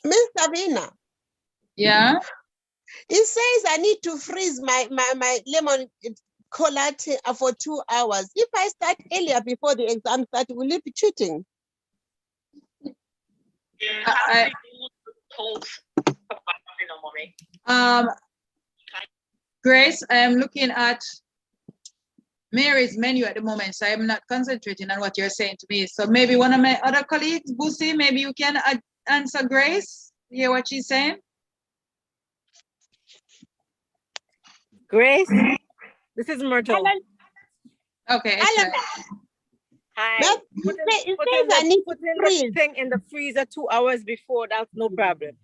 Miss Davina. Yeah. It says I need to freeze my lemon colate for 2 hours. If I start earlier before the exam start, will it be cheating? Grace, I am looking at Mary's menu at the moment, so I'm not concentrating on what you're saying to me. So maybe one of my other colleagues, Busi, maybe you can answer Grace, hear what she's saying? Grace, this is Myrtle. Okay, Hi. Put the thing in the freezer 2 hours before, that's no problem.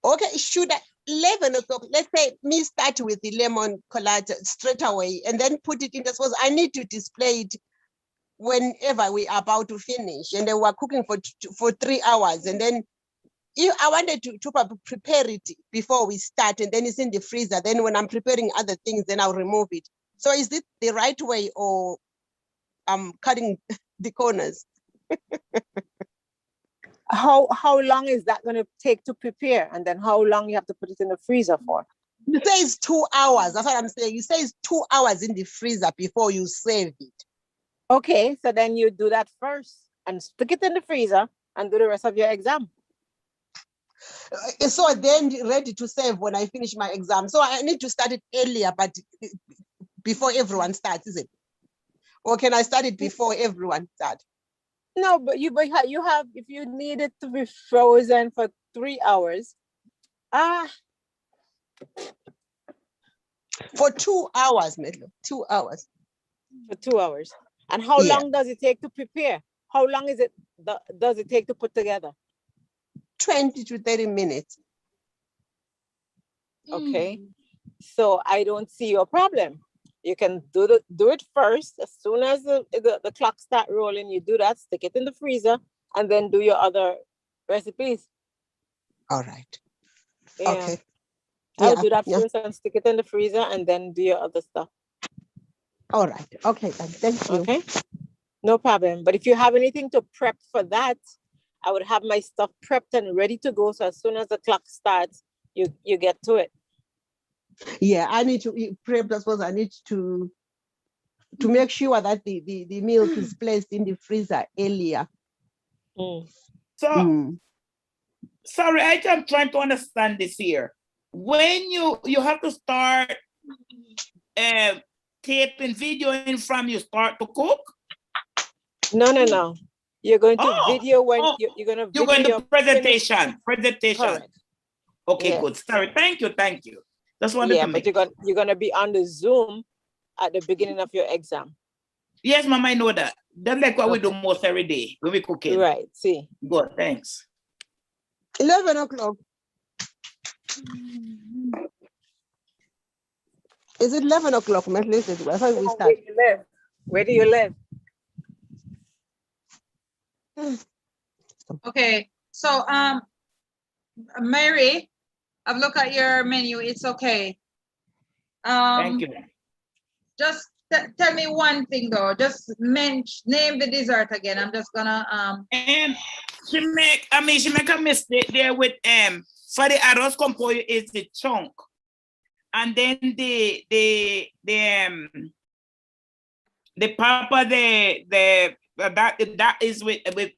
Okay, should I 11 o'clock? Let's say me start with the lemon collard straight away and then put it in the sauce. I need to display it whenever we are about to finish, and then we're cooking for 3 hours, and then if I wanted to prepare it before we start, and then it's in the freezer. Then when I'm preparing other things, then I'll remove it. So is it the right way, or I'm cutting the corners? How long is that going to take to prepare, and then how long you have to put it in the freezer for? You say it's 2 hours. That's what I'm saying. You say it's 2 hours in the freezer before you save it. Okay, so then you do that first and stick it in the freezer and do the rest of your exam. So then ready to serve when I finish my exam. So I need to start it earlier, but before everyone starts, is it? Or can I start it before everyone starts? No, but you have, if you need it to be frozen for 3 hours. For 2 hours, Medlo, 2 hours. For 2 hours. And how long does it take to prepare? How long does it take to put together? 20 to 30 minutes. Okay. So I don't see your problem. You can do it first. As soon as the clock start rolling, you do that, stick it in the freezer, and then do your other recipes. All right. Yeah. Okay. I'll do that first and stick it in the freezer, and then do your other stuff. All right. Okay, then. Thank you. Okay. No problem. But if you have anything to prep for that, I would have my stuff prepped and ready to go. So as soon as the clock starts, you get to it. Yeah, I need to prep. I suppose I need to make sure that the milk is placed in the freezer earlier. So, sorry, I'm trying to understand this here. When you have to start taping videoing from you start to cook? No. You're going to video when you're going to video. You're going to presentation. Correct. Okay, Yes. good. Sorry, thank you. Just wanted to make. But you're going to be on the Zoom at the beginning of your exam. Yes, Mama, I know that. That's like what we do most every day when we cooking. Right. See. Good. Thanks. 11 o'clock. Is it 11 o'clock? I thought we start. Where do you live? Okay, so Mary, I've looked at your menu. It's okay. Thank you. Just tell me one thing though. Just name the dessert again. I'm just gonna she make a mistake there with for the arroz con pollo is the chunk, and then the papa that is with the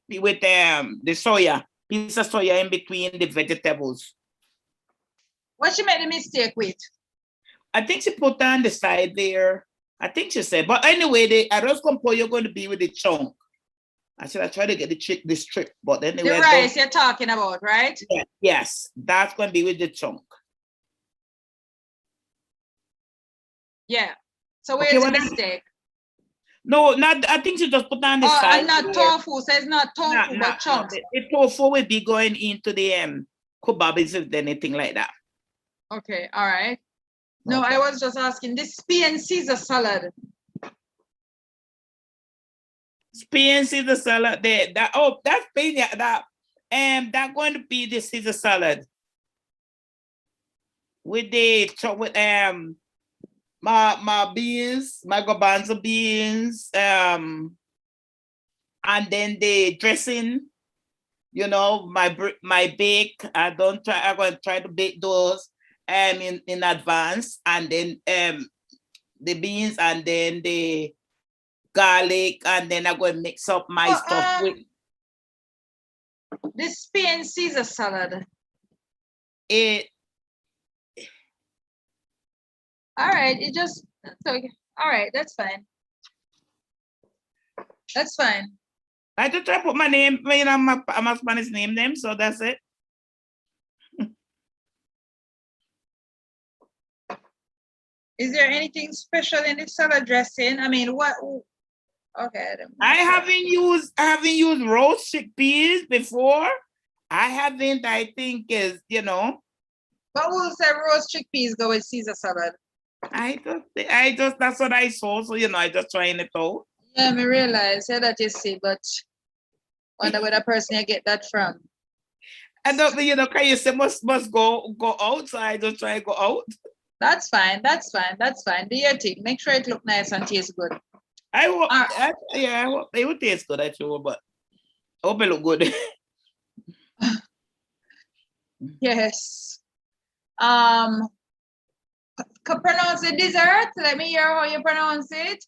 soya, piece of soya in between the vegetables. What she made a mistake with? I think she put on the side there. I think she said, but anyway, the arroz con pollo going to be with the chunk. I said I try to get this trick, but anyway. The rice you're talking about, right? Yeah, yes, that's going to be with the chunk. Yeah. So where's the mistake? No, not. I think she just put on the side. And not tofu. So it's not tofu, but chunks. The tofu will be going into the kebabs if anything like that. Okay, all right. No, I was just asking this pea and Caesar salad. Pea and Caesar salad there. That's that's going to be the Caesar salad with my beans, my garbanzo beans, and then the dressing. You know, my bake. I'm going to try to bake those in advance, and then the beans, and then the garlic, and then I'm going to mix up my stuff with this pea and Caesar salad. All right, it just, okay. All right, that's fine. That's fine. I just try to put my name, you know, my Spanish name them, so that's it. Is there anything special in the salad dressing? I mean, what? Okay. I haven't used roast chickpeas before. I haven't. I think is, you know. But we'll say roast chickpeas go with Caesar salad. I just that's what I saw. So you know, I just trying it out. Yeah, me realize that you see, but wonder where the person you get that from. I don't, you know, can you say must go out? So I just try to go out. That's fine. That's fine. That's fine. Do your thing. Make sure it look nice and taste good. I hope, I hope it would taste good actually, but I hope it look good. Yes. Pronounce the dessert. Let me hear how you pronounce it.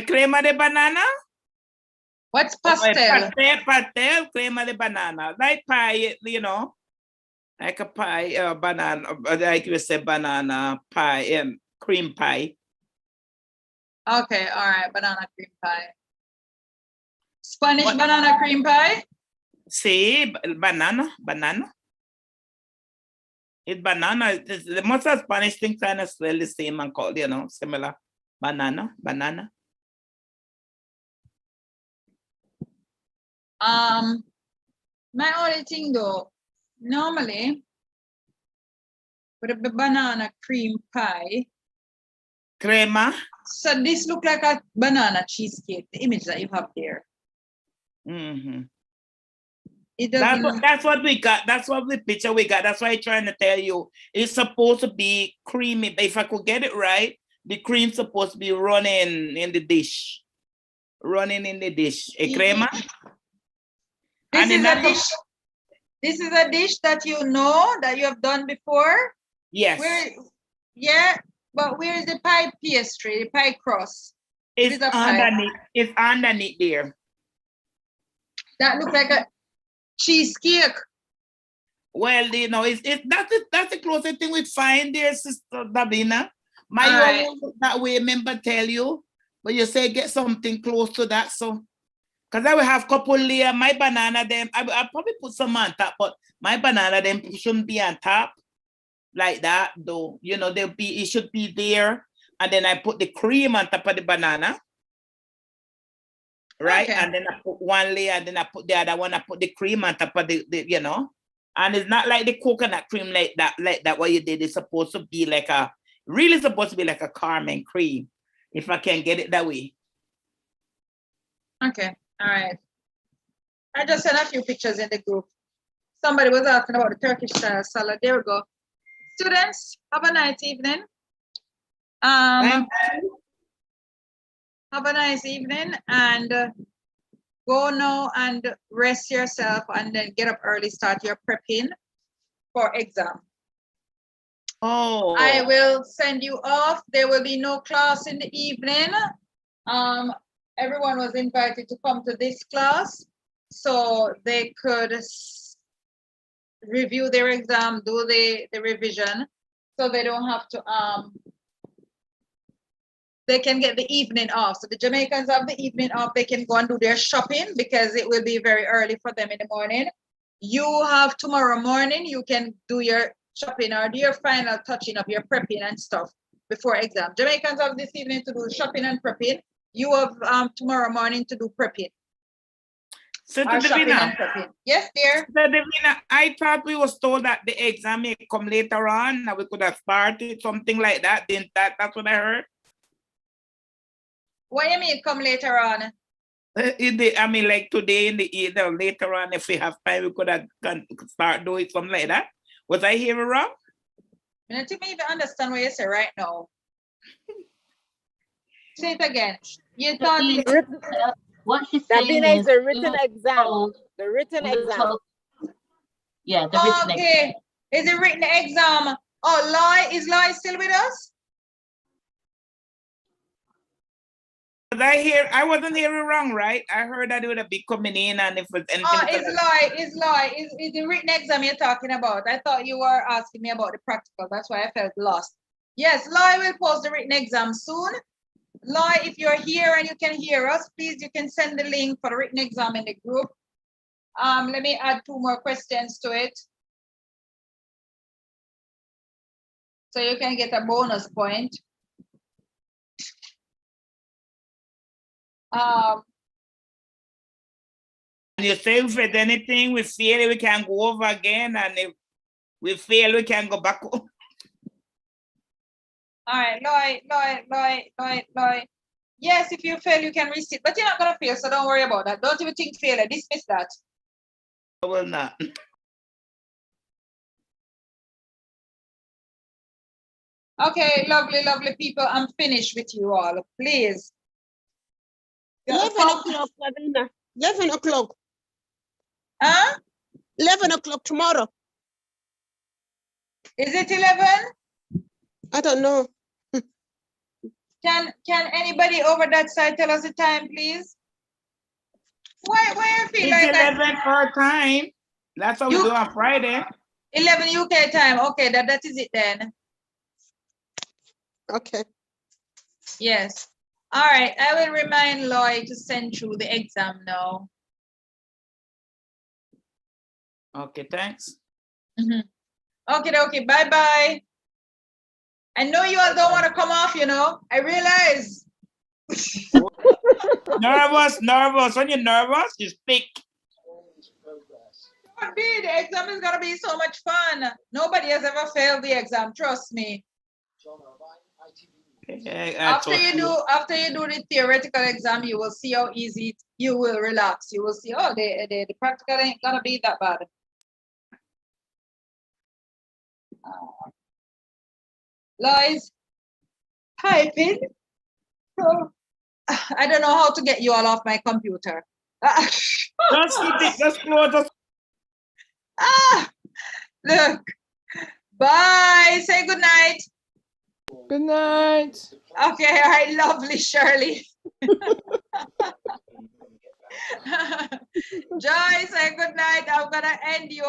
Crema de banana. What's pastel? Pastel, crema de banana. Like pie, you know, like a pie, banana, like you say, banana pie, cream pie. Okay, all right, banana cream pie. Spanish banana cream pie? Sí, banana. It's banana. The most of Spanish things kind of spell the same and called, you know, similar. Banana. My only thing though, normally with a banana cream pie. Crema. So this look like a banana cheesecake, the image that you have there. Mm-hmm. It doesn't. That's what we got. That's what the picture we got. That's why I'm trying to tell you. It's supposed to be creamy. If I could get it right, the cream's supposed to be running in the dish. A crema. This is a dish. This is a dish that you know that you have done before. Yes. Yeah, but where is the pie pastry, the pie crust? It's underneath. It's underneath there. That looks like a cheesecake. Well, you know, that's the closest thing we find there, Sister Davina. That way, remember tell you, but you say get something close to that. So, because I will have couple layer, my banana them, I'll probably put some on top, but my banana them shouldn't be on top like that though. You know, it should be there. And then I put the cream on top of the banana. Right? Okay. And then I put one layer, and then I put the other one, I put the cream on top of the you know. And it's not like the coconut cream like that what you did. It's supposed to be like really supposed to be like a Carmen cream, if I can get it that way. Okay, all right. I just sent a few pictures in the group. Somebody was asking about the Turkish style salad. There we go. Students, have a nice evening. Have a nice evening and go now and rest yourself and then get up early, start your prepping for exam. Oh. I will send you off. There will be no class in the evening. Everyone was invited to come to this class so they could review their exam, do the revision, so they don't have to they can get the evening off. So the Jamaicans have the evening off. They can go and do their shopping because it will be very early for them in the morning. You have tomorrow morning, you can do your shopping or do your final touching up, your prepping and stuff before exam. Jamaicans have this evening to do shopping and prepping. You have tomorrow morning to do prepping. So yes, dear. I thought we was told that the exam may come later on, that we could have started something like that. That's what I heard. What do you mean come later on? I mean, like today in the evening, later on, if we have time, we could have start doing something like that. Was I hearing wrong? I don't even understand what you say right now. Say it again. You thought what she's saying is the written exam. The written exam. Yeah, the written exam. Okay. Is it written exam? Oh, is Loy still with us? I wasn't hearing wrong, right? I heard that it would be coming in and if it's anything. Oh, it's the written exam you're talking about. I thought you were asking me about the practical. That's why I felt lost. Yes, Loy will post the written exam soon. Loy, if you're here and you can hear us, please, you can send the link for the written exam in the group. Let me add 2 more questions to it. So you can get a bonus point. And you say if there's anything we fail, we can go over again, and if we fail, we can go back. All right, Loy. Yes, if you fail, you can resit, but you're not gonna fail, so don't worry about that. Don't even think failure. Dismiss that. I will not. Okay, lovely people. I'm finished with you all. Please. 11 o'clock, Lavina. 11 o'clock. Huh? 11 o'clock tomorrow. Is it 11? I don't know. Can anybody over that side tell us the time, please? Why you feel It's like 11 our time. That's what we do on Friday. 11 UK time. Okay, that is it then. Okay. Yes. All right. I will remind Loy to send through the exam now. Okay, thanks. Okay. Bye. I know you all don't want to come off, you know. I realize. Nervous. When you're nervous, you speak. Don't be. The exam is gonna be so much fun. Nobody has ever failed the exam. Trust me. After you do the theoretical exam, you will see how easy you will relax. You will see, oh, the practical ain't gonna be that bad. Lois, typing. So I don't know how to get you all off my computer. Just close. Look. Bye. Say good night. Good night. Okay, all right, lovely Shirley. Joy, say good night. I'm gonna end you.